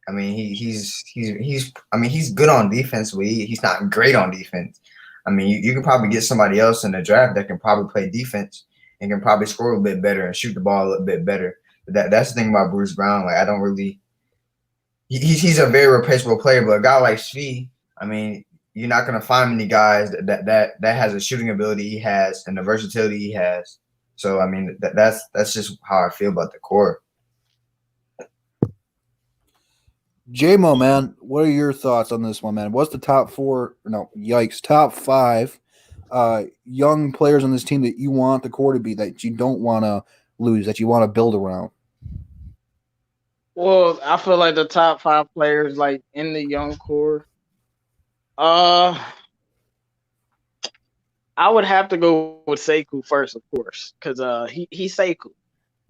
I mean, he's good on defense, but he's not great on defense. I mean, you can probably get somebody else in the draft that can probably play defense and can probably score a bit better and shoot the ball a little bit better. But that's the thing about Bruce Brown. Like, I don't really. He's a very replaceable player, but a guy like Svi, I mean, you're not gonna find many guys that has the shooting ability he has and the versatility he has. So I mean, that's just how I feel about the core. J-Mo, man, what are your thoughts on this one, man? What's the top 5 young players on this team that you want the core to be, that you don't want to lose, that you want to build around? Well, I feel like the top 5 players, like in the young core, I would have to go with Sekou first, of course, because he's Sekou.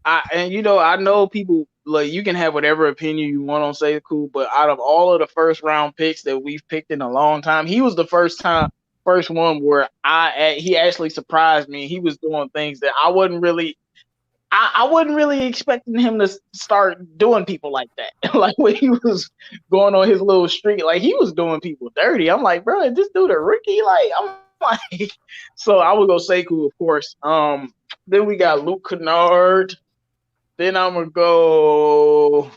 I know people like you can have whatever opinion you want on Sekou, but out of all of the first round picks that we've picked in a long time, he was the first one where he actually surprised me. He was doing things that I wasn't really expecting him to start doing people like that. Like when he was going on his little streak, like he was doing people dirty. I'm like, bro, is this dude a rookie? Like, I'm like, so I would go Sekou, of course. Then we got Luke Kennard. Then I'm gonna go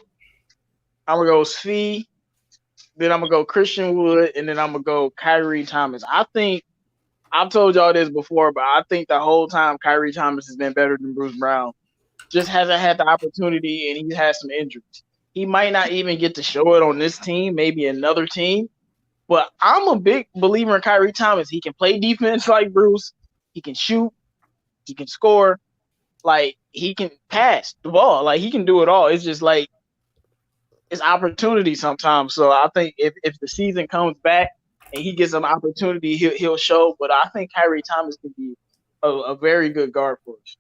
Svi. Then I'm gonna go Christian Wood, and then I'm gonna go Kyrie Thomas. I think I've told y'all this before, but I think the whole time Kyrie Thomas has been better than Bruce Brown. Just hasn't had the opportunity, and he has some injuries. He might not even get to show it on this team, maybe another team. But I'm a big believer in Kyrie Thomas. He can play defense like Bruce. He can shoot. He can score. Like he can pass the ball. Like he can do it all. It's just like it's opportunity sometimes. So I think if the season comes back and he gets an opportunity, he'll show. But I think Kyrie Thomas can be a very good guard for us.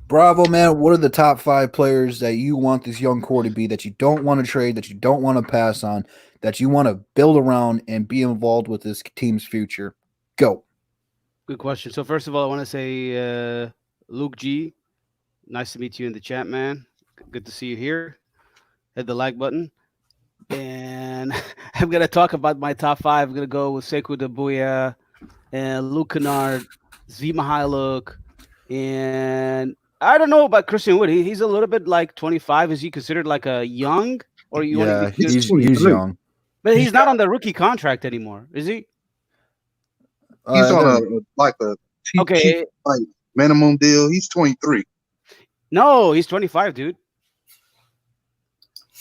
Bravo, man. What are the top 5 players that you want this young core to be, that you don't want to trade, that you don't want to pass on, that you want to build around and be involved with this team's future? Go. Good question. So first of all, I want to say, Luke G, nice to meet you in the chat, man. Good to see you here. Hit the like button. And I'm going to talk about my top 5. I'm going to go with Sekou Doumbouya and Luke Kennard, Zvi Mykhailiuk, and I don't know about Christian Wood. He's a little bit like 25. Is he considered like a young? Or you Yeah, want to he's young. But he's not on the rookie contract anymore, is he? He's on a Okay. like minimum deal. He's 23. No, he's 25, dude.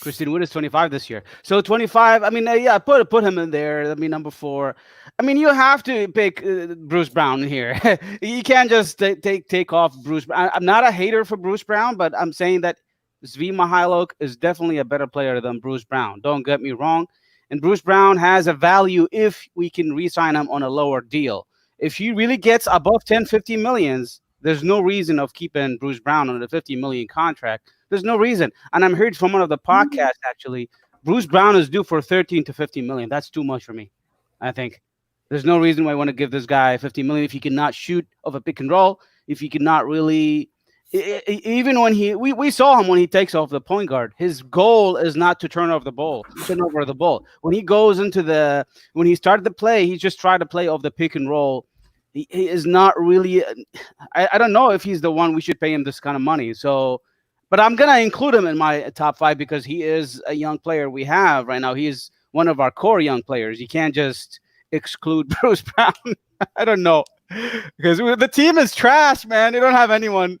Christian Wood is 25 this year. So 25, I mean, yeah, put him in there. I mean, number 4. I mean, you have to pick Bruce Brown here. You can't just take off Bruce. I'm not a hater for Bruce Brown, but I'm saying that Zvi Mykhailiuk is definitely a better player than Bruce Brown. Don't get me wrong. And Bruce Brown has a value if we can re-sign him on a lower deal. If he really gets above 10, 50 millions, there's no reason of keeping Bruce Brown on a 50 million contract. There's no reason. And I'm heard from one of the podcasts, actually, Bruce Brown is due for 13 to 50 million. That's too much for me, I think. There's no reason why I want to give this guy 50 million if he cannot shoot of a pick and roll, if he cannot really, even when we saw him when he takes off the point guard, his goal is not to turn over the ball. When he goes when he started to play, he just tried to play off the pick and roll. He is not really, I don't know if he's the one we should pay him this kind of money. So, but I'm going to include him in my top 5 because he is a young player we have right now. He is one of our core young players. You can't just exclude Bruce Brown. I don't know. Because the team is trash, man. They don't have anyone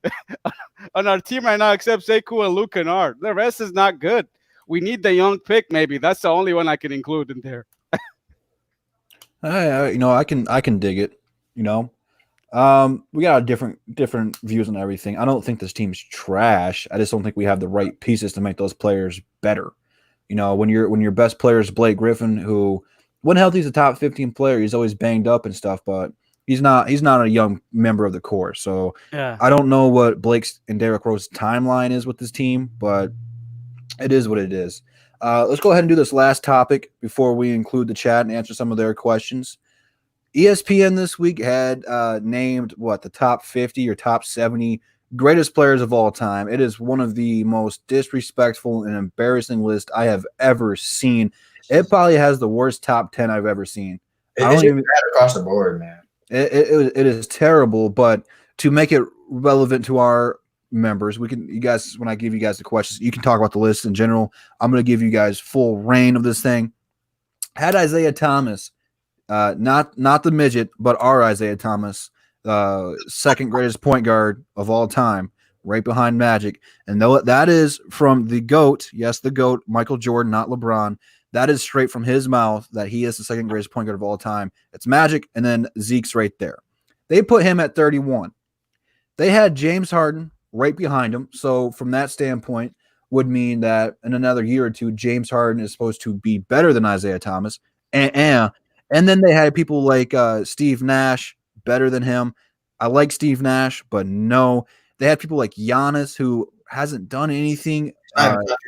on our team right now except Sekou and Luke Kennard. The rest is not good. We need the young pick, maybe. That's the only one I can include in there. I can dig it. We got different views on everything. I don't think this team's trash. I just don't think we have the right pieces to make those players better. When your best player is Blake Griffin, who when healthy is a top 15 player, he's always banged up and stuff, but he's not a young member of the core. So yeah. I don't know what Blake's and Derrick Rose's timeline is with this team, but it is what it is. Let's go ahead and do this last topic before we include the chat and answer some of their questions. ESPN this week had named the top 50 or top 70 greatest players of all time. It is one of the most disrespectful and embarrassing lists I have ever seen. It probably has the worst top 10 I've ever seen. It's bad across the board, man. It is terrible, but to make it relevant to our members, when I give you guys the questions, you can talk about the list in general. I'm going to give you guys full reign of this thing. Had Isaiah Thomas, not the midget, but our Isaiah Thomas, second greatest point guard of all time, right behind Magic. And though that is from the GOAT, yes, the GOAT, Michael Jordan, not LeBron. That is straight from his mouth that he is the second greatest point guard of all time. It's Magic, and then Zeke's right there. They put him at 31. They had James Harden right behind him. So from that standpoint, would mean that in another year or two, James Harden is supposed to be better than Isaiah Thomas. And then they had people like Steve Nash, better than him. I like Steve Nash, but no. They had people like Giannis, who hasn't done anything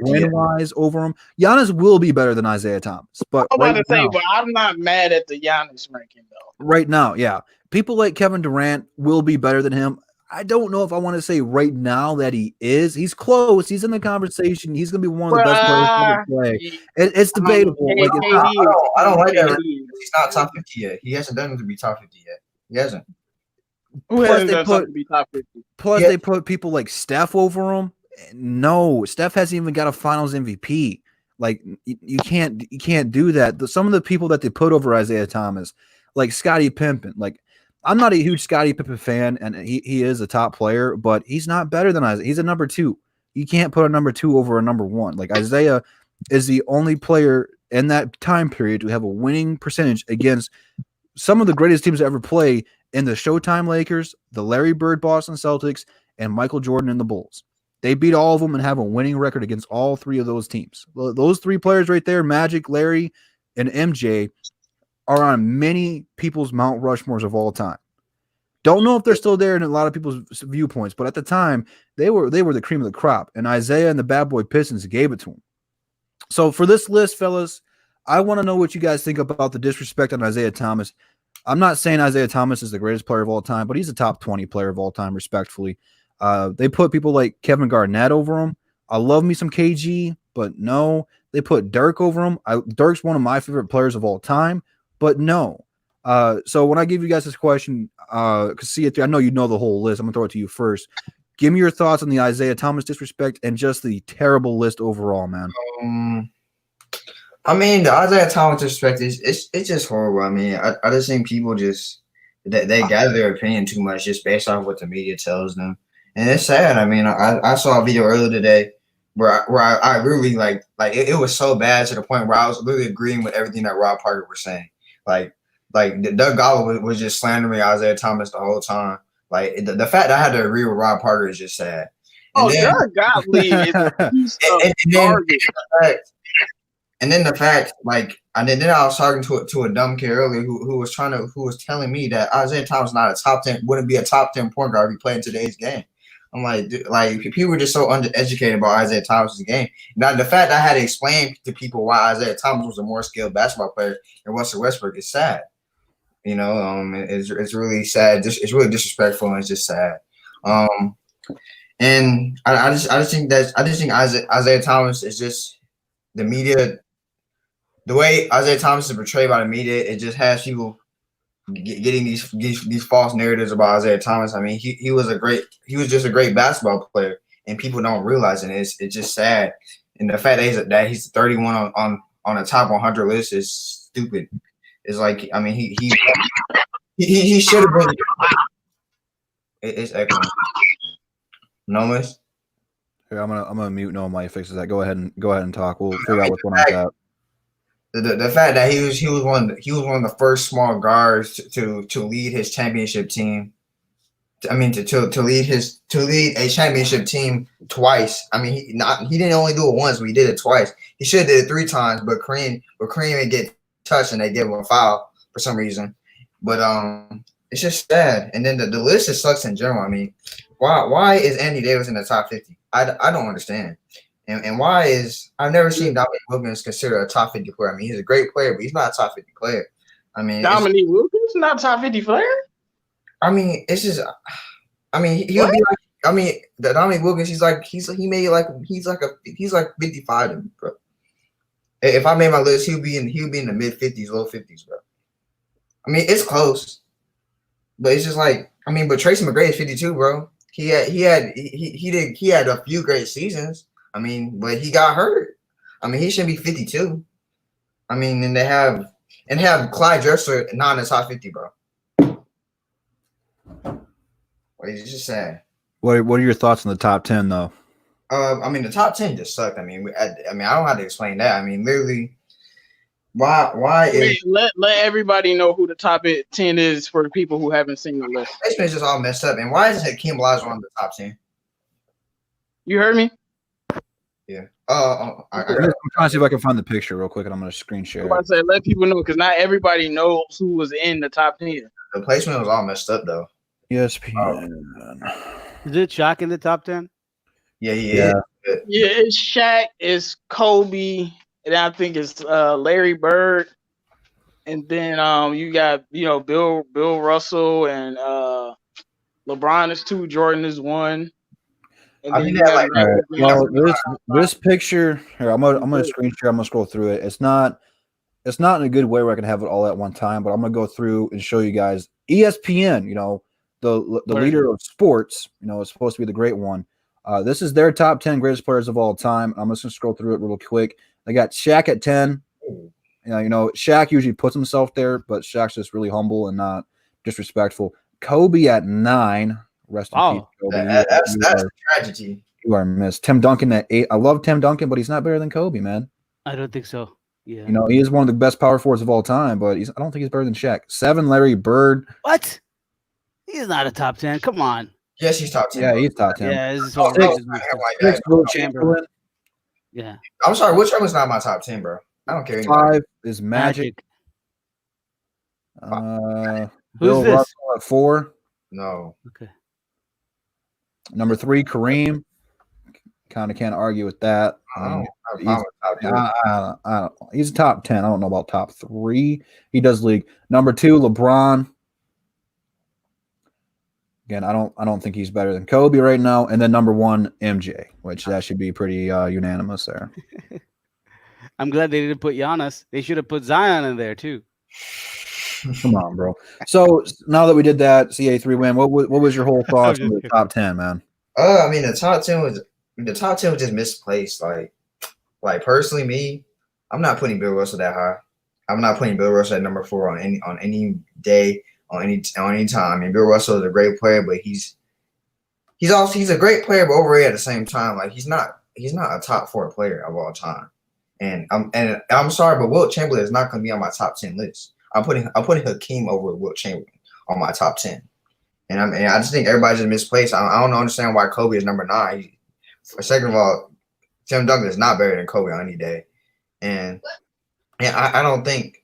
win-wise over him. Giannis will be better than Isaiah Thomas. But I'm about to say, but I'm not mad at the Giannis ranking, though. Right now, yeah. People like Kevin Durant will be better than him. I don't know if I want to say right now that he is. He's close. He's in the conversation. He's going to be one of the best players to ever play. It's debatable. I don't like that. He's not top 50 yet. He hasn't done it to be top 50 yet. He hasn't. Plus, they put people like Steph over him. No, Steph hasn't even got a Finals MVP. Like you can't do that. Some of the people that they put over Isaiah Thomas, like Scottie Pippen. Like I'm not a huge Scottie Pippen fan, and he is a top player, but he's not better than Isaiah. He's a number 2. You can't put a number 2 over a number 1. Like Isaiah is the only player in that time period to have a winning percentage against some of the greatest teams to ever play in the Showtime Lakers, the Larry Bird Boston Celtics, and Michael Jordan and the Bulls. They beat all of them and have a winning record against all three of those teams. Those three players right there, Magic, Larry, and MJ, are on many people's Mount Rushmores of all time. Don't know if they're still there in a lot of people's viewpoints, but at the time, they were the cream of the crop, and Isaiah and the Bad Boy Pistons gave it to them. So for this list, fellas, I want to know what you guys think about the disrespect on Isaiah Thomas. I'm not saying Isaiah Thomas is the greatest player of all time, but he's a top 20 player of all time, respectfully. They put people like Kevin Garnett over him. I love me some KG, but no. They put Dirk over him. Dirk's one of my favorite players of all time, but no. So when I give you guys this question, because see, I know you know the whole list. I'm going to throw it to you first. Give me your thoughts on the Isaiah Thomas disrespect and just the terrible list overall, man. I mean, the Isaiah Thomas disrespect it's just horrible. I mean, I just think people just they gather their opinion too much just based off what the media tells them, and it's sad. I mean, I saw a video earlier today where I really like it was so bad to the point where I was literally agreeing with everything that Rob Parker was saying. Like Doug Gottlieb was just slandering Isaiah Thomas the whole time. Like the fact that I had to agree with Rob Parker is just sad. And Doug Gottlieb is a piece of garbage. And then the fact, and then I was talking to a dumb kid earlier who was telling me that Isaiah Thomas wouldn't be a top 10 point guard if he played in today's game. I'm like, dude, people were just so undereducated about Isaiah Thomas's game. Now the fact that I had to explain to people why Isaiah Thomas was a more skilled basketball player than Russell Westbrook is sad. You know, it's really sad. It's really disrespectful and it's just sad. And I just think Isaiah Thomas is just the media. The way Isaiah Thomas is portrayed by the media, it just has people getting these false narratives about Isaiah Thomas. I mean, he was just a great basketball player, and people don't realize it. It's just sad, and the fact that he's 31 on the top 100 list is stupid. It's like, I mean, he should have been. It's echoing. Nomas. Here, I'm gonna mute no my fixes that. Go ahead and talk. We'll figure out what's going on with that. The fact that he was one of the first small guards to lead his championship team. I mean, to lead a championship team twice. I mean, he didn't only do it once, but he did it twice. He should have did it 3 times, but Kareem didn't get touched and they gave him a foul for some reason. But it's just sad. And then the list just sucks in general. I mean, why is Andy Davis in the top 50? I don't understand. And why is I've never seen Dominique Wilkins considered a top 50 player. I mean, he's a great player, but he's not a top 50 player. I mean, Dominique Wilkins not a top 50 player? I mean, it's just. I mean, he'll be like. I mean, the Dominique Wilkins, he's like 55 to me, bro. If I made my list, he'll be in the mid 50s, low 50s, bro. I mean, it's close, but it's just like, I mean, but Tracy McGrady is 52, bro. He had a few great seasons. I mean, but he got hurt. I mean, he should be 52. I mean, and they have Clyde Drexler not in the top 50, bro. Well, it's just sad. What are your thoughts on the top 10 though? I mean, the top 10 just sucked. I mean, I don't have to explain that. I mean, literally, why is let everybody know who the top 10 is for the people who haven't seen the list. It's just all messed up. And why is Hakeem Olajuwon on the top 10? You heard me? Yeah. I'm trying to see if I can find the picture real quick, and I'm going to screen share. I say let people know because not everybody knows who was in the top 10. The placement was all messed up though. ESPN. Is it Shaq in the top 10? Yeah. Yeah, it's Shaq, it's Kobe, and I think it's Larry Bird, and then you got Bill Russell and LeBron is 2, Jordan is 1. And I then think you that got This picture here, I'm gonna screen share. I'm gonna scroll through it. It's not in a good way where I can have it all at one time, but I'm gonna go through and show you guys. ESPN, the leader of sports, it's supposed to be the great one. This is their top 10 greatest players of all time. I'm just gonna scroll through it real quick. They got Shaq at 10. Shaq usually puts himself there, but Shaq's just really humble and not disrespectful. Kobe at 9. Rest in peace, Kobe. That's a tragedy. You are missed. Tim Duncan at 8. I love Tim Duncan, but he's not better than Kobe, man. I don't think so. Yeah. He is one of the best power forwards of all time, but I don't think he's better than Shaq. 7, Larry Bird. What? He's not a top 10. Come on. Yes, he's top 10. Yeah, bro. he's top 10. Yeah, this is Oh, what no, Rick I is have mixed up. like that. Six, Will Chamberlain. Yeah. I'm sorry, which one was not my top 10, bro? I don't care. Anybody. 5 is Magic. Who's Bill this? Russell at 4. No. Okay. Number 3, Kareem. Kind of can't argue with that. I don't have a He's, problem with top 10. I don't, he's a top 10. I don't know about top 3. He does league. Number 2, LeBron. Again, I don't think he's better than Kobe right now. And then number 1, MJ, which that should be pretty unanimous there. I'm glad they didn't put Giannis. They should have put Zion in there too. Come on, bro. So now that we did that CA3 win, what was your whole thoughts on the top 10, man? I mean, the top 10 was just misplaced. Like personally, me, I'm not putting Bill Russell that high. I'm not putting Bill Russell at number 4 on any day, on any time. I mean, Bill Russell is a great player, but he's a great player, but overrated at the same time. Like he's not a top 4 player of all time. And I'm sorry, but Wilt Chamberlain is not going to be on my top 10 list. I'm putting Hakeem over Wilt Chamberlain on my top 10. And I just think everybody's just misplaced. I don't understand why Kobe is number 9. Second of all, Tim Duncan is not better than Kobe on any day. And I don't think.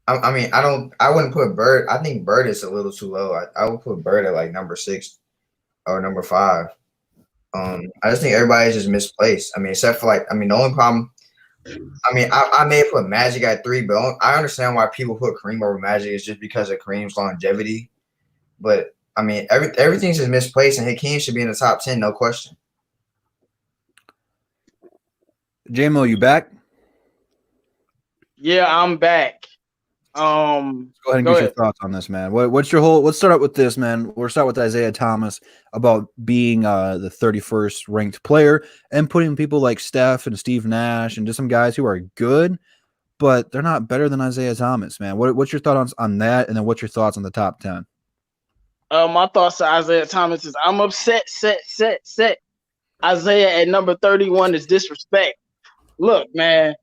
I wouldn't put Bird. I think Bird is a little too low. I would put Bird at like number 6 or number 5. I just think everybody's just misplaced. I mean, except for the only problem. I mean, I may put Magic at 3, but I understand why people put Kareem over Magic is just because of Kareem's longevity. But I mean, everything's just misplaced, and Hakeem should be in the top 10, no question. J-Mo, you back? Yeah, I'm back. Go ahead and Go get ahead. your thoughts on this, man. What's your whole? Let's start out with this, man. We'll start with Isaiah Thomas about being the 31st ranked player and putting people like Steph and Steve Nash and just some guys who are good, but they're not better than Isaiah Thomas, man. What's your thoughts on that? And then what's your thoughts on the top 10? My thoughts to Isaiah Thomas is I'm upset. Isaiah at number 31 is disrespect. Look, man,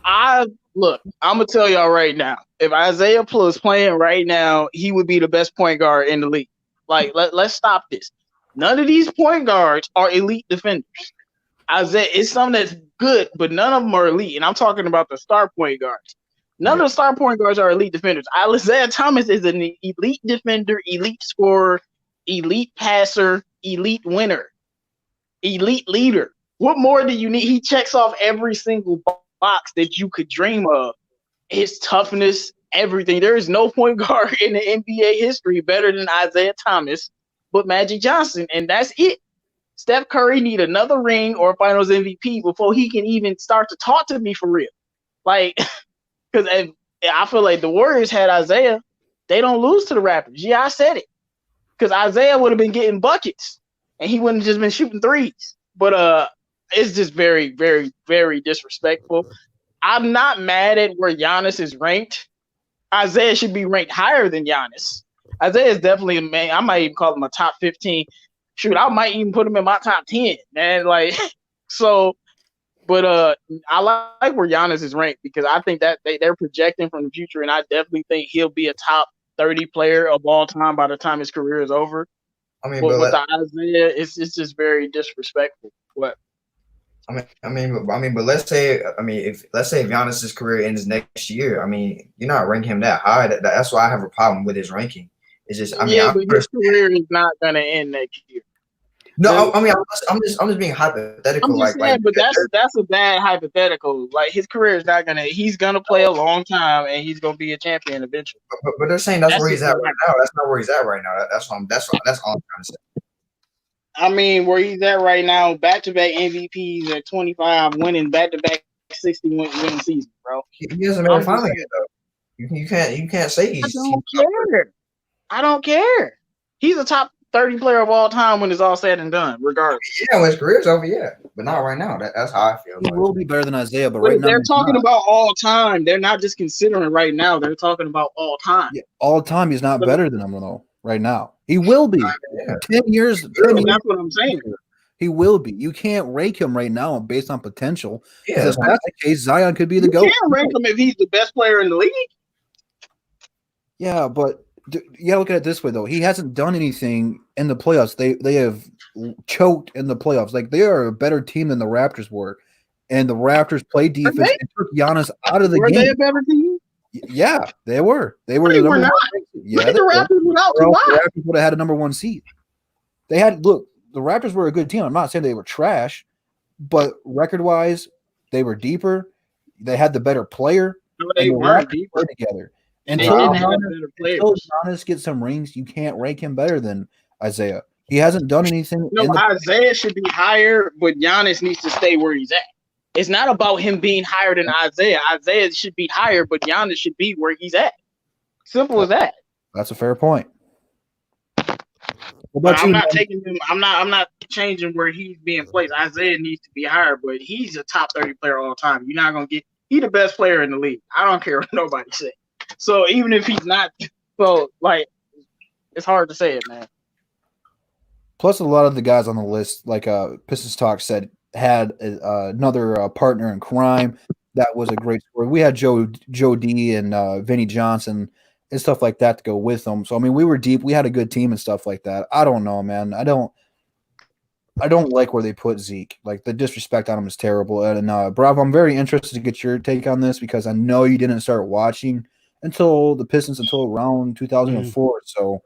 I'm gonna tell y'all right now. If Isaiah was playing right now, he would be the best point guard in the league. Like, let's stop this. None of these point guards are elite defenders. Isaiah is something that's good, but none of them are elite. And I'm talking about the star point guards. None of the star point guards are elite defenders. Isaiah Thomas is an elite defender, elite scorer, elite passer, elite winner, elite leader. What more do you need? He checks off every single box that you could dream of. His toughness, everything. There is no point guard in the NBA history better than Isaiah Thomas, but Magic Johnson, and that's it. Steph Curry need another ring or Finals MVP before he can even start to talk to me for real. Like, because I feel like the Warriors had Isaiah, they don't lose to the Raptors. Yeah, I said it. Because Isaiah would have been getting buckets, and he wouldn't have just been shooting threes. But it's just very, very, very disrespectful. I'm not mad at where Giannis is ranked. Isaiah should be ranked higher than Giannis. Isaiah is definitely a man. I might even call him a top 15. Shoot, I might even put him in my top 10, man. Like, so, but I like where Giannis is ranked because I think that they're projecting from the future, and I definitely think he'll be a top 30 player of all time by the time his career is over. I mean, but with the Isaiah, it's just very disrespectful. What? But let's say if Giannis's career ends next year, I mean, you're not ranking him that high. That's why I have a problem with his ranking. It's just, but his career is not gonna end next year. No, I'm just being hypothetical. I'm just saying, but that's a bad hypothetical. Like his career is not gonna. He's gonna play a long time, and he's gonna be a champion eventually. But they're saying that's where he's at right now. That's not where he's at right now. That's all I'm trying to say. I mean, where he's at right now, back-to-back MVPs at 25, winning back-to-back 60 winning season, bro. He hasn't been finally yet, though. You can't say he's. I don't care. He's a top 30 player of all time when it's all said and done, regardless. Yeah, when his career's over, yeah, but not right now. That's how I feel. He will be better than Isaiah, but right now they're talking about all time. They're not just considering right now. They're talking about all time. Yeah, all time, he's not better than him though. Right now, he will be. 10 years. That's what I'm saying. He will be. You can't rank him right now based on potential. Yeah, if that's the case, Zion could be the GOAT. You can't rank him if he's the best player in the league. Yeah, but You gotta look at it this way though. He hasn't done anything in the playoffs. They have choked in the playoffs. Like they are a better team than the Raptors were, and the Raptors played defense and took Giannis out of the Were game. they a better team? Yeah, they were. They were They the were number not. one. Yeah, Look at they the were. Raptors without Or else Kawhi. the Raptors would have had a number one seed. They had look. The Raptors were a good team. I'm not saying they were trash, but record wise, they were deeper. They had the better player. No, And they the weren't Raptors deep. played together. And they Until didn't have Giannis, better until players. Giannis gets some rings, you can't rank him better than Isaiah. He hasn't done anything. No, in the Isaiah should be higher, but Giannis needs to stay where he's at. It's not about him being higher than Isaiah. Isaiah should be higher, but Giannis should be where he's at. Simple as that. That's a fair point. What But about I'm you, not man? taking him. I'm not changing where he's being placed. Isaiah needs to be higher, but he's a top 30 player all time. You're not gonna get. He's the best player in the league. I don't care what nobody says. So even if he's not, so like, it's hard to say it, man. Plus, a lot of the guys on the list, like Pistons Talk said, had another partner in crime. That was a great story. We had Joe D and Vinny Johnson and stuff like that to go with them. So I mean, we were deep. We had a good team and stuff like that. I don't know, man. I don't like where they put Zeke. Like the disrespect on him is terrible. And Bravo, I'm very interested to get your take on this because I know you didn't start watching until the Pistons until around 2004. So,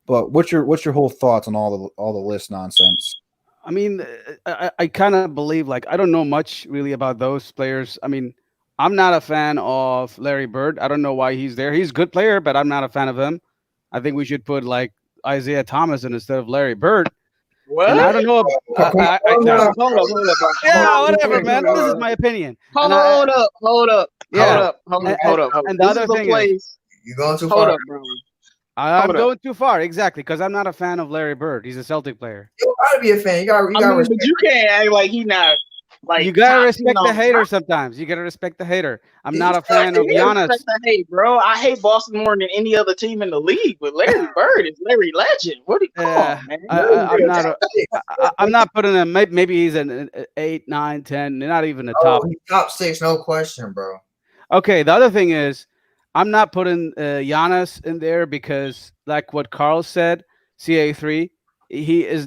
but what's your whole thoughts on all the list nonsense? I mean, I kind of believe, like, I don't know much really about those players. I mean, I'm not a fan of Larry Bird. I don't know why he's there. He's a good player, but I'm not a fan of him. I think we should put like Isaiah Thomas in instead of Larry Bird. What? And I don't know. Hold up. Yeah, whatever, man. This is my opinion. Hold And I- up. Hold up. Yeah. Hold up. And the This other is a thing is- place. You going too Hold far? up, bro. I'm Hold up. going too far, exactly, because I'm not a fan of Larry Bird. He's a Celtic player. You gotta be a fan. You gotta I mean, respect. but you can't act like he not. Like You gotta top respect 10 the on hater top. sometimes. You gotta respect the hater. I'm He's not a not fan of Yeah, Giannis. respect the hate, bro. I hate Boston more than any other team in the league, but Larry Bird is Larry Legend. What do you call Yeah, man? I'm not putting him. Maybe he's an 8, 9, 10. Not even a top. Oh, he's top 6, no question, bro. Okay, the other thing is, I'm not putting Giannis in there because, like what Carl said, CA3, he is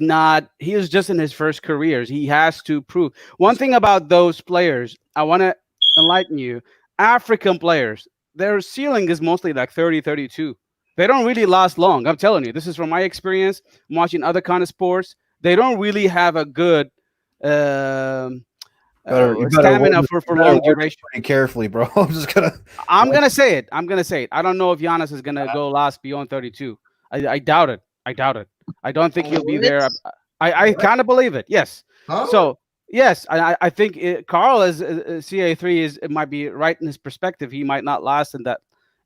just in his first careers. He has to prove. One thing about those players, I want to enlighten you, African players, their ceiling is mostly like 30, 32. They don't really last long. I'm telling you, this is from my experience. I'm watching other kind of sports. They don't really have a good stamina for long duration. Pretty carefully, bro. I'm gonna say it. I don't know if Giannis is gonna go last beyond 32. I doubt it. I don't think he'll be there. I kind of believe it. Yes. Huh? So yes, I think Carl is CA3 it might be right in his perspective. He might not last in that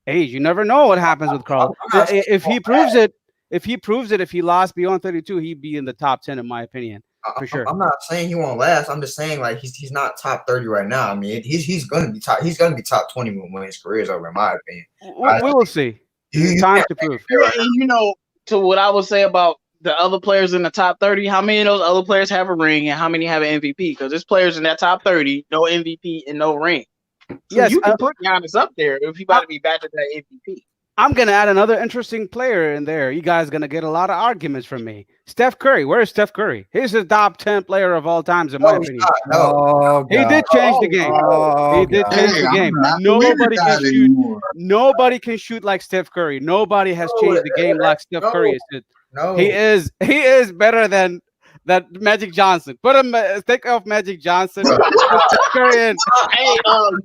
age. You never know what happens with Carl. If he proves it, if he lasts beyond 32, he'd be in the top 10 in my opinion. For sure. I'm not saying he won't last. I'm just saying like he's not top 30 right now. I mean, he's gonna be top 20 when his career is over, in my opinion. We will see. Time to prove. Yeah, and you know, to what I would say about the other players in the top 30, how many of those other players have a ring and how many have an MVP? Because there's players in that top 30, no MVP and no ring. So Yes, you can put Giannis up there if he about to be back to that MVP. I'm gonna add another interesting player in there. You guys gonna get a lot of arguments from me. Steph Curry. Where is Steph Curry? He's the top 10 player of all times, in my opinion. He did change the game. He did change the game. Nobody can shoot. Nobody can shoot like Steph Curry. Nobody has changed the game like Steph Curry has. No, He is better than that Magic Johnson. Put him. Take off Magic Johnson. Put Steph Curry in. Hey, I'm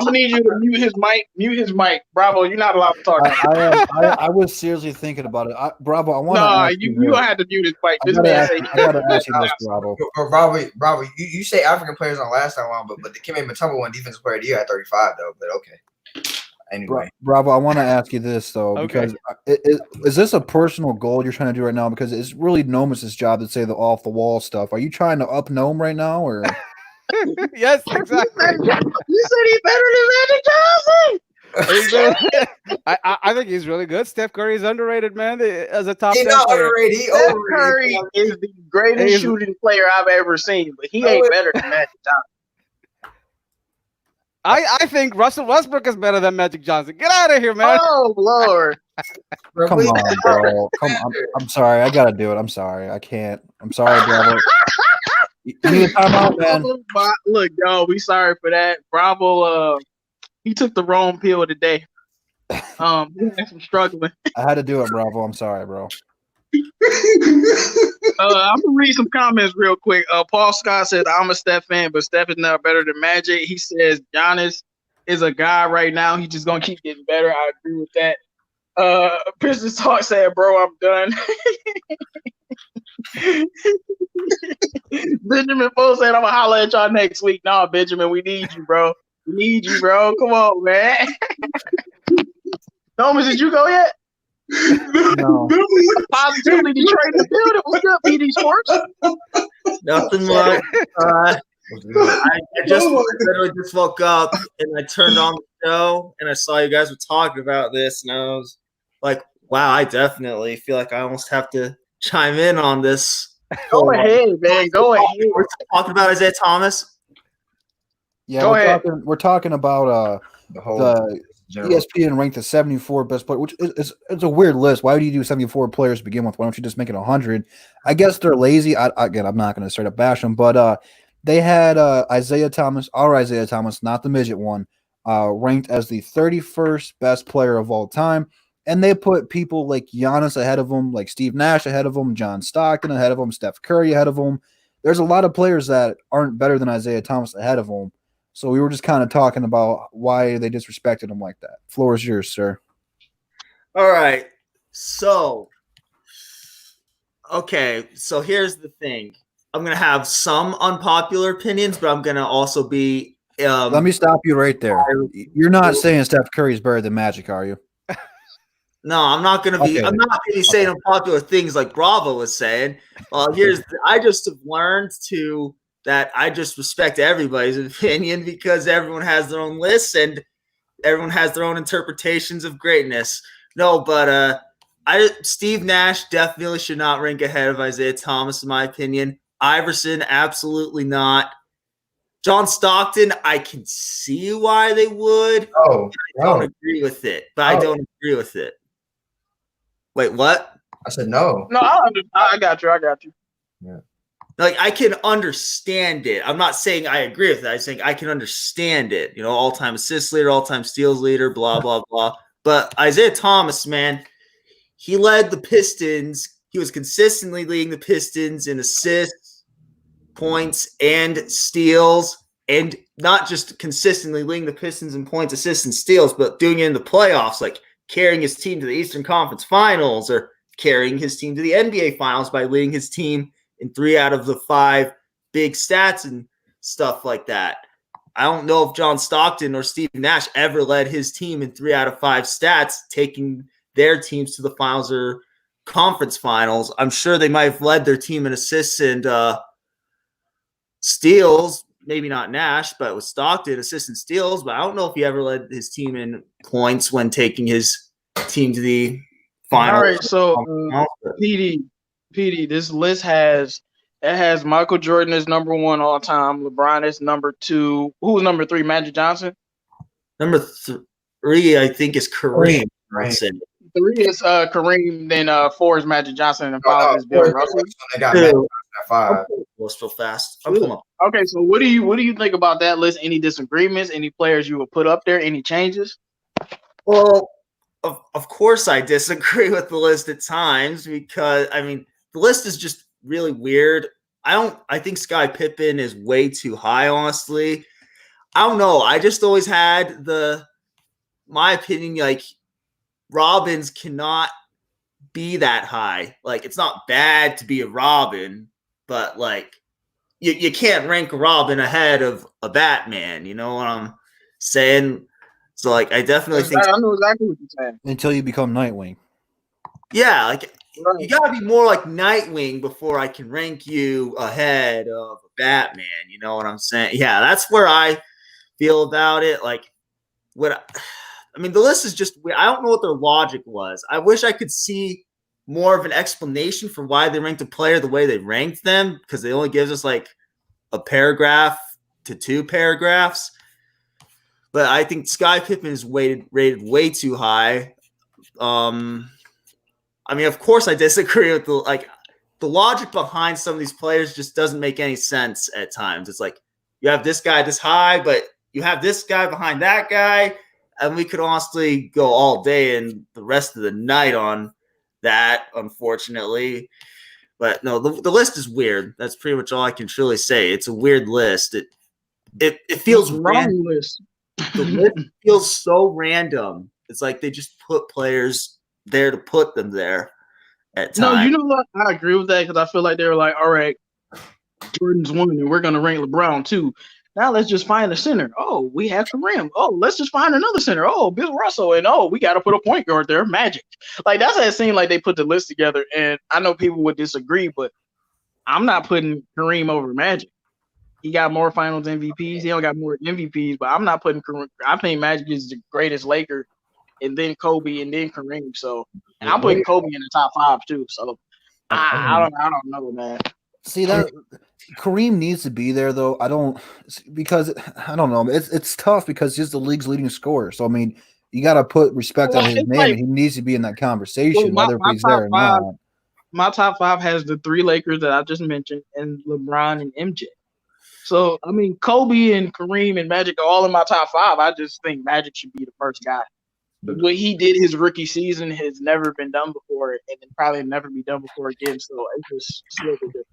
gonna need you to mute his mic. Mute his mic, Bravo. You're not allowed to talk. I was seriously thinking about it. Bravo, I want to. No, you don't have to mute his mic. This man say I gotta ask you this, Bravo. Bravo, you say African players don't last that long, but the Dikembe Mutombo won defensive player of the year at 35 though. But okay. Anyway, Bravo, I want to ask you this though, Okay. because is this a personal goal you're trying to do right now? Because it's really Nomus's job to say the off the wall stuff. Are you trying to up Gnome right now, or? Yes, exactly. you said he's better than Magic Johnson. I think he's really good. Steph Curry is underrated, man, as a top 10 he's not player. underrated. He Steph overrated. Curry is the greatest shooting player I've ever seen, but he ain't better than Magic Johnson. I think Russell Westbrook is better than Magic Johnson. Get out of here, man. Oh Lord. Come on, bro. Come on. I'm sorry. I gotta do it. I'm sorry. I can't. I'm sorry, Bravo. You need a timeout, man. Look, yo, we sorry for that. Bravo, he took the wrong pill today. He had some struggling. I had to do it, Bravo. I'm sorry, bro. I'm gonna read some comments real quick. Paul Scott said, "I'm a Steph fan, but Steph is not better than Magic." He says Giannis is a guy right now. He's just gonna keep getting better. I agree with that. Pistons Talk said, "Bro, I'm done." Benjamin Poe said, "I'm gonna holler at y'all next week." Nah, Benjamin, we need you, bro. We need you, bro. Come on, man. Thomas, did you go yet? No. Positively Detroit in the building. What's up, PD Sports? Nothing much. I just literally just woke up and I turned on the show and I saw you guys were talking about this and I was like, wow, I definitely feel like I almost have to chime in on this. Go ahead, man. Go ahead. We're talking about Isaiah Thomas. Yeah, Go ahead. we're talking about The whole the general. ESPN ranked the 74 best player, which is it's a weird list. Why would you do 74 players to begin with? Why don't you just make it 100? I guess they're lazy. Again, I'm not going to straight up bash them, but they had Isaiah Thomas, not the midget one, ranked as the 31st best player of all time. And they put people like Giannis ahead of him, like Steve Nash ahead of him, John Stockton ahead of him, Steph Curry ahead of him. There's a lot of players that aren't better than Isaiah Thomas ahead of him. So we were just kind of talking about why they disrespected him like that. Floor is yours, sir. All right. So, okay. So here's the thing. I'm going to have some unpopular opinions, but I'm going to also be. Let me stop you right there. You're not saying Steph Curry is better than Magic, are you? No, I'm not going to be. Okay. I'm not going to be saying unpopular things like Bravo was saying. I just have learned that I just respect everybody's opinion because everyone has their own lists and everyone has their own interpretations of greatness. No, but Steve Nash definitely should not rank ahead of Isaiah Thomas, in my opinion. Iverson, absolutely not. John Stockton, I can see why they would. Oh, I don't agree with it, but I don't agree with it. Wait, what? I said no. No, I got you. Yeah. Like, I can understand it. I'm not saying I agree with it. I'm saying I can understand it. You know, all-time assist leader, all-time steals leader, blah, blah, blah. But Isaiah Thomas, man, he led the Pistons. He was consistently leading the Pistons in assists, points, and steals. And not just consistently leading the Pistons in points, assists, and steals, but doing it in the playoffs, like carrying his team to the Eastern Conference Finals or carrying his team to the NBA Finals by leading his team in 3 out of the 5 big stats and stuff like that. I don't know if John Stockton or Steve Nash ever led his team in 3 out of 5 stats, taking their teams to the finals or conference finals. I'm sure they might have led their team in assists and steals, maybe not Nash, but with Stockton, assists and steals. But I don't know if he ever led his team in points when taking his team to the finals. All right, so PD, this list has Michael Jordan as number 1 all time, LeBron as number 2. Who's number 3? Magic Johnson. Number 3, I think, is Kareem. Right. 3 is Kareem. Then 4 is Magic Johnson, and 5 is Bill Russell. They got Magic Johnson at 5. Let's real fast. I'm pulling up. Okay, so what do you think about that list? Any disagreements? Any players you would put up there? Any changes? Well, of course I disagree with the list at times because, I mean, the list is just really weird. I think Sky Pippen is way too high, honestly. I don't know. I just always had my opinion, like, Robins cannot be that high. Like, it's not bad to be a Robin, but, like, you can't rank Robin ahead of a Batman. You know what I'm saying? So, like, I definitely think I know exactly what you're saying. Until you become Nightwing. yeah, like you gotta be more like Nightwing before I can rank you ahead of Batman. You know what I'm saying? Yeah, that's where I feel about it. Like, I mean, the list is just, I don't know what their logic was. I wish I could see more of an explanation for why they ranked a player the way they ranked them, because they only gives us like a paragraph to 2 paragraphs. But I think Sky Pippen is rated way too high. I mean, of course, I disagree with the logic behind some of these players just doesn't make any sense at times. It's like you have this guy this high, but you have this guy behind that guy, and we could honestly go all day and the rest of the night on that, unfortunately. But no, the list is weird. That's pretty much all I can truly say. It's a weird list. It feels wrong list. The list feels so random. It's like they just put players there to put them there at times. No, you know what? I agree with that because I feel like they were like, all right, Jordan's 1, and we're going to rank LeBron 2. Now let's just find a center. Oh, we have Kareem. Oh, let's just find another center. Oh, Bill Russell. And oh, we got to put a point guard there. Magic. Like, that's how it seemed like they put the list together. And I know people would disagree, but I'm not putting Kareem over Magic. He got more finals MVPs. He don't got more MVPs, but I'm not putting Kareem. I think Magic is the greatest Laker, and then Kobe, and then Kareem. So, and I'm putting Kobe in the top 5 too. So, I don't know, man. See that Kareem needs to be there though. I don't know. It's tough because he's the league's leading scorer. So I mean, you got to put respect on his name. Like, and he needs to be in that conversation, well, whether he's there or not. My top 5 has the 3 Lakers that I just mentioned, and LeBron and MJ. So I mean, Kobe and Kareem and Magic are all in my top 5. I just think Magic should be the first guy. What he did his rookie season has never been done before, and it probably never be done before again. So it's just slightly different.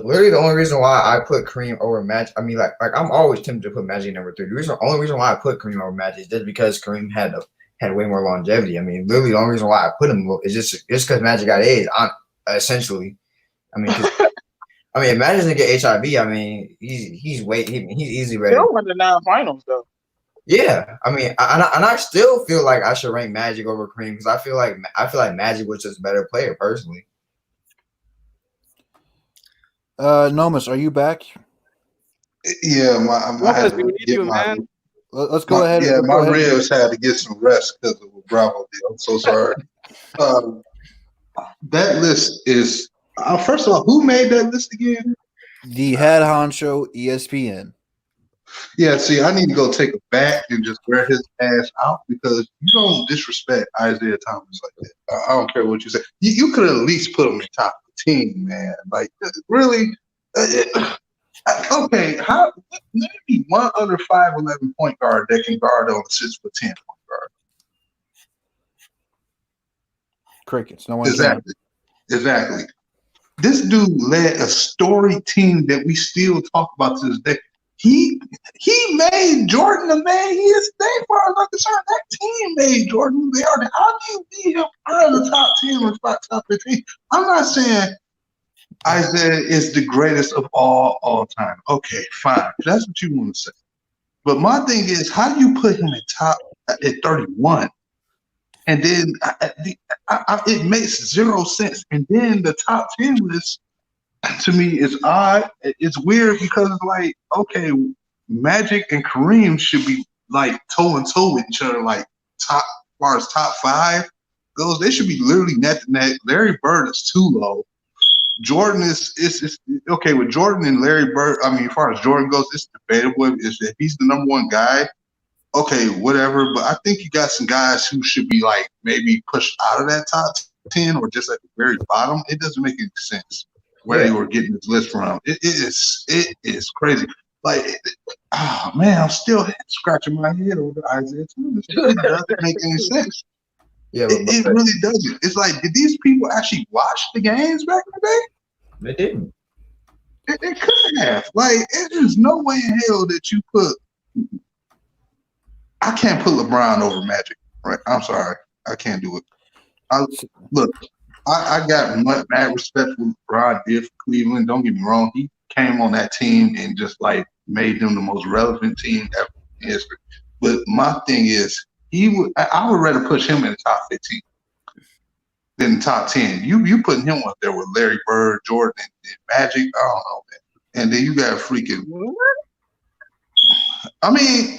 Literally, the only reason why I put Kareem over Magic, I mean, like I'm always tempted to put Magic number 3. The only reason why I put Kareem over Magic is just because Kareem had way more longevity. I mean, literally, the only reason why I put him is just because Magic got AIDS. Essentially, I mean, if Magic doesn't get HIV, I mean, he's easily ready. They don't win the 9 finals though. Yeah, I mean, I still feel like I should rank Magic over Kareem because I feel like Magic was just a better player personally. Nomus, are you back? Yeah, I had to get my. Let's go ahead. Yeah, my ribs had to get some rest because of what Bravo did. I'm so sorry. That list is first of all, who made that list again? The head honcho, ESPN. Yeah, see, I need to go take a bath and just wear his ass out because you don't disrespect Isaiah Thomas like that. I don't care what you say. You could at least put him in top 10, man. Like, really? Okay, maybe one under 5'11" point guard that can guard on a 6'10" point guard. Crickets. No one. Exactly. This dude led a storied team that we still talk about to this day. He made Jordan the man he is today. As far as I'm concerned, that team made Jordan who they are. How do you beat him out of the top 10 or top 15? I'm not saying Isaiah is the greatest of all time. Okay, fine. That's what you want to say. But my thing is, how do you put him at 31? And then it makes zero sense. And then the top 10 list, to me, is odd. It's weird because it's like, okay, Magic and Kareem should be like toe and toe with each other, like as far as top 5 goes. They should be literally neck to neck. Larry Bird is too low. Jordan is okay with Jordan and Larry Bird. I mean, as far as Jordan goes, it's debatable. If he's the number 1 guy, okay, whatever. But I think you got some guys who should be like maybe pushed out of that top 10 or just at the very bottom. It doesn't make any sense where they were getting this list from. It is crazy. Like, oh man, I'm still scratching my head over Isaiah Thomas. It doesn't make any sense. Yeah, it really doesn't. It's like, did these people actually watch the games back in the day? They didn't. They couldn't have. Like, there's no way in hell that you put. I can't put LeBron over Magic. Right? I'm sorry, I can't do it. I got mad respect for what LeBron did for Cleveland. Don't get me wrong. He came on that team and just like made them the most relevant team ever in history. But my thing is, I would rather push him in the top 15 than the top 10. You putting him up there with Larry Bird, Jordan, and Magic. I don't know, man. And then you got freaking. I mean.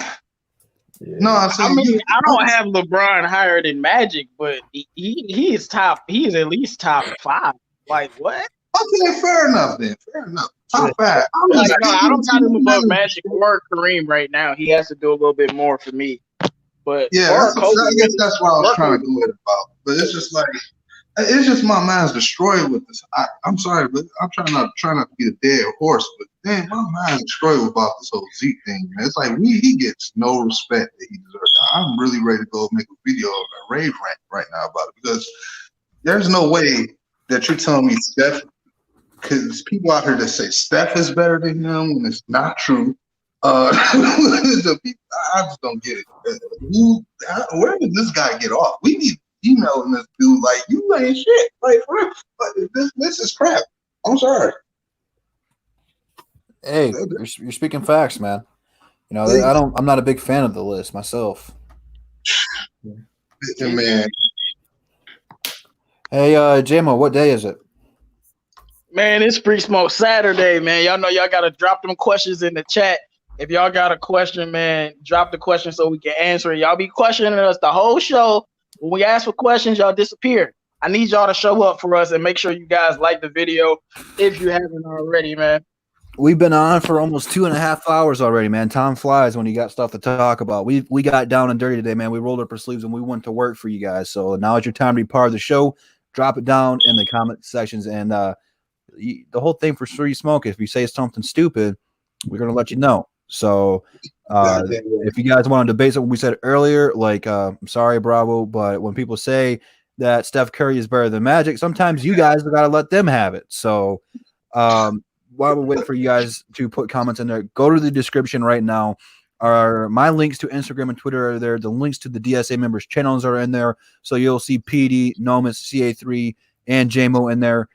Yeah. No, I don't have LeBron higher than Magic, but he is top. He is at least top 5. Like what? Okay, fair enough then. Fair enough. top 5. Like, no, I don't got him above Magic or Kareem right now. He has to do a little bit more for me. But Yeah, or I Kobe, guess that's what I was or trying to Kobe. go with about. But it's just like, it's just my mind's destroyed with this. I'm sorry, but I'm trying not to be a dead horse. But man, my mind's destroyed about this whole Zeke thing. Man. It's like he gets no respect that he deserves. I'm really ready to go make a video, a rave rant right now about it, because there's no way that you're telling me Steph, because people out here that say Steph is better than him when it's not true. The people, I just don't get it. Where did this guy get off? We need emailing this dude like, you ain't shit. Like, this is crap. I'm sorry. Hey, you're speaking facts, man. You know, I'm not a big fan of the list myself. Man. Hey, JMO, what day is it? Man, it's Free Smoke Saturday, man. Y'all know y'all gotta drop them questions in the chat. If y'all got a question, man, drop the question so we can answer it. Y'all be questioning us the whole show. When we ask for questions, y'all disappear. I need y'all to show up for us and make sure you guys like the video if you haven't already, man. We've been on for almost 2.5 hours already, man. Time flies when you got stuff to talk about. We got down and dirty today, man. We rolled up our sleeves and we went to work for you guys. So now it's your time to be part of the show. Drop it down in the comment sections, and the whole thing for Free Smoke. If you say something stupid, we're gonna let you know. So if you guys want to debate something we said earlier, like I'm sorry, Bravo, but when people say that Steph Curry is better than Magic, sometimes you guys have got to let them have it. So while we wait for you guys to put comments in there, go to the description right now. My links to Instagram and Twitter are there. The links to the DSA members' channels are in there. So you'll see PD, Nomus, CA3, and JMO in there.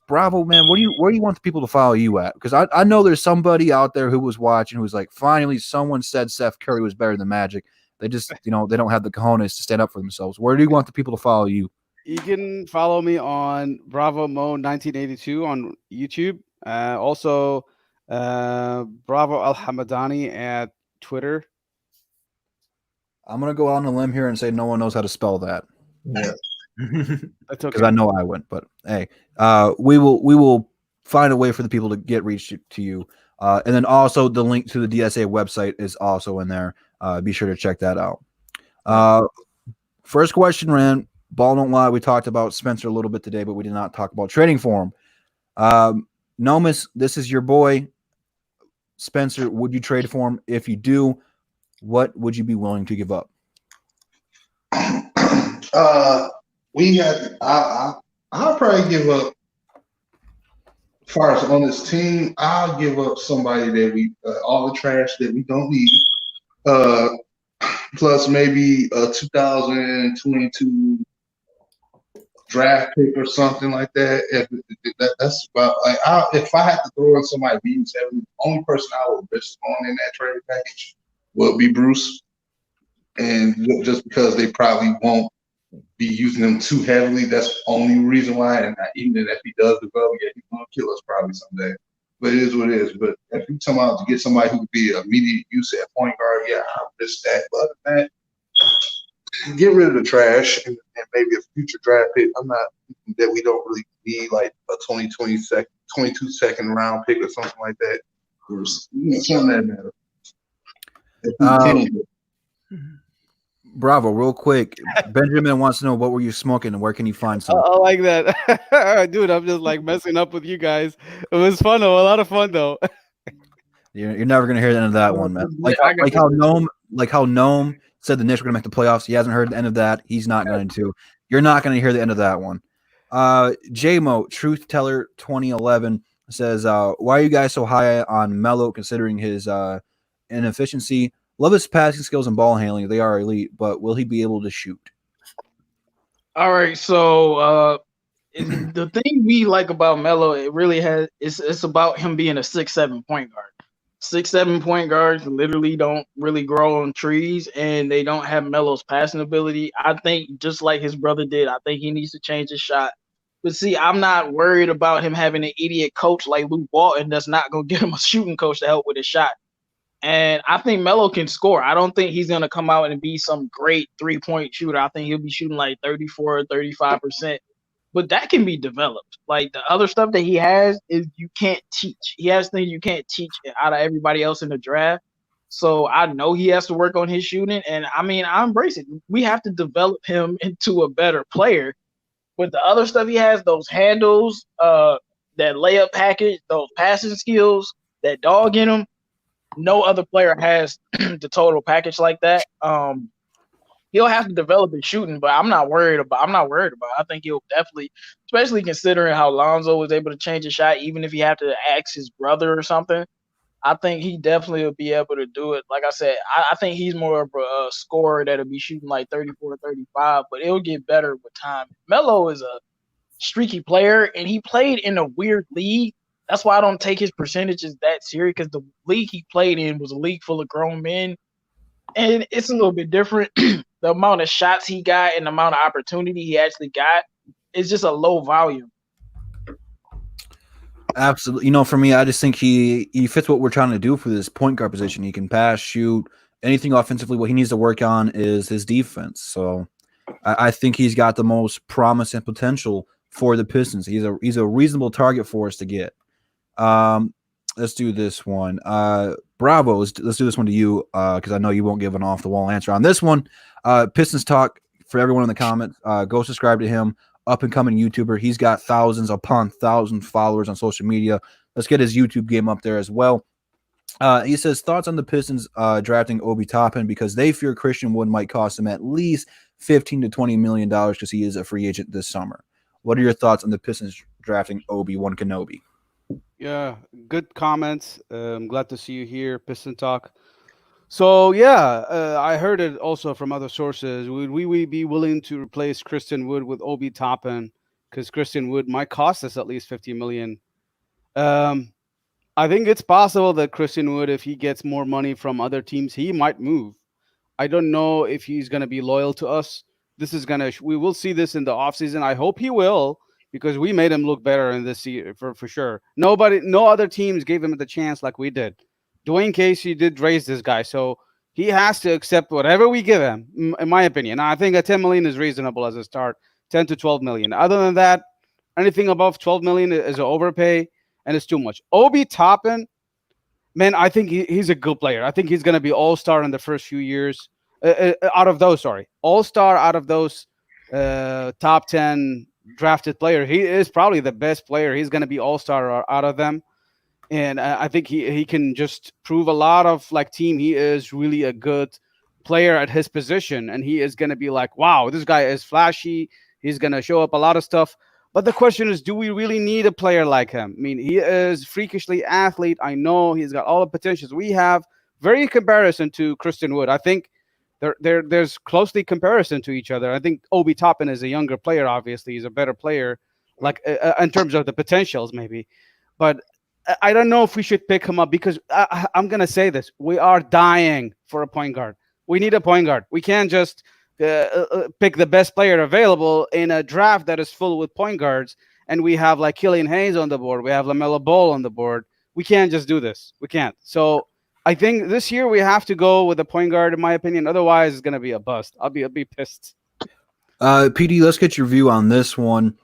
Bravo, man, where do you want the people to follow you at? Because I know there's somebody out there who was watching who was like, finally someone said Steph Curry was better than Magic. They just, they don't have the cojones to stand up for themselves. Where do you want the people to follow you? You can follow me on Bravo Mo 1982 on YouTube. Also, Bravo Al Hamadani at Twitter. I'm gonna go out on a limb here and say no one knows how to spell that. Yeah. That's okay. Because I know I wouldn't, but hey, we will find a way for the people to get reached to you. And then also the link to the DSA website is also in there. Be sure to check that out. First question, Rand. Ball don't lie. We talked about Spencer a little bit today, but we did not talk about trading for him. Nomus, this is your boy. Spencer, would you trade for him? If you do, what would you be willing to give up? I'll probably give up, as far as on this team, I'll give up somebody that we, all the trash that we don't need, plus maybe a 2022 draft pick or something like that. That's about, like, if I had to throw in somebody we use heavily, the only person I would risk on in that trade package would be Bruce. And just because they probably won't be using them too heavily, that's the only reason why. And even if he does develop, yeah, he's gonna kill us probably someday. But it is what it is. But if you come out to get somebody who could be immediate use at point guard, yeah, I'll risk that. But other than that, get rid of the trash and maybe a future draft pick. I'm not that we don't really need like a 22 second round pick or something like that. Or something that matter. Bravo, real quick. Benjamin wants to know, what were you smoking and where can you find some? I like that. Dude, I'm just like messing up with you guys. It was fun though. A lot of fun though. You're never gonna hear the end of that one, man. Like how Gnome said the Knicks were gonna make the playoffs. He hasn't heard the end of that. He's not going to. You're not gonna hear the end of that one. JMO, Truth Teller 2011 says, why are you guys so high on Melo considering his inefficiency? Love his passing skills and ball handling. They are elite, but will he be able to shoot? All right, so the thing we like about Melo, it really it's about him being a 6'7" point guard. 6'7" point guards literally don't really grow on trees, and they don't have Melo's passing ability. I think just like his brother did, I think he needs to change his shot. But see, I'm not worried about him having an idiot coach like Luke Walton that's not gonna get him a shooting coach to help with his shot. And I think Melo can score. I don't think he's going to come out and be some great 3-point shooter. I think he'll be shooting like 34 or 35%. but that can be developed. Like the other stuff that he has is you can't teach. He has things you can't teach out of everybody else in the draft. So I know he has to work on his shooting, and I mean I embrace it. We have to develop him into a better player. With the other stuff he has, those handles, that layup package, those passing skills, that dog in him, no other player has the total package like that. He'll have to develop his shooting, but I'm not worried about. I think he'll definitely, especially considering how Lonzo was able to change his shot, even if he had to ask his brother or something. I think he definitely will be able to do it. Like I said, I think he's more of a scorer that'll be shooting like 34, 35, but it'll get better with time. Melo is a streaky player, and he played in a weird league. That's why I don't take his percentages that serious, because the league he played in was a league full of grown men, and it's a little bit different. The amount of shots he got and the amount of opportunity he actually got is just a low volume. Absolutely. You know, for me, I just think he fits what we're trying to do for this point guard position. He can pass, shoot, anything offensively. What he needs to work on is his defense. So I think he's got the most promise and potential for the Pistons. He's a reasonable target for us to get. Let's do this one. Bravo, let's do this one to you, because I know you won't give an off-the-wall answer on this one. Pistons Talk, for everyone in the comments, go subscribe to him. Up-and-coming YouTuber. He's got thousands upon thousands followers on social media. Let's get his YouTube game up there as well. He says, thoughts on the Pistons drafting Obi Toppin, because they fear Christian Wood might cost them at least $15 to $20 million because he is a free agent this summer. What are your thoughts on the Pistons drafting Obi-Wan Kenobi? Yeah, good comments. I'm glad to see you here, Piston Talk. So yeah, I heard it also from other sources. Would we be willing to replace Christian Wood with Obi Toppin? Because Christian Wood might cost us at least $50 million. I think it's possible that Christian Wood, if he gets more money from other teams, he might move. I don't know if he's going to be loyal to us. We will see this in the offseason. I hope he will, because we made him look better in this year for sure. No other teams gave him the chance like we did. Dwayne Casey did raise this guy, so he has to accept whatever we give him, in my opinion. I think a $10 million is reasonable as a start, 10 to 12 million. Other than that, anything above 12 million is an overpay, and it's too much. Obi Toppin, man, I think he's a good player. I think he's going to be all-star in the first few years. All-star out of those top 10 drafted player. He is probably the best player. He's going to be all-star out of them. And I think he can just prove a lot of team. He is really a good player at his position. And he is going to be like, wow, this guy is flashy. He's going to show up a lot of stuff. But the question is, do we really need a player like him? I mean, he is freakishly athlete. I know he's got all the potentials we have. Very in comparison to Christian Wood. I think there's closely comparison to each other. I think Obi Toppin is a younger player. Obviously, he's a better player, in terms of the potentials, maybe. But I don't know if we should pick him up, because I'm gonna say this: we are dying for a point guard. We need a point guard. We can't just pick the best player available in a draft that is full with point guards, and we have Killian Hayes on the board. We have LaMelo Ball on the board. We can't just do this. We can't. So I think this year we have to go with a point guard, in my opinion. Otherwise, it's gonna be a bust. I'll be pissed. PD, let's get your view on this one.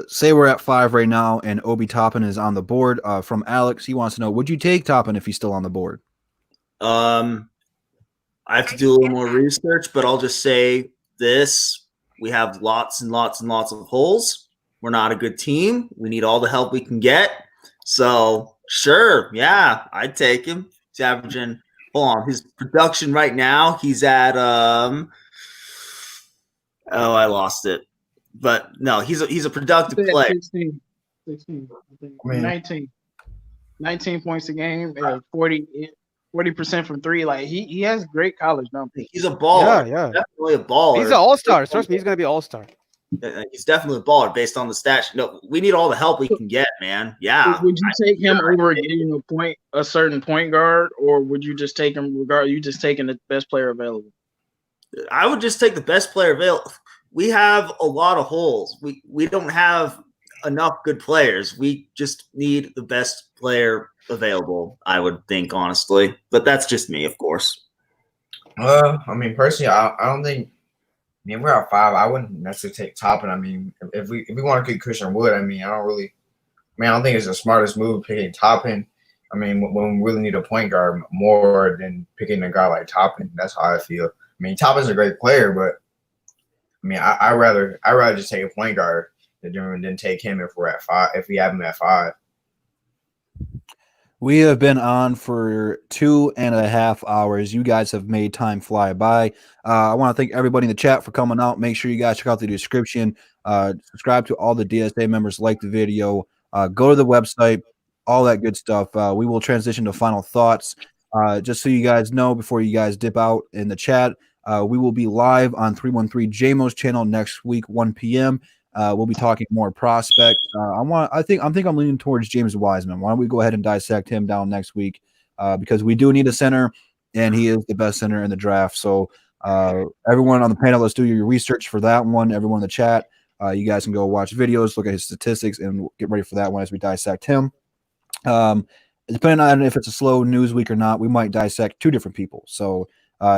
Say we're at 5 right now, and Obi Toppin is on the board. From Alex, he wants to know: would you take Toppin if he's still on the board? I have to do a little more research, but I'll just say this: we have lots and lots and lots of holes. We're not a good team. We need all the help we can get. So sure, yeah, I'd take him. He's averaging. Hold on, his production right now. He's at I lost it. But no, he's a productive player. 16, I think. 19 points a game, 40% from three. He has great college numbers. He's a baller. Yeah. Definitely a baller. He's an all-star. Trust me, he's going to be all-star. He's definitely a baller based on the stats. No, we need all the help we can get, man. Yeah. Would you take him over getting a certain point guard, or would you just take him regardless? You just taking the best player available? I would just take the best player available. We have a lot of holes. We don't have enough good players. We just need the best player available, I would think, honestly. But that's just me, of course. I mean, personally, I don't think mean, we're at 5. I wouldn't necessarily take Toppin. I mean, if we want to get Christian Wood, I mean, I don't think it's the smartest move picking Toppin. I mean, when we really need a point guard more than picking a guy like Toppin, that's how I feel. I mean, Toppin's a great player, but I mean, I rather just take a point guard than take him if we're at 5. If we have him at 5. We have been on for 2.5 hours. You guys have made time fly by. I want to thank everybody in the chat for coming out. Make sure you guys check out the description. Subscribe to all the DSA members. Like the video. Go to the website. All that good stuff. We will transition to final thoughts. Just so you guys know, before you guys dip out in the chat, we will be live on 313 JMO's channel next week, 1 p.m. We'll be talking more prospects. I think I'm leaning towards James Wiseman. Why don't we go ahead and dissect him down next week? Because we do need a center, and he is the best center in the draft. So everyone on the panel, let's do your research for that one. Everyone in the chat, you guys can go watch videos, look at his statistics, and get ready for that one as we dissect him. Depending on if it's a slow news week or not, we might dissect 2 different people. So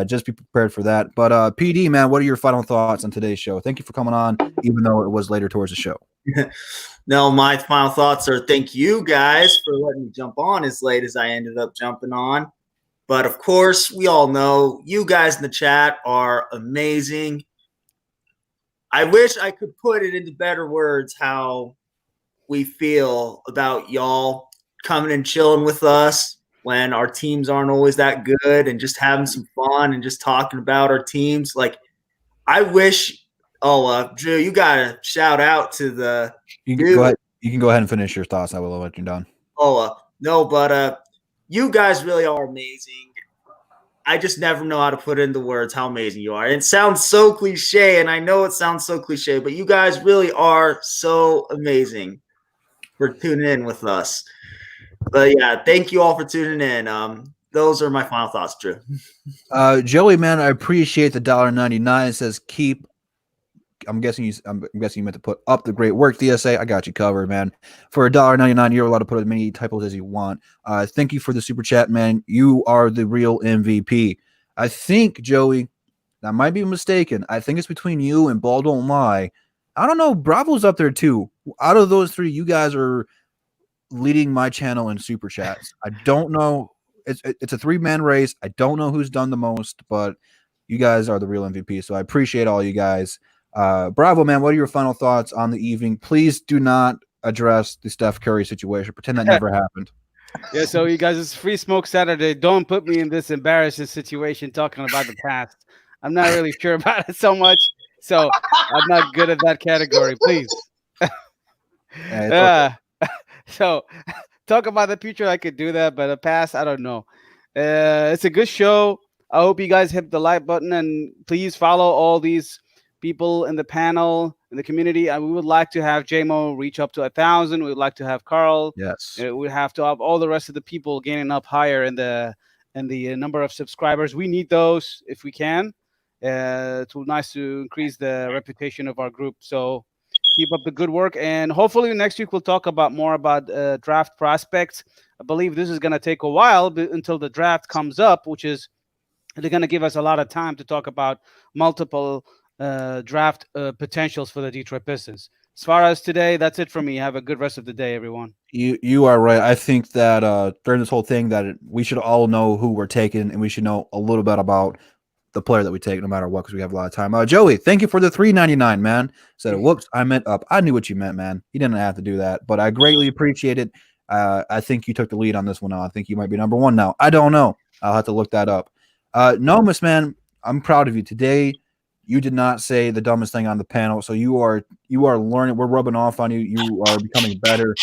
just be prepared for that. But PD, man, what are your final thoughts on today's show? Thank you for coming on, even though it was later towards the show. No, my final thoughts are thank you guys for letting me jump on as late as I ended up jumping on. But of course, we all know you guys in the chat are amazing. I wish I could put it into better words how we feel about y'all coming and chilling with us when our teams aren't always that good and just having some fun and just talking about our teams. Like, I wish Drew, you got to shout out to the You can go ahead. You can go ahead and finish your thoughts. I will let you done. No, but you guys really are amazing. I just never know how to put into words how amazing you are. It sounds so cliche, and I know it sounds so cliche, but you guys really are so amazing for tuning in with us. But yeah, thank you all for tuning in. Those are my final thoughts, Drew. Joey, man, I appreciate the $1.99. It says keep. I'm guessing you meant to put up the great work, DSA. I got you covered, man. For $1.99, you're allowed to put as many typos as you want. Thank you for the super chat, man. You are the real MVP. I think, Joey, I might be mistaken. I think it's between you and Ball Don't Lie. I don't know. Bravo's up there too. Out of those 3, you guys are leading my channel in super chats. I don't know. It's a 3-man race. I don't know who's done the most, but you guys are the real MVP. So I appreciate all you guys. Bravo, man. What are your final thoughts on the evening? Please do not address the Steph Curry situation. Pretend that never happened. Yeah, so you guys, it's Free Smoke Saturday. Don't put me in this embarrassing situation talking about the past. I'm not really sure about it so much, so I'm not good at that category. Please. So talk about the future, I could do that, but the past, I don't know. It's a good show. I hope you guys hit the like button, and please follow all these people in the panel, in the community. And we would like to have JMO reach up to 1,000. We would like to have Carl. Yes. We have to have all the rest of the people gaining up higher in the number of subscribers. We need those if we can. It's nice to increase the reputation of our group. So keep up the good work, and hopefully next week we'll talk more about draft prospects. I believe this is going to take a while until the draft comes up, which is they're going to give us a lot of time to talk about multiple draft potentials for the Detroit Pistons. As far as today, that's it for me. Have a good rest of the day, everyone. You are right. I think that during this whole thing that we should all know who we're taking, and we should know a little bit about the player that we take no matter what, because we have a lot of time. Joey, thank you for the $3.99, man. Said, whoops, I meant up. I knew what you meant, man. You didn't have to do that, but I greatly appreciate it. I think you took the lead on this one now. I think you might be number 1 now. I don't know. I'll have to look that up. Nomus, man, I'm proud of you. Today, you did not say the dumbest thing on the panel, so you are learning. We're rubbing off on you. You are becoming better.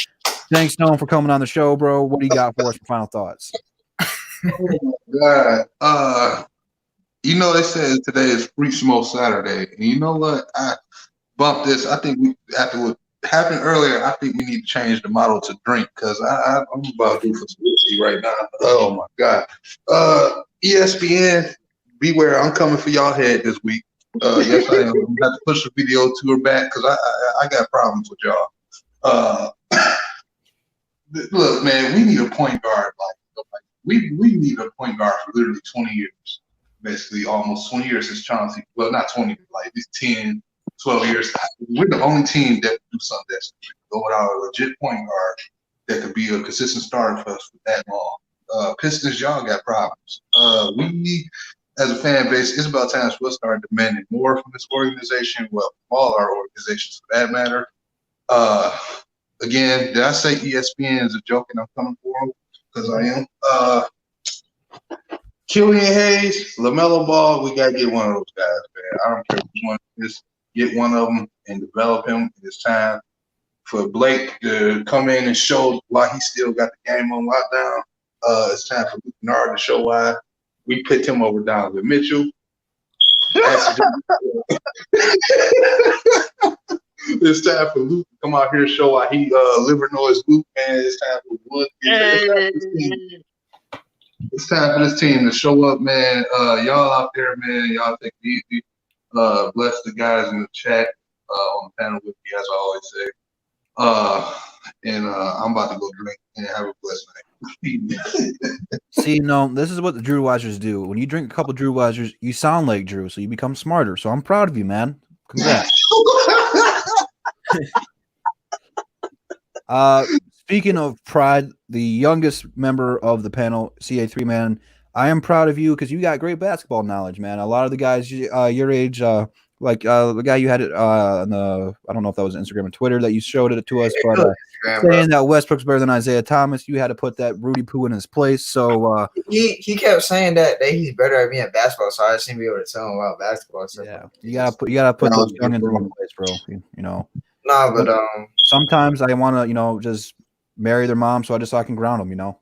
Thanks, Noam, for coming on the show, bro. What do you got for us for final thoughts? Oh my God. You know, they said today is Free Smoke Saturday. And you know what? I bumped this. I think after what happened earlier, I think we need to change the model to drink, because I'm about to do for some whiskey right now. Oh, my God. ESPN, beware. I'm coming for y'all head this week. Yes, I am. I'm going to have to push the video tour back because I got problems with y'all. Look, man, we need a point guard. We need a point guard for literally 20 years. basically almost 20 years since Chauncey. Well, not 20, like at least 10, 12 years. We're the only team that do something that's go without a legit point guard that could be a consistent starter for us for that long. Pistons, y'all got problems. We, as a fan base, it's about time we'll start demanding more from this organization. Well, all our organizations for that matter. Again, did I say ESPN is a joke and I'm coming for them? Because I am. Killian Hayes, LaMelo Ball, we got to get one of those guys, man. I don't care which one it is. Get one of them and develop him. It's time for Blake to come in and show why he still got the game on lockdown. It's time for Luke Kennard to show why we picked him over Donovan Mitchell. It's time for Luke to come out here and show why he liver noise Luke, man. It's time for Wood. It's time for this team to show up, man. Y'all out there, man. Y'all take it easy. Bless the guys in the chat on the panel with me, as I always say. I'm about to go drink and have a blessed night. See, no, this is what the Drew Weisers do. When you drink a couple Drew Weisers, you sound like Drew, so you become smarter. So I'm proud of you, man. Congrats. Speaking of pride, the youngest member of the panel, CA3 man, I am proud of you because you got great basketball knowledge, man. A lot of the guys your age, like the guy you had it on the, I don't know if that was Instagram and Twitter that you showed it to us, but saying that Westbrook's better than Isaiah Thomas, you had to put that Rudy Poo in his place. So he kept saying that he's better at me at basketball, so I just didn't be able to tell him about basketball. So yeah, you gotta put those young in the place, bro. You know. Nah, but sometimes I want to, just marry their mom so I can ground them, Yeah,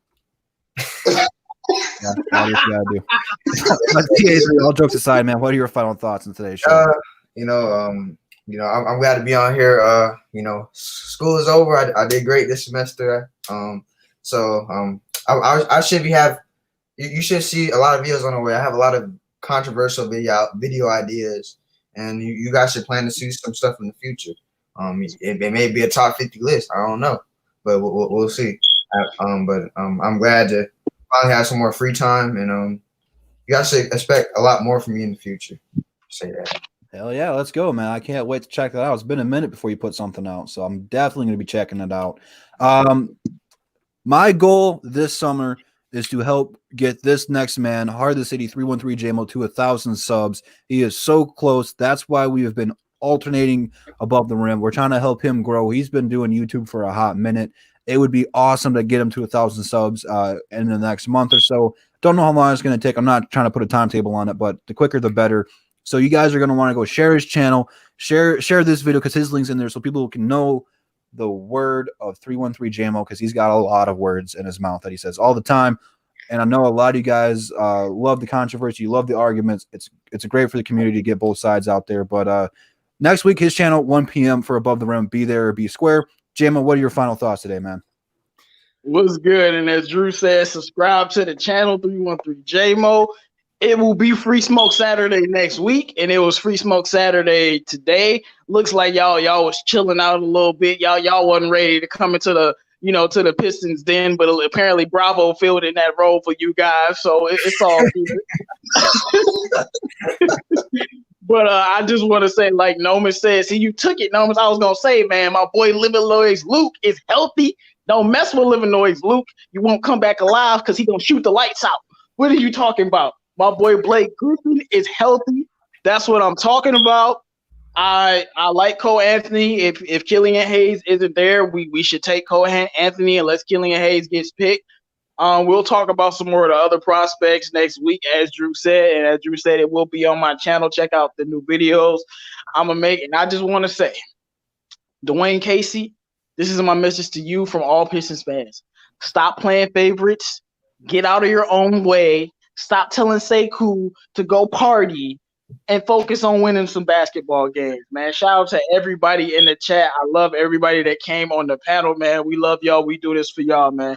that's what you gotta do. All jokes aside, man, what are your final thoughts on today's show? I'm glad to be on here. School is over. I did great this semester. I should have. You should see a lot of videos on the way. I have a lot of controversial video ideas, and you guys should plan to see some stuff in the future. It may be a top 50 list. I don't know, but we'll see. I'm glad to finally have some more free time, and you guys should expect a lot more from me in the future. Say that. Hell yeah, let's go, man. I can't wait to check that out. It's been a minute before you put something out, so I'm definitely going to be checking it out. My goal this summer is to help get this next man, Heart of the City 313 JMO, to 1,000 subs. He is so close. That's why we have been alternating above the rim. We're trying to help him grow. He's been doing YouTube for a hot minute. It would be awesome to get him to 1,000 subs in the next month or so. Don't know how long it's going to take. I'm not trying to put a timetable on it, but the quicker the better. So you guys are going to want to go share his channel, share this video because his link's in there so people can know the word of 313 JMO because he's got a lot of words in his mouth that he says all the time. And I know a lot of you guys love the controversy, you love the arguments. It's great for the community to get both sides out there. But next week, his channel, 1 p.m. for Above the Rim. Be there or be square. JMO, what are your final thoughts today, man? What's good? And as Drew said, subscribe to the channel 313 JMO. It will be Free Smoke Saturday next week, and it was Free Smoke Saturday today. Looks like y'all was chilling out a little bit. Y'all wasn't ready to come into the to the Pistons den, but apparently Bravo filled in that role for you guys, so it's all good. But I just want to say, like Noman says, see, you took it, Noman. I was gonna say, man, my boy Living Luke is healthy. Don't mess with Living Luke. You won't come back alive because he's gonna shoot the lights out. What are you talking about? My boy Blake Griffin is healthy. That's what I'm talking about. I like Cole Anthony. If Killian Hayes isn't there, we should take Cole Anthony unless Killian Hayes gets picked. We'll talk about some more of the other prospects next week, as Drew said. And as Drew said, it will be on my channel. Check out the new videos I'm going to make. And I just want to say, Dwayne Casey, this is my message to you from all Pistons fans. Stop playing favorites. Get out of your own way. Stop telling Sekou to go party and focus on winning some basketball games, man. Shout out to everybody in the chat. I love everybody that came on the panel, man. We love y'all. We do this for y'all, man.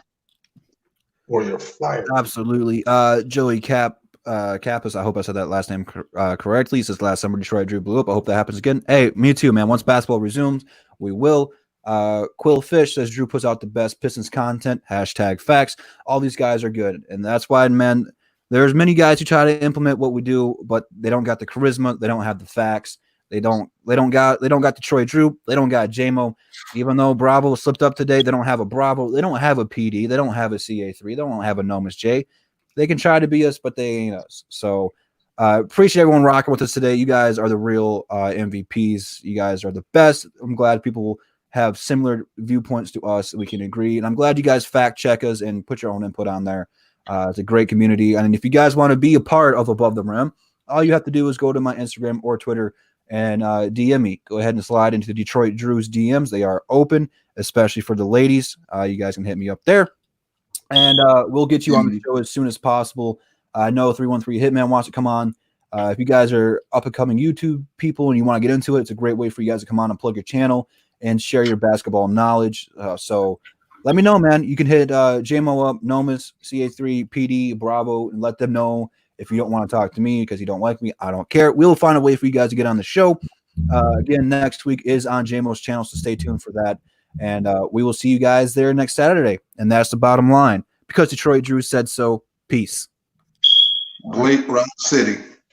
Or your flyer. Absolutely. Joey Kappas, I hope I said that last name correctly. He says last summer Detroit Drew blew up. I hope that happens again. Hey, me too, man. Once basketball resumes, we will. Quill Fish says Drew puts out the best Pistons content. #facts. All these guys are good. And that's why, man, There's many guys who try to implement what we do, but they don't got the charisma. They don't have the facts. They don't got Detroit Drew. They don't got JMO. Even though Bravo slipped up today, they don't have a Bravo. They don't have a PD. They don't have a CA3. They don't have a Nomus J. They can try to be us, but they ain't us. So appreciate everyone rocking with us today. You guys are the real MVPs. You guys are the best. I'm glad people have similar viewpoints to us. We can agree. And I'm glad you guys fact check us and put your own input on there. It's a great community. And if you guys want to be a part of Above the Rim, all you have to do is go to my Instagram or Twitter and DM me. Go ahead and slide into the Detroit Drew's DMs. They are open, especially for the ladies. You guys can hit me up there. And we'll get you on the show as soon as possible. I know 313 Hitman wants to come on. If you guys are up-and-coming YouTube people and you want to get into it, it's a great way for you guys to come on and plug your channel and share your basketball knowledge. So let me know, man. You can hit JMO up, Nomus, CA3, PD, Bravo, and let them know if you don't want to talk to me because you don't like me. I don't care. We'll find a way for you guys to get on the show. Again, next week is on JMO's channel, so stay tuned for that. And we will see you guys there next Saturday. And that's the bottom line. Because Detroit Drew said so, peace. Great Rock City.